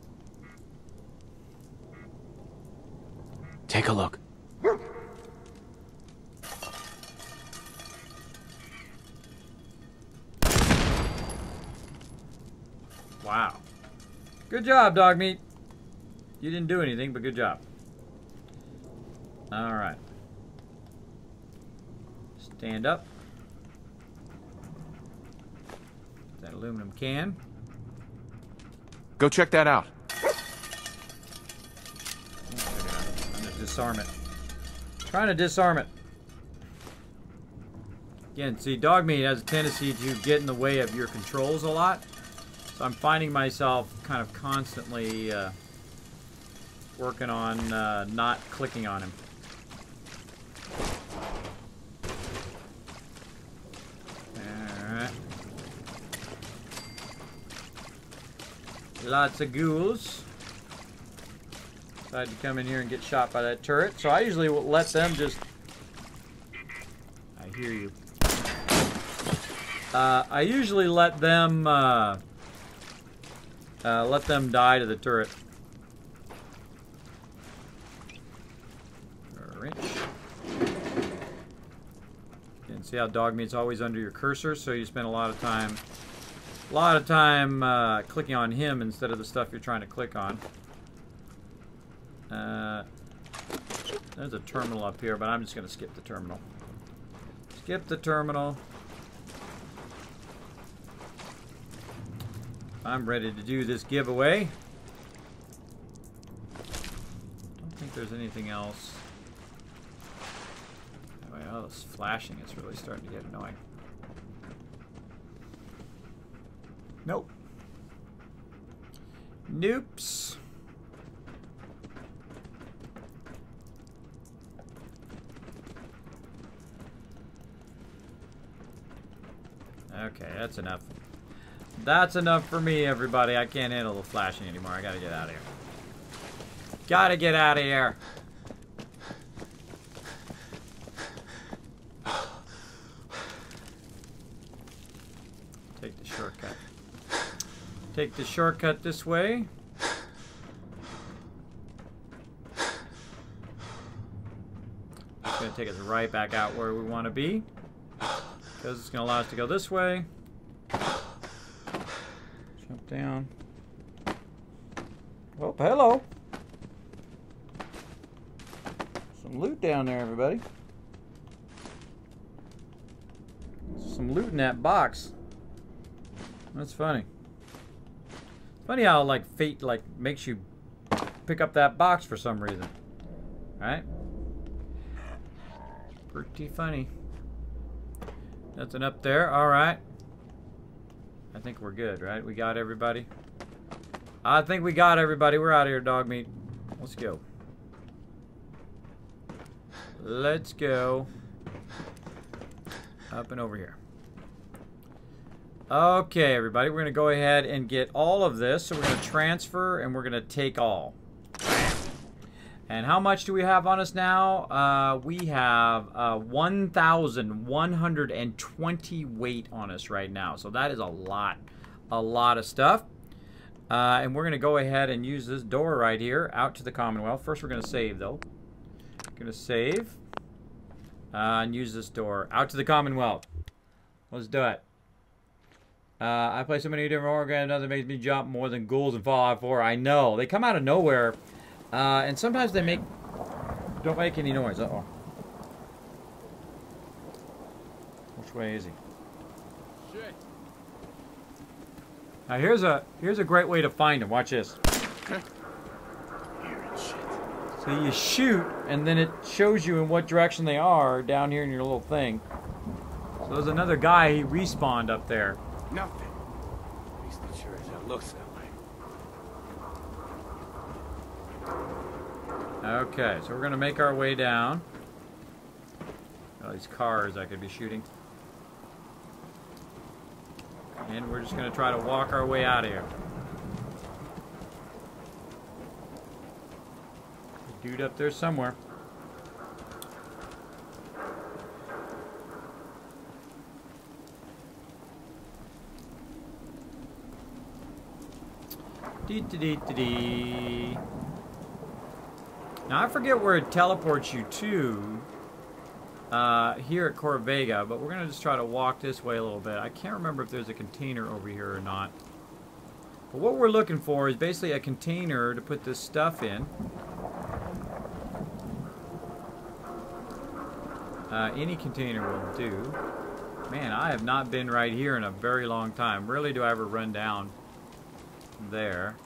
Take a look. Wow. Good job, dog meat. You didn't do anything, but good job. All right. Stand up. That aluminum can. Go check that out. I'm gonna disarm it. Trying to disarm it. Again, see, dog meat has a tendency to get in the way of your controls a lot. So I'm finding myself kind of constantly working on not clicking on him. Alright. Lots of ghouls. Decided to come in here and get shot by that turret. So I usually will let them just... I hear you. I usually let them die to the turret. Wrench. You can see how dog meat's always under your cursor, so you spend a lot of time clicking on him instead of the stuff you're trying to click on. There's a terminal up here, but I'm just going to skip the terminal. Skip the terminal. I'm ready to do this giveaway. Don't think there's anything else. Oh, this flashing is really starting to get annoying. Nope. Noops. Okay, that's enough. That's enough for me, everybody. I can't handle the flashing anymore. I gotta get out of here. Gotta get out of here. Take the shortcut. Take the shortcut this way. It's gonna take us right back out where we want to be. Because it's gonna allow us to go this way. Jump down. Oh, hello. Some loot down there, everybody. Some loot in that box. That's funny. Funny how like fate like makes you pick up that box for some reason. Right? Pretty funny. Nothing up there. All right. I think we're good, right? We got everybody. I think we got everybody. We're out of here, dog meat. Let's go. Let's go. Up and over here. Okay, everybody. We're going to go ahead and get all of this. So we're going to transfer and we're going to take all. And how much do we have on us now? We have 1,120 weight on us right now. So that is a lot of stuff. And we're going to go ahead and use this door right here out to the Commonwealth. First, we're going to save, though. Going to save and use this door out to the Commonwealth. Let's do it. I play so many different horror games, nothing makes me jump more than ghouls and Fallout 4. I know. They come out of nowhere. And sometimes they don't make any noise. Uh-oh. Which way is he? Shit. Now here's a great way to find him. Watch this. So you shoot, and then it shows you in what direction they are down here in your little thing. So there's another guy, he respawned up there. Nothing. At least it sure as hell looks that way. Okay, so we're going to make our way down. All these cars I could be shooting. And we're just going to try to walk our way out of here. Dude up there somewhere. Dee-dee-dee-dee-dee. Now I forget where it teleports you to here at Corvega, but we're gonna just try to walk this way a little bit. I can't remember if there's a container over here or not. But what we're looking for is basically a container to put this stuff in. Any container will do. Man, I have not been right here in a very long time. Rarely do I ever run down there.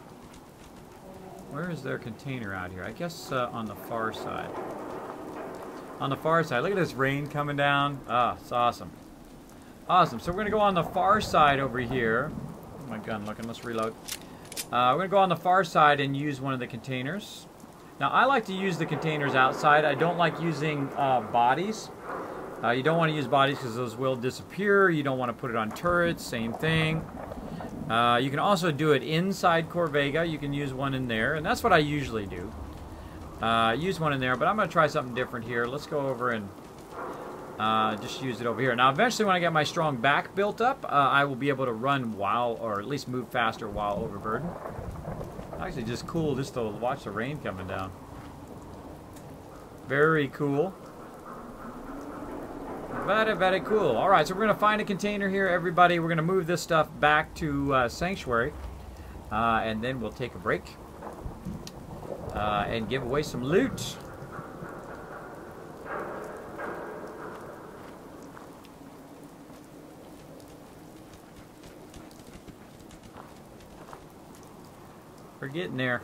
Where is their container out here? I guess on the far side. On the far side. Look at this rain coming down. Ah, it's awesome. Awesome. So we're going to go on the far side over here. Oh, my gun looking. Let's reload. We're going to go on the far side and use one of the containers. Now, I like to use the containers outside. I don't like using bodies. You don't want to use bodies because those will disappear. You don't want to put it on turrets. Same thing. You can also do it inside Corvega. You can use one in there, and that's what I usually do. Use one in there, but I'm going to try something different here. Let's go over and just use it over here. Now, eventually, when I get my strong back built up, I will be able to run while, or at least move faster while overburdened. Actually, just cool just to watch the rain coming down. Very cool. Very, very cool. All right, so we're going to find a container here, everybody. We're going to move this stuff back to Sanctuary, and then we'll take a break and give away some loot. We're getting there.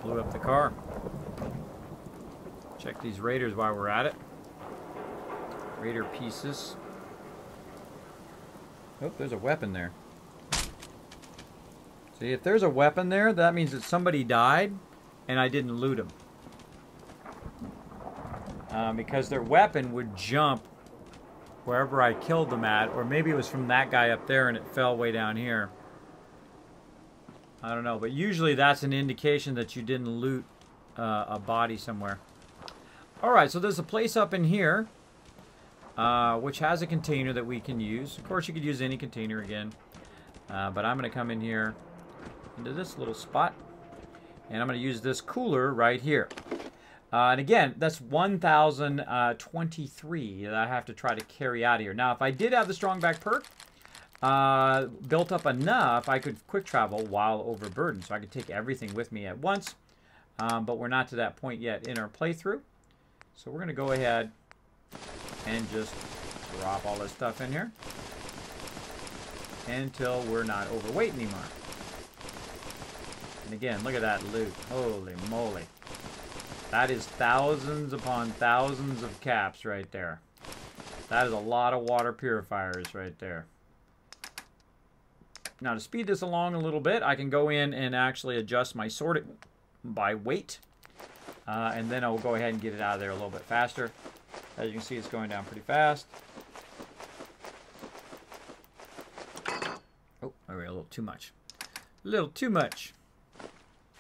Blew up the car. Check these raiders while we're at it. Raider pieces. Oh, there's a weapon there. See, if there's a weapon there, that means that somebody died and I didn't loot them. Because their weapon would jump wherever I killed them at, or maybe it was from that guy up there and it fell way down here. I don't know, but usually that's an indication that you didn't loot a body somewhere. Alright, so there's a place up in here which has a container that we can use. Of course, you could use any container again, but I'm going to come in here into this little spot, and I'm going to use this cooler right here. And again, that's 1,023 that I have to try to carry out of here. Now, if I did have the strong back perk built up enough, I could quick travel while overburdened. So I could take everything with me at once. But we're not to that point yet in our playthrough. So we're going to go ahead and just drop all this stuff in here until we're not overweight anymore. And again, look at that loot. Holy moly. That is thousands upon thousands of caps right there. That is a lot of water purifiers right there. Now, to speed this along a little bit, I can go in and actually adjust my sorting by weight. And then I'll go ahead and get it out of there a little bit faster. As you can see, it's going down pretty fast. Oh, a little too much. A little too much.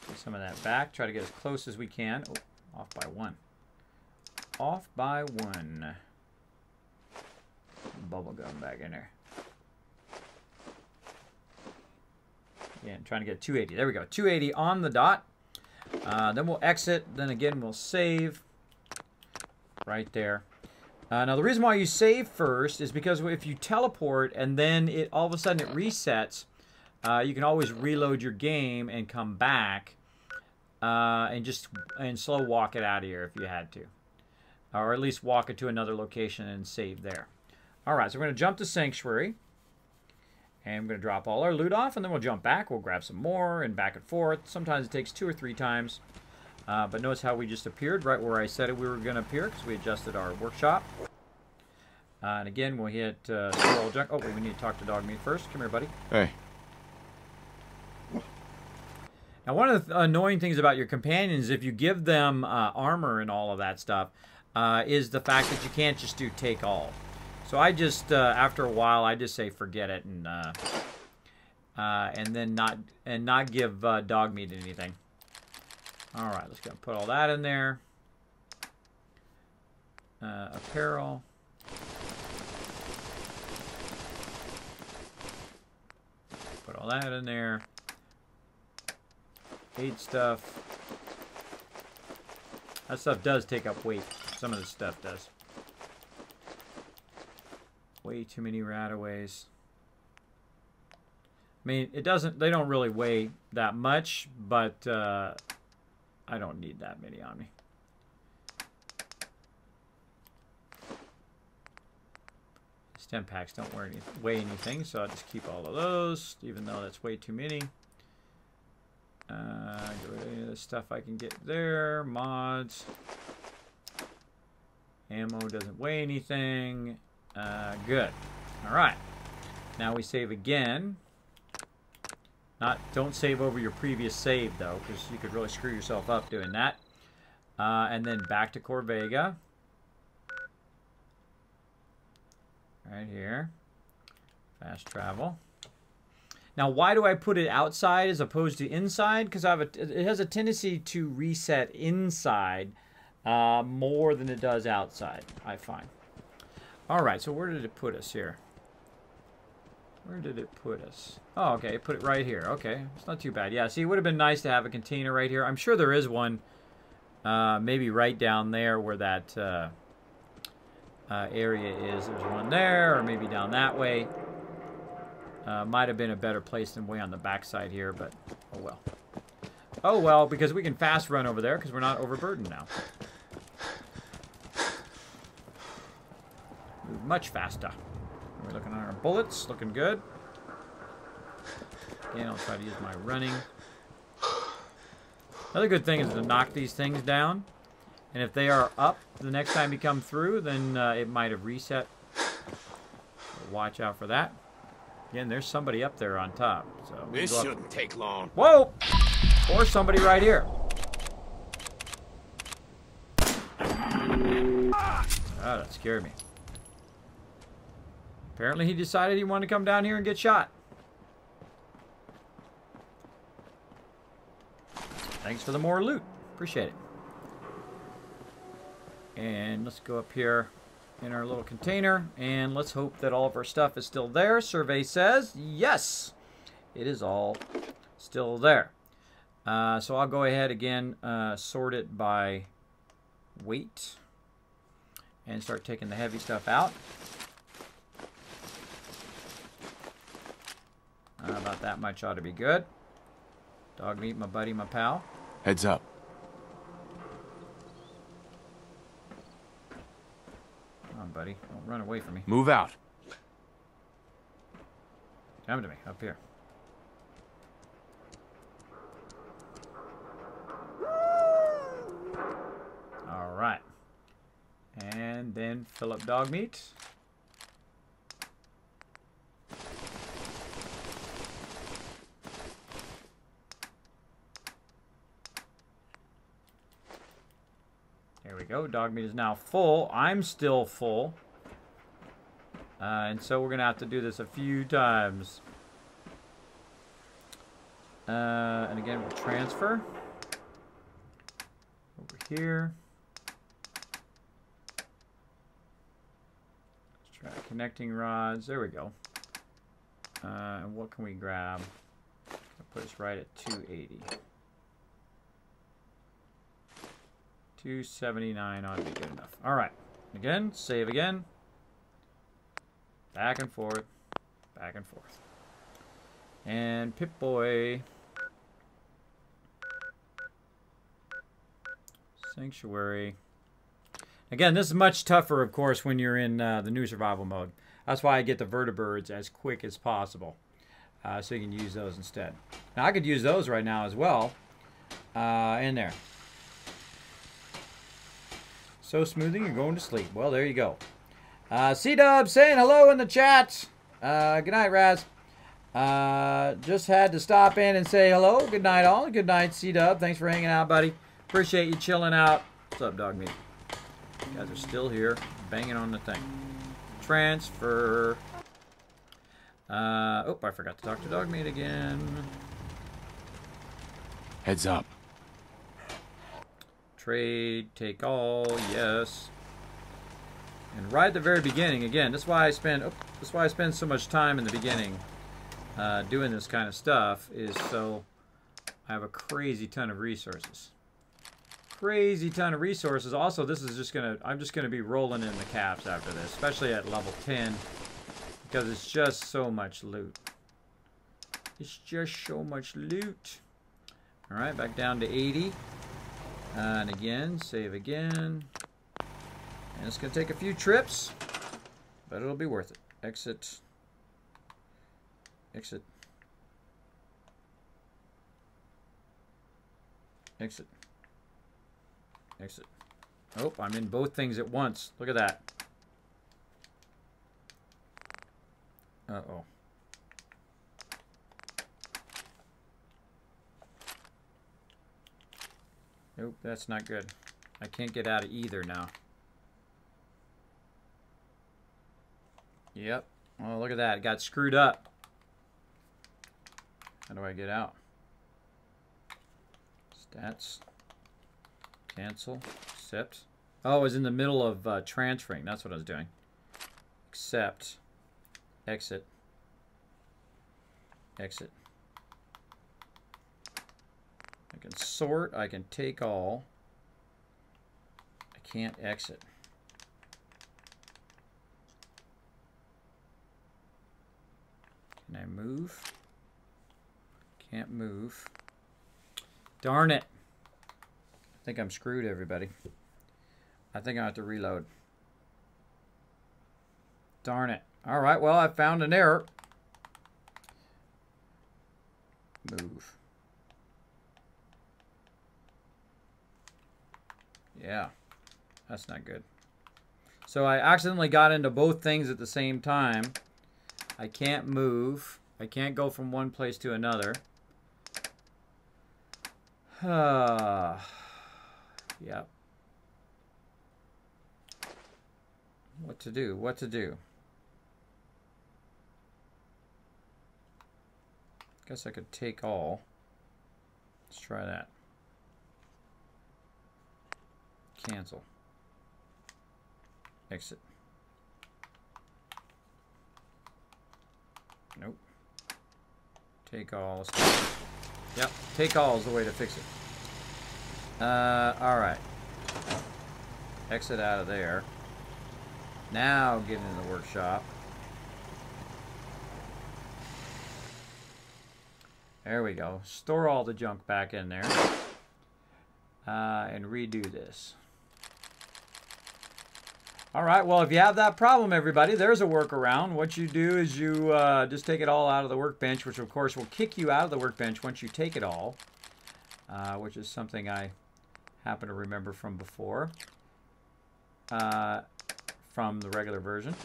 Get some of that back. Try to get as close as we can. Oh. Off by one. Off by one. Bubble gum back in there. Yeah, I'm trying to get 280. There we go. 280 on the dot. Then we'll exit. Then again, we'll save. Right there. Now, the reason why you save first is because if you teleport and then all of a sudden it resets, you can always reload your game and come back and slow walk it out of here if you had to. Or at least walk it to another location and save there. All right, so we're going to jump to Sanctuary. And we're going to drop all our loot off, and then we'll jump back. We'll grab some more and back and forth. Sometimes it takes 2 or 3 times. But notice how we just appeared right where I said we were going to appear because we adjusted our workshop. And again, we'll hit scroll junk. Oh, wait, we need to talk to Dogmeat first. Come here, buddy. Hey. Now, one of the annoying things about your companions, if you give them armor and all of that stuff, is the fact that you can't just do take all. So I just, after a while, I just say forget it and then not give Dogmeat anything. All right, let's go put all that in there. Apparel. Put all that in there. Aid stuff. That stuff does take up weight. Some of the stuff does. Way too many rataways. I mean, it doesn't. They don't really weigh that much, but I don't need that many on me. Stem packs don't weigh anything, so I'll just keep all of those, even though that's way too many. Get rid of any of the stuff I can get there. Mods. Ammo doesn't weigh anything. Good. All right. Now we save again. Don't save over your previous save though, because you could really screw yourself up doing that. And then back to Corvega. Right here. Fast travel. Now, why do I put it outside as opposed to inside? Because it has a tendency to reset inside more than it does outside, I find. All right, so where did it put us here? Where did it put us? Oh, okay, put it right here. Okay, it's not too bad. Yeah, see, it would have been nice to have a container right here. I'm sure there is one, maybe right down there where that area is. There's one there, or maybe down that way. Might have been a better place than way on the backside here, but oh well. Oh well, because we can fast run over there because we're not overburdened now. Move much faster. We're looking at our bullets, looking good. Again, I'll try to use my running. Another good thing is to knock these things down. And if they are up the next time you come through, then it might have reset. So watch out for that. Again, there's somebody up there on top. So This shouldn't take long. Whoa! Or somebody right here. Oh, that scared me. Apparently he decided he wanted to come down here and get shot. Thanks for the more loot. Appreciate it. And let's go up here in our little container, and let's hope that all of our stuff is still there. Survey says yes, it is all still there. So I'll go ahead again, sort it by weight, and start taking the heavy stuff out. About that much ought to be good. Dogmeat, my buddy, my pal. Heads up. Come on, buddy. Don't run away from me. Move out. Come to me, up here. All right. And then fill up Dogmeat. There we go. Dogmeat is now full. I'm still full. And so we're going to have to do this a few times. And again, we'll transfer. Over here. Let's try connecting rods. There we go. And what can we grab? Put us right at 280. 279 ought to be good enough. All right. Again, save again. Back and forth. Back and forth. And Pip-Boy. Sanctuary. Again, this is much tougher, of course, when you're in the new survival mode. That's why I get the vertibirds as quick as possible. So you can use those instead. Now, I could use those right now as well. In there. So smoothing, you're going to sleep. Well, there you go. C-Dub saying hello in the chat. Good night, Raz. Just had to stop in and say hello. Good night, all. Good night, C-Dub. Thanks for hanging out, buddy. Appreciate you chilling out. What's up, dog meat? You guys are still here, banging on the thing. Transfer. Oh, I forgot to talk to dog meat again. Heads up. Trade, take all, yes. And right at the very beginning, again, that's why I spend so much time in the beginning doing this kind of stuff, is so I have a crazy ton of resources. Crazy ton of resources. Also, this is just I'm just gonna be rolling in the caps after this, especially at level 10, because it's just so much loot. It's just so much loot. All right, back down to 80. And again, save again. And it's going to take a few trips, but it'll be worth it. Exit. Exit. Exit. Exit. Oh, I'm in both things at once. Look at that. Uh-oh. Nope, that's not good. I can't get out of either now. Yep. Oh, look at that. It got screwed up. How do I get out? Stats. Cancel. Accept. Oh, I was in the middle of transferring. That's what I was doing. Accept. Exit. Exit. I can sort. I can take all. I can't exit. Can I move? Can't move. Darn it. I think I'm screwed, everybody. I think I have to reload. Darn it. All right, well, I found an error. Move. Yeah, that's not good. So I accidentally got into both things at the same time. I can't move. I can't go from one place to another. Yep. What to do? What to do? Guess I could take all. Let's try that. Cancel. Exit. Nope. Take all. Yep. Take all is the way to fix it. Alright. Exit out of there. Now get into the workshop. There we go. Store all the junk back in there. And redo this. Alright, well, if you have that problem, everybody, there's a workaround. What you do is you just take it all out of the workbench, which, of course, will kick you out of the workbench once you take it all, which is something I happen to remember from before, from the regular version.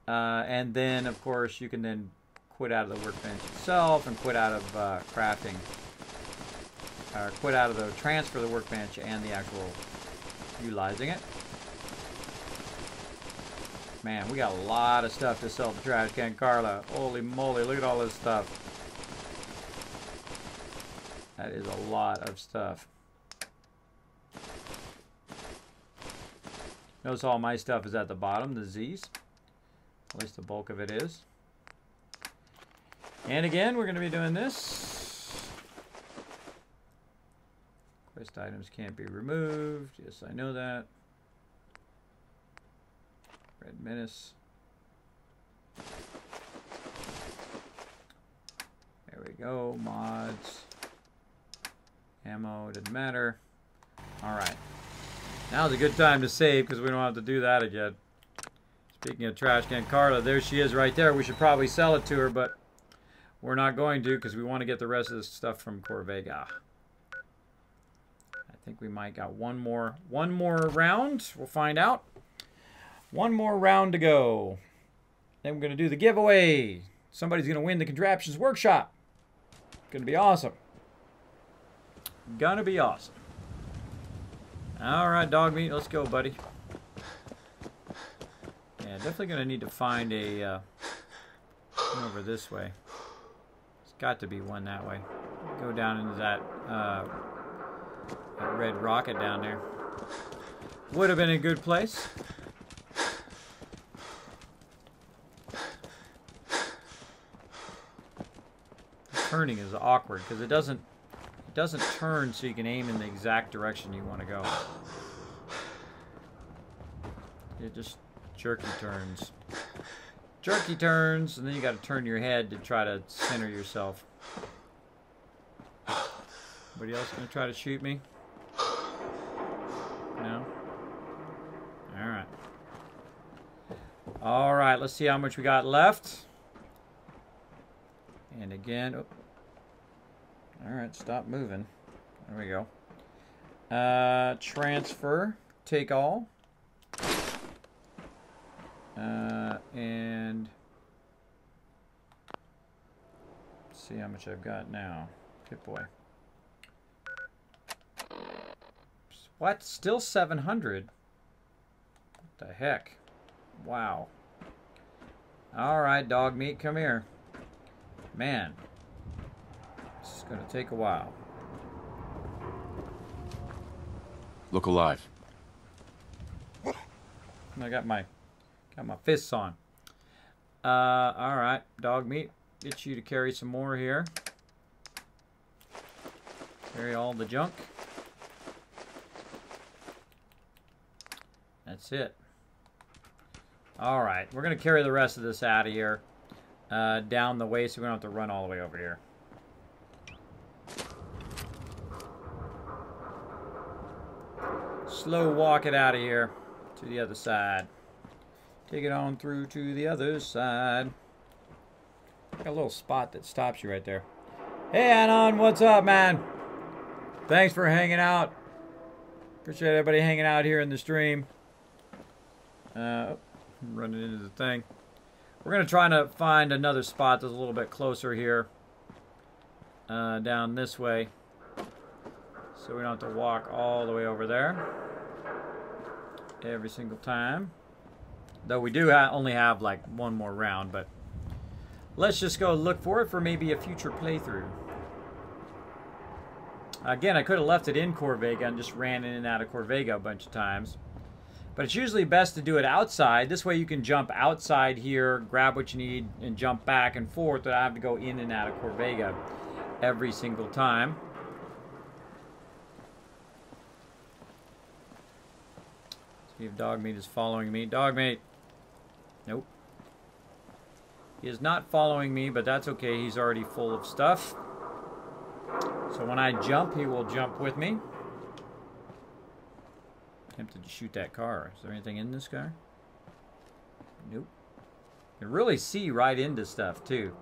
And then, of course, you can then quit out of the workbench itself and quit out of crafting, or quit out of the transfer of the workbench and the actual utilizing it. Man, we got a lot of stuff to sell to Trash Can Carla. Holy moly, look at all this stuff. That is a lot of stuff. Notice all my stuff is at the bottom, the Z's. At least the bulk of it is. And again, we're going to be doing this. Quest items can't be removed. Yes, I know that. Red Menace. There we go. Mods. Ammo, didn't matter. Alright. Now's a good time to save because we don't have to do that again. Speaking of trash can Carla, there she is right there. We should probably sell it to her, but we're not going to because we want to get the rest of this stuff from Corvega. I think we might got one more round. We'll find out. One more round to go. Then we're going to do the giveaway. Somebody's going to win the Contraptions Workshop. Going to be awesome. Gonna be awesome. Alright, dog meat, let's go, buddy. Yeah, definitely gonna need to find a one over this way. There's got to be one that way. Go down into that red rocket down there. Would have been a good place. Turning is awkward because it doesn't turn so you can aim in the exact direction you want to go. It just jerky turns. Jerky turns, and then you got to turn your head to try to center yourself. Anybody else gonna try to shoot me? No? Alright. Alright, let's see how much we got left. And again, oh. Alright, stop moving. There we go. Transfer, take all. And let's see how much I've got now. Good boy. What? Still 700? What the heck? Wow. Alright, dog meat, come here. Man. This is going to take a while. Look alive. I got my fists on. All right, dog meat. Get you to carry some more here. Carry all the junk. That's it. All right, we're gonna carry the rest of this out of here, down the way, so we don't have to run all the way over here. Slow walk it out of here to the other side. Take it on through to the other side. Got a little spot that stops you right there. Hey, Anon, what's up, man? Thanks for hanging out. Appreciate everybody hanging out here in the stream. Running into the thing. We're going to try to find another spot that's a little bit closer here. Down this way. So we don't have to walk all the way over there. Every single time. Though we do only have like one more round, but let's just go look for it for maybe a future playthrough. Again, I could have left it in Corvega and just ran in and out of Corvega a bunch of times. But it's usually best to do it outside. This way you can jump outside here, grab what you need, and jump back and forth without having to go in and out of Corvega every single time. See if Dogmeat is following me. Dogmeat! Nope. He is not following me, but that's okay. He's already full of stuff. So when I jump, he will jump with me. Tempted to shoot that car. Is there anything in this car? Nope. You can really see right into stuff, too,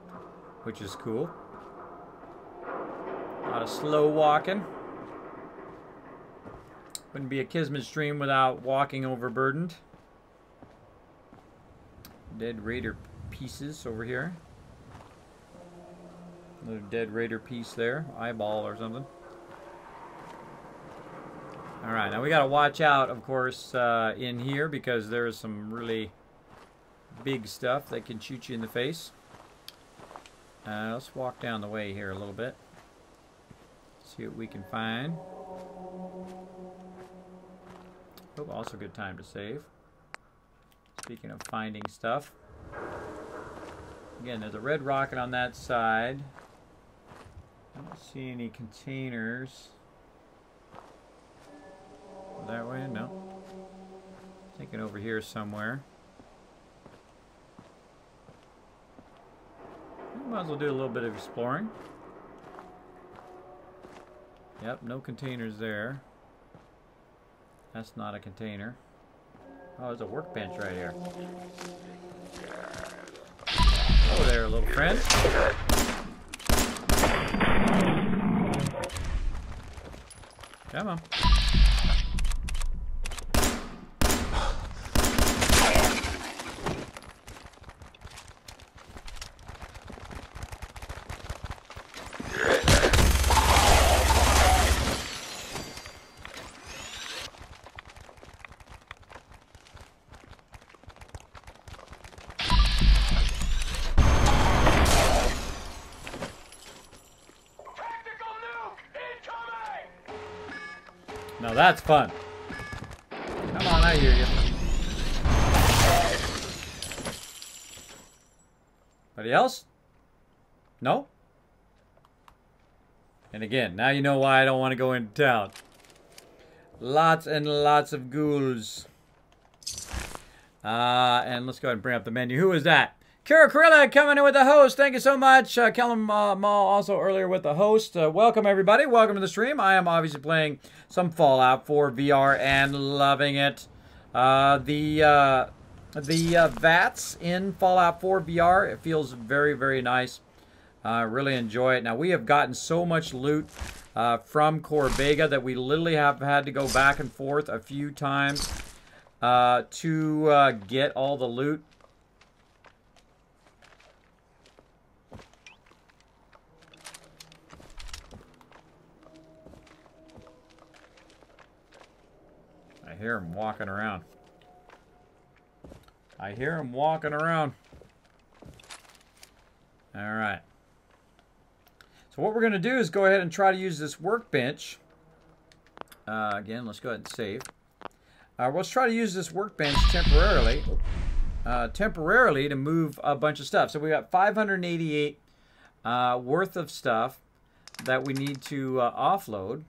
which is cool. A lot of slow walking. Wouldn't be a Kismet stream without walking overburdened. Dead Raider pieces over here. Another Dead Raider piece there. Eyeball or something. Alright, now we gotta watch out, of course, in here because there's some really big stuff that can shoot you in the face. Let's walk down the way here a little bit. See what we can find. Oh, also good time to save. Speaking of finding stuff. Again, there's a red rocket on that side. I don't see any containers. That way? No. Thinking over here somewhere. Might as well do a little bit of exploring. Yep, no containers there. That's not a container. Oh, there's a workbench right here. Hello there, little friend. Come on. Now that's fun. Come on, I hear you. Anybody else? No? And again, now you know why I don't want to go into town. Lots and lots of ghouls. And let's go ahead and bring up the menu. Who is that? Kara Corilla coming in with the host. Thank you so much. Callum Mall also earlier with the host. Welcome, everybody. Welcome to the stream. I am obviously playing some Fallout 4 VR and loving it. The VATS in Fallout 4 VR, it feels very, very nice. Really enjoy it. Now, we have gotten so much loot from Corvega that we literally have had to go back and forth a few times to get all the loot. I hear him walking around. I hear him walking around. All right. So what we're going to do is go ahead and try to use this workbench. Again, let's go ahead and save. Let's try to use this workbench temporarily. Temporarily to move a bunch of stuff. So we got 588 worth of stuff that we need to offload.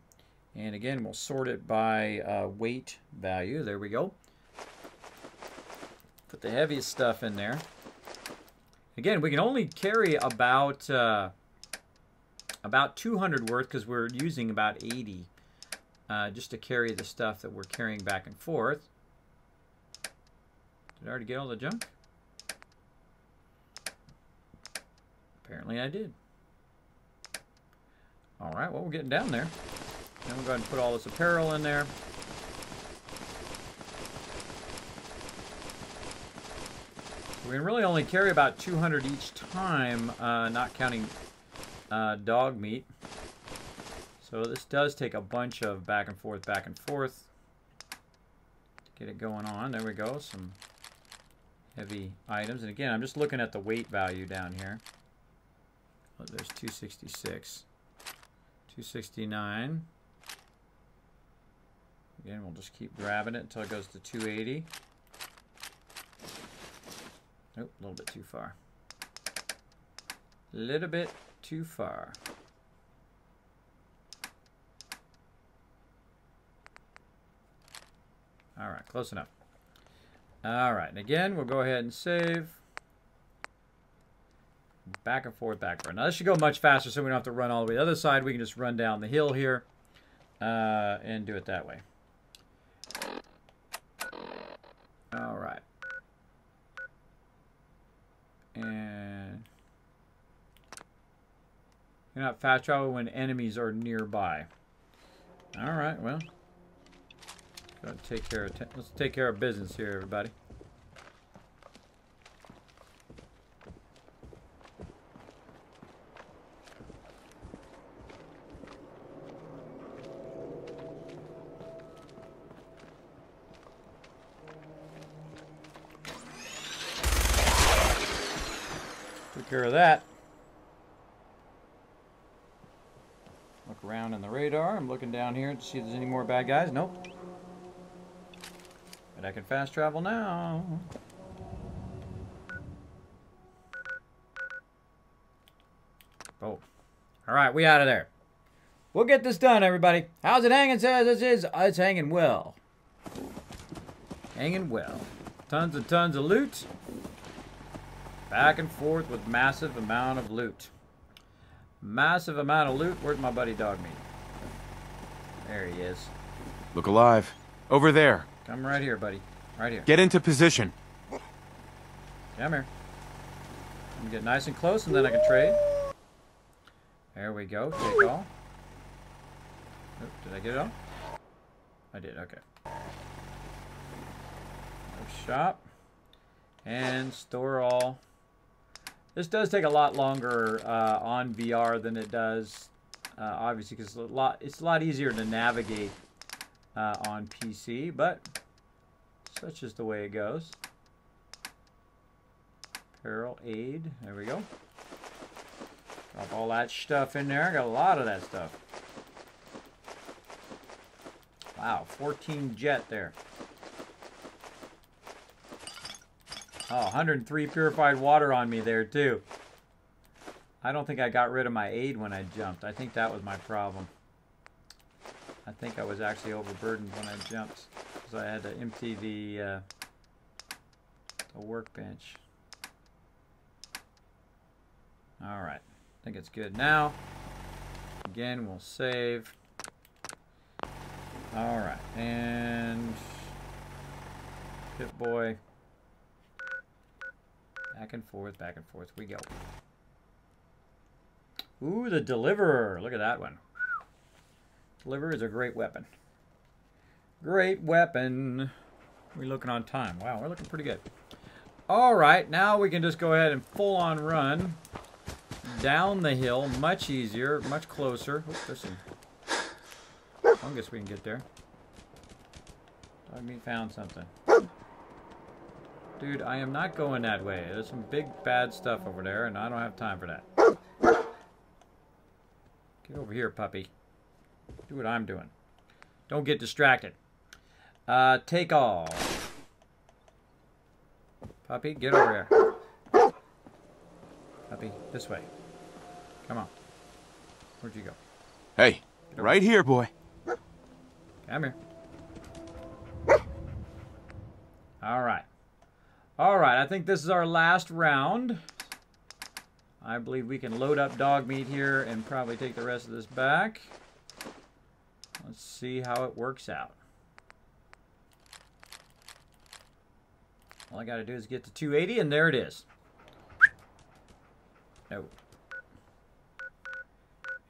And again, we'll sort it by weight value. There we go. Put the heaviest stuff in there. Again, we can only carry about 200 worth because we're using about 80 just to carry the stuff that we're carrying back and forth. Did I already get all the junk? Apparently I did. All right, well, we're getting down there. Then we'll go ahead and put all this apparel in there. We can really only carry about 200 each time, not counting dog meat. So this does take a bunch of back and forth to get it going on. There we go, some heavy items. And again, I'm just looking at the weight value down here. Oh, there's 266, 269. Again, we'll just keep grabbing it until it goes to 280. Nope, a little bit too far. A little bit too far. All right, close enough. All right, and again, we'll go ahead and save. Back and forth, back and forth. Now, this should go much faster so we don't have to run all the way to the other side. We can just run down the hill here and do it that way. All right. And you're not fast travel when enemies are nearby. All right, well, let's take care of business here, everybody. Took care of that. Look around in the radar. I'm looking down here to see if there's any more bad guys. Nope. But I can fast travel now. Oh. Alright, we out of there. We'll get this done, everybody. How's it hanging? Says it's hanging well. Hanging well. Tons and tons of loot. Back and forth with massive amount of loot. Massive amount of loot. Where's my buddy Dog Meat? There he is. Look alive. Over there. Come right here, buddy. Right here. Get into position. Come here. I'm get nice and close and then I can trade. There we go. Take all. Oh, did I get it all? I did. Okay. Shop. And store all. This does take a lot longer on VR than it does, obviously, because it's a lot easier to navigate on PC, but such is the way it goes. Apparel, aid, there we go. Drop all that stuff in there. Got a lot of that stuff. Wow, 14 jet there. Oh, 103 purified water on me there, too. I don't think I got rid of my aid when I jumped. I think that was my problem. I think I was actually overburdened when I jumped, because I had to empty the workbench. Alright, I think it's good now. Again, we'll save. Alright, and Pit Boy. Back and forth we go. Ooh, the Deliverer. Look at that one. Deliverer is a great weapon. Great weapon. We're looking on time. Wow, we're looking pretty good. Alright, now we can just go ahead and full on run down the hill. Much easier, much closer. Oops, there's some fungus we can get there. Dog Meat found something. Dude, I am not going that way. There's some big bad stuff over there, and I don't have time for that. Get over here, puppy. Do what I'm doing. Don't get distracted. Take all. Puppy, get over here. Puppy, this way. Come on. Where'd you go? Hey, right here, boy. Come here. Alright. Alright, I think this is our last round. I believe we can load up Dog Meat here and probably take the rest of this back. Let's see how it works out. All I gotta do is get to 280 and there it is. Oh.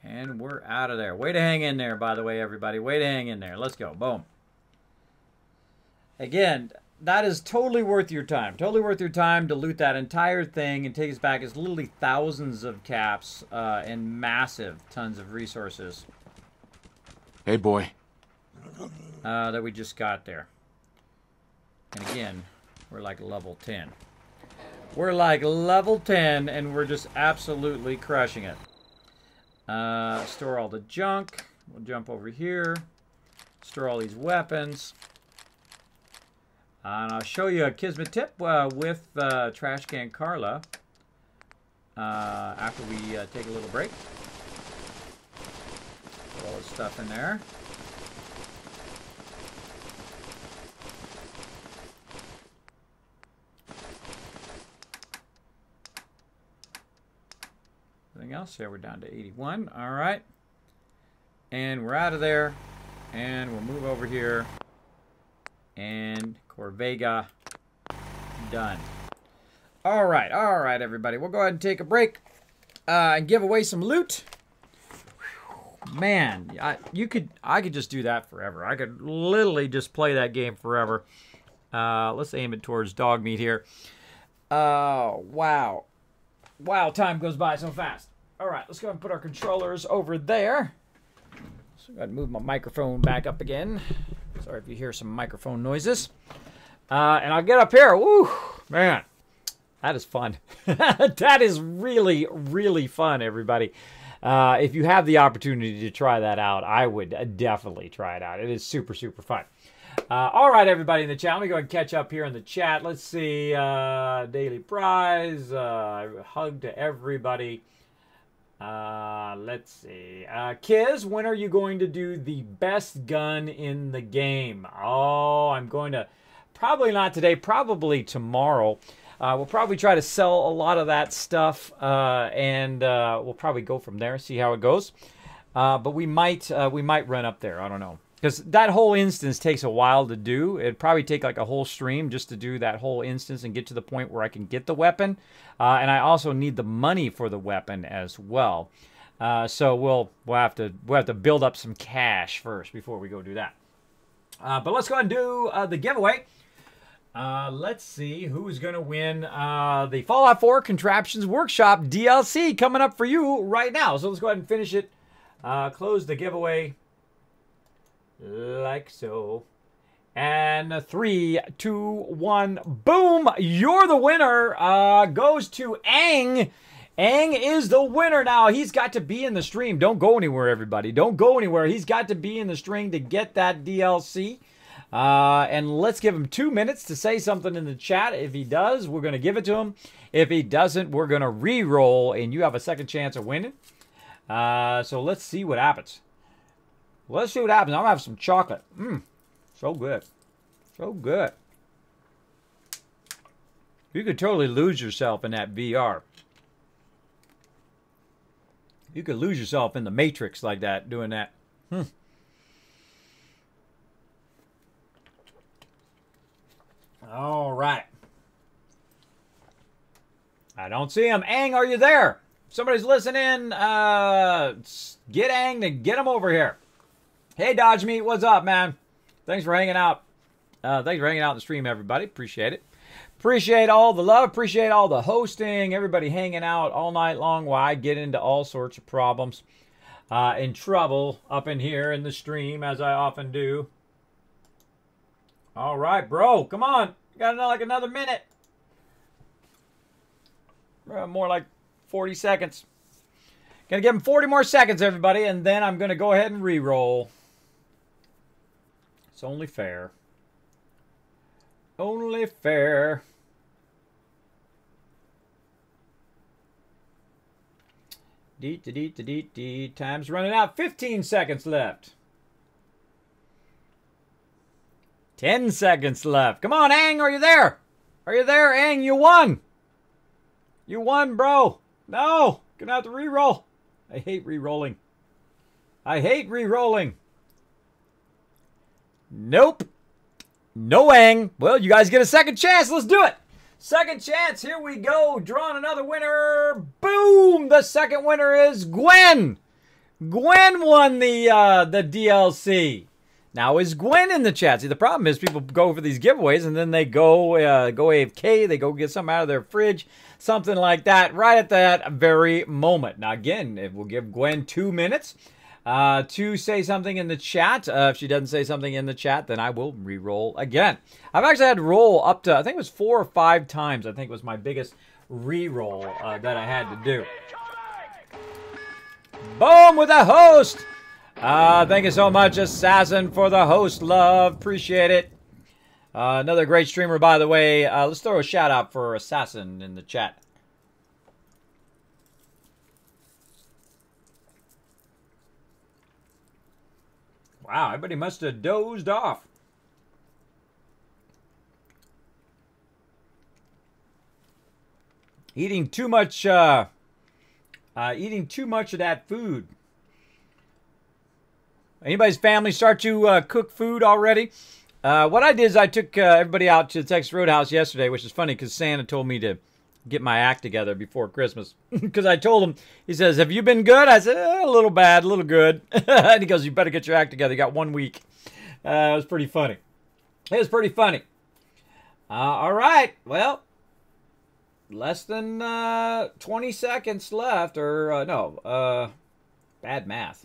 And we're out of there. Way to hang in there, by the way, everybody. Way to hang in there. Let's go. Boom. Again, that is totally worth your time. Totally worth your time to loot that entire thing and take us back. It's literally thousands of caps and massive tons of resources. Hey, boy. That we just got there. And again, we're like level 10. We're like level 10 and we're just absolutely crushing it. Store all the junk. We'll jump over here. Store all these weapons. And I'll show you a Kismet tip with Trash Can Carla after we take a little break. Put all this stuff in there. Anything else? Yeah, we're down to 81. All right. And we're out of there. And we'll move over here. And Corvega, done. All right, everybody. We'll go ahead and take a break and give away some loot. Man, I could just do that forever. I could literally just play that game forever. Let's aim it towards Dog Meat here. Wow. Wow, time goes by so fast. All right, let's go ahead and put our controllers over there. So I'm going to move my microphone back up again. Sorry if you hear some microphone noises. And I'll get up here. Woo, man, that is fun. That is really, really fun, everybody. If you have the opportunity to try that out, I would definitely try it out. It is super, super fun. All right, everybody in the chat. Let me go ahead and catch up here in the chat. Let's see. Daily prize. Hug to everybody. Let's see. Kiz, when are you going to do the best gun in the game? Oh, I'm going to... Probably not today. Probably tomorrow. We'll probably try to sell a lot of that stuff. And we'll probably go from there. See how it goes. But we might run up there. I don't know. Because that whole instance takes a while to do. It'd probably take like a whole stream just to do that whole instance and get to the point where I can get the weapon. And I also need the money for the weapon as well. So we'll have to build up some cash first before we go do that. But let's go ahead and do the giveaway. Let's see who's going to win the Fallout 4 Contraptions Workshop DLC coming up for you right now. So let's go ahead and finish it. Close the giveaway. Like so. And 3, 2, 1, boom! You're the winner. Goes to Ang. Ang is the winner now. He's got to be in the stream. Don't go anywhere, everybody. Don't go anywhere. He's got to be in the stream to get that DLC. And let's give him 2 minutes to say something in the chat. If he does, we're going to give it to him. If he doesn't, we're going to re-roll, and you have a second chance of winning. So let's see what happens. Let's see what happens. I'm going to have some chocolate. So good. So good. You could totally lose yourself in that VR. You could lose yourself in the Matrix like that, doing that. All right. I don't see him. Ang, are you there? If somebody's listening, get Ang to get him over here. Hey, Dodge Meat, what's up, man? Thanks for hanging out. Thanks for hanging out in the stream, everybody. Appreciate it. Appreciate all the love. Appreciate all the hosting. Everybody hanging out all night long while I get into all sorts of problems and trouble up in here in the stream, as I often do. All right, bro. Come on. You got like another minute. More like 40 seconds. Gonna give him 40 more seconds, everybody, and then I'm gonna go ahead and re-roll. It's only fair. Only fair. Deet. Time's running out. 15 seconds left. 10 seconds left. Come on, Ang, are you there? Are you there, Ang? You won. You won, bro. No. Gonna have to re-roll. I hate re-rolling. I hate re-rolling. Nope. No, Ang. Well, you guys get a second chance. Let's do it. Second chance. Here we go. Drawing another winner. Boom. The second winner is Gwen. Gwen won the DLC. Now, is Gwen in the chat? See, the problem is people go for these giveaways and then they go AFK. They go get something out of their fridge. Something like that right at that very moment. Now, again, we'll give Gwen 2 minutes to say something in the chat. If she doesn't say something in the chat, then I will re-roll again. I've actually had to roll up to, I think it was 4 or 5 times. I think it was my biggest re-roll that I had to do. Boom with the host. Thank you so much, Assassin, for the host love. Appreciate it. Another great streamer, by the way. Let's throw a shout out for Assassin in the chat. Wow, everybody must have dozed off. Eating too much of that food. Anybody's family start to cook food already? What I did is I took everybody out to the Texas Roadhouse yesterday, which is funny because Santa told me to get my act together before Christmas. Because I told him, he says, have you been good? I said, a little bad, a little good. And he goes, you better get your act together. You got 1 week. It was pretty funny. It was pretty funny. All right. Well, less than 20 seconds left. Or, no, bad math.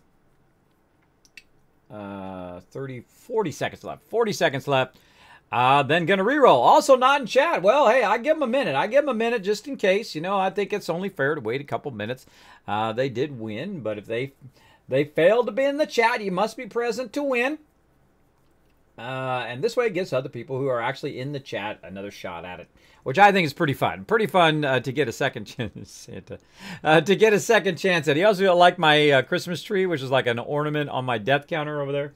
40 seconds left. 40 seconds left. Then gonna reroll. Also not in chat. Well, hey, I give them a minute. I give them a minute just in case. You know, I think it's only fair to wait a couple minutes. They did win, but if they failed to be in the chat, you must be present to win. And this way it gives other people who are actually in the chat another shot at it, which I think is pretty fun. Pretty fun to get a second chance, Santa. To get a second chance at it. You also like my Christmas tree, which is like an ornament on my death counter over there,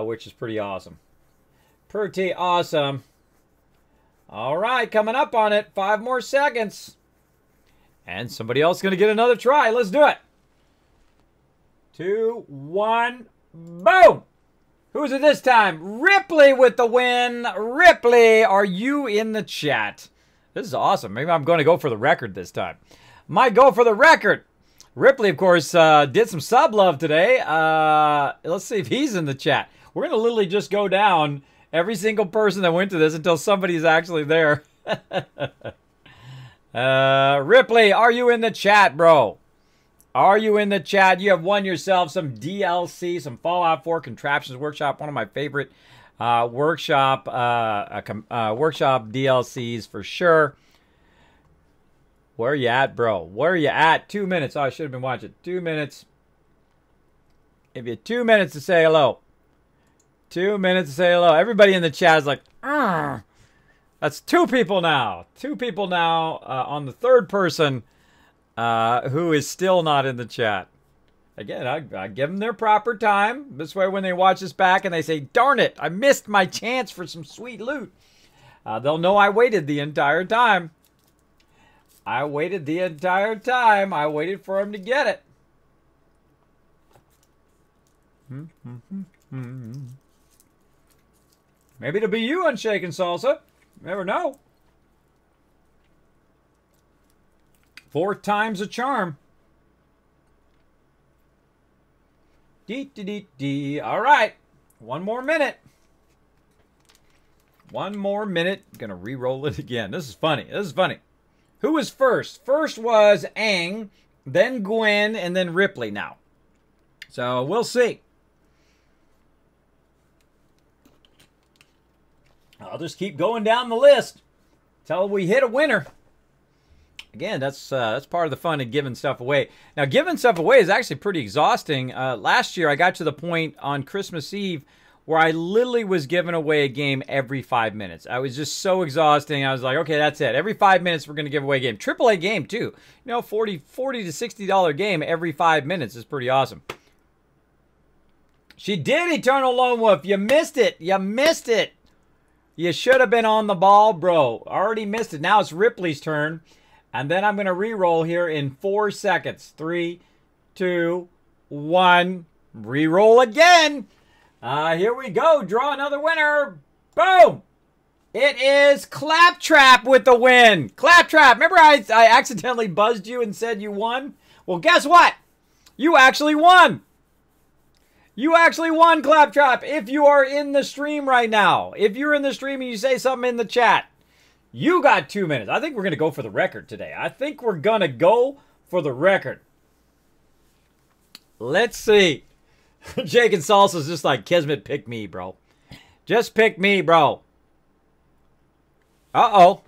which is pretty awesome. Pretty awesome. All right, coming up on it. 5 more seconds. And somebody else is going to get another try. Let's do it. 2, 1, boom! Who is it this time? Ripley with the win. Ripley, are you in the chat? This is awesome. Maybe I'm going to go for the record this time. Might go for the record. Ripley, of course, did some sub love today. Let's see if he's in the chat. We're going to literally just go down every single person that went to this until somebody's actually there. Ripley, are you in the chat, bro? Are you in the chat? You have won yourself some DLC, some Fallout 4 Contraptions Workshop, one of my favorite workshop DLCs for sure. Where are you at, bro? Where are you at? 2 minutes. Oh, I should have been watching. 2 minutes. Give you 2 minutes to say hello. 2 minutes to say hello. Everybody in the chat is like, "Argh." That's 2 people now. 2 people now on the third person who is still not in the chat. Again, I give them their proper time. This way when they watch this back and they say, darn it, I missed my chance for some sweet loot. They'll know I waited the entire time. I waited the entire time. I waited for him to get it. Maybe it'll be you, Unshaken Salsa. Never know. 4 times a charm. Dee. All right. 1 more minute. 1 more minute. Gonna re-roll it again. This is funny. This is funny. Who was first? First was Aang, then Gwen, and then Ripley now. So we'll see. I'll just keep going down the list till we hit a winner. Again, that's part of the fun of giving stuff away. Now, giving stuff away is actually pretty exhausting. Last year, I got to the point on Christmas Eve where I literally was giving away a game every 5 minutes. I was just so exhausting. I was like, okay, that's it. Every 5 minutes, we're going to give away a game. AAA game, too. You know, $40 to $60 game every 5 minutes is pretty awesome. She did, Eternal Lone Wolf. You missed it. You missed it. You should have been on the ball, bro. Already missed it. Now it's Ripley's turn. And then I'm going to re-roll here in 4 seconds. 3, 2, 1. Re-roll again. Here we go. Draw another winner. Boom. It is Claptrap with the win. Claptrap. Remember I accidentally buzzed you and said you won? Well, guess what? You actually won. You actually won, Claptrap, if you are in the stream right now. If you're in the stream and you say something in the chat, you got 2 minutes. I think we're going to go for the record today. I think we're going to go for the record. Let's see. Jake and Salsa's just like, Kismet, pick me, bro. Just pick me, bro. Uh-oh.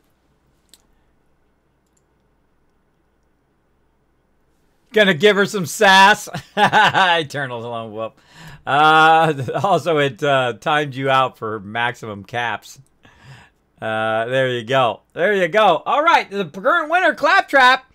Gonna give her some sass. Eternal Lone Wolf. Also, it timed you out for maximum caps. There you go. There you go. All right, the current winner, Claptrap.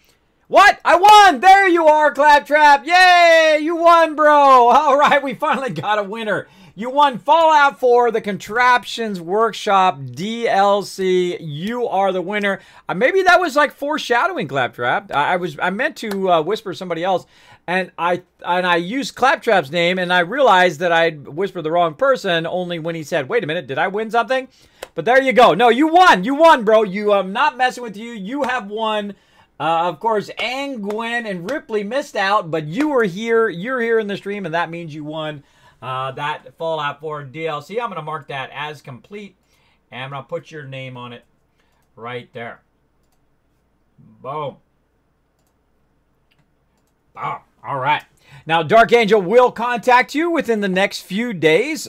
What? I won! There you are, Claptrap. Yay! You won, bro. All right, we finally got a winner. You won Fallout 4, the Contraptions Workshop DLC. You are the winner. Maybe that was like foreshadowing, Claptrap. I meant to whisper somebody else, and I used Claptrap's name, and I realized that I'd whispered the wrong person only when he said, "Wait a minute, did I win something?" But there you go. No, you won. You won, bro. I'm not messing with you. You have won. Of course, Aang, Gwen, and Ripley missed out, but you were here. You're here in the stream, and that means you won. That Fallout 4 DLC. I'm going to mark that as complete, and I'm going to put your name on it right there. Boom. Boom. All right. Now, Dark Angel will contact you within the next few days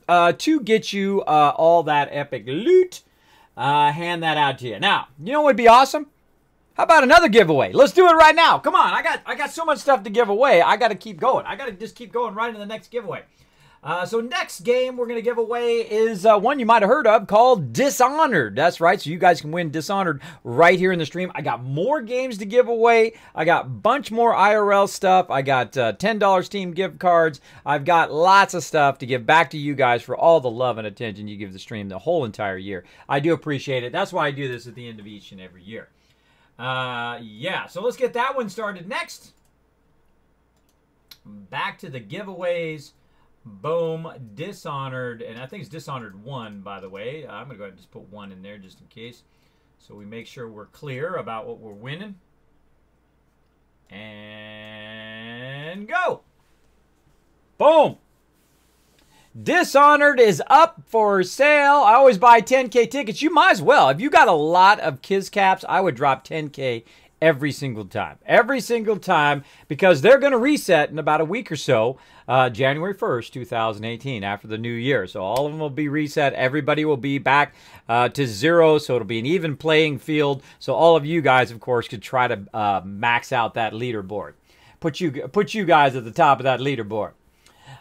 to get you all that epic loot. Hand that out to you. Now, you know what would be awesome? How about another giveaway? Let's do it right now. Come on, I got so much stuff to give away. I got to keep going. I got to just keep going right into the next giveaway. So next game we're going to give away is one you might have heard of called Dishonored. That's right. So you guys can win Dishonored right here in the stream. I got more games to give away. I got a bunch more IRL stuff. I got $10 Steam gift cards. I've got lots of stuff to give back to you guys for all the love and attention you give the stream the whole entire year. I do appreciate it. That's why I do this at the end of each and every year. Yeah, so let's get that one started next. Back to the giveaways. Boom, Dishonored, and I think it's Dishonored 1, by the way. I'm going to go ahead and just put 1 in there just in case. So we make sure we're clear about what we're winning. And go! Boom! Dishonored is up for sale. I always buy 10K tickets. You might as well. If you got a lot of Kiz caps, I would drop 10K every single time. Every single time, because they're going to reset in about a week or so, January 1st, 2018, after the new year. So all of them will be reset. Everybody will be back to zero, so it'll be an even playing field. So all of you guys, of course, could try to max out that leaderboard. Put you guys at the top of that leaderboard.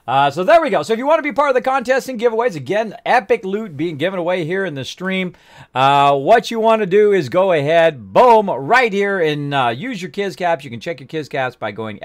So there we go. So if you want to be part of the contest and giveaways, again, epic loot being given away here in the stream. What you want to do is go ahead, boom, right here and use your Kiz caps. You can check your Kiz caps by going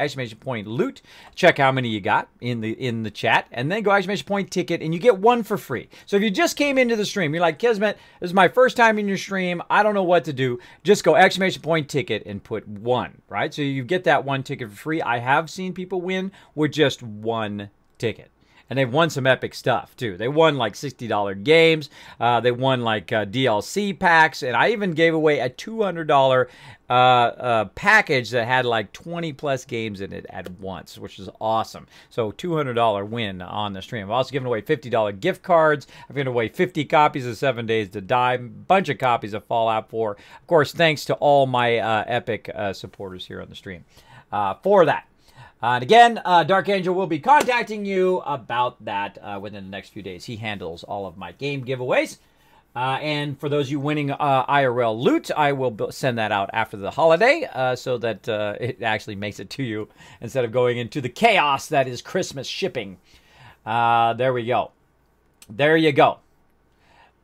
!loot. Check how many you got in the chat, and then go !ticket, and you get one for free. So if you just came into the stream, you're like, Kismet, this is my first time in your stream. I don't know what to do. Just go !ticket and put 1, right? So you get that 1 ticket for free. I have seen people win with just 1 ticket. And they've won some epic stuff, too. They won, like, $60 games. They won, like, DLC packs. And I even gave away a $200 package that had, like, 20-plus games in it at once, which is awesome. So, $200 win on the stream. I've also given away $50 gift cards. I've given away 50 copies of 7 Days to Die. A bunch of copies of Fallout 4. Of course, thanks to all my epic supporters here on the stream for that. And again, Dark Angel will be contacting you about that within the next few days. He handles all of my game giveaways. And for those of you winning IRL loot, I will send that out after the holiday so that it actually makes it to you instead of going into the chaos that is Christmas shipping. There we go. There you go.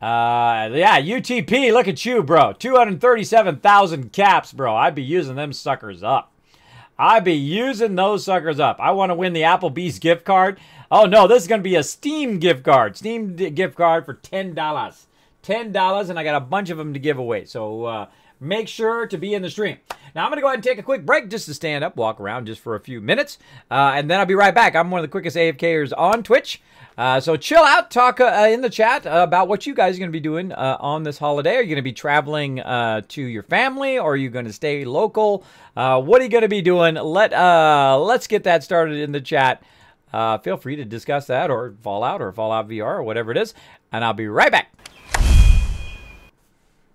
Yeah, UTP, look at you, bro. 237,000 caps, bro. I'd be using them suckers up. I'd be using those suckers up. I want to win the Applebee's gift card. Oh, no, this is going to be a Steam gift card. Steam gift card for $10. $10, and I got a bunch of them to give away. So make sure to be in the stream. Now, I'm going to go ahead and take a quick break just to stand up, walk around just for a few minutes. And then I'll be right back. I'm one of the quickest AFKers on Twitch. So chill out, talk in the chat about what you guys are going to be doing on this holiday. Are you going to be traveling to your family, or are you going to stay local? What are you going to be doing? Let's get that started in the chat. Feel free to discuss that, or Fallout VR, or whatever it is, and I'll be right back.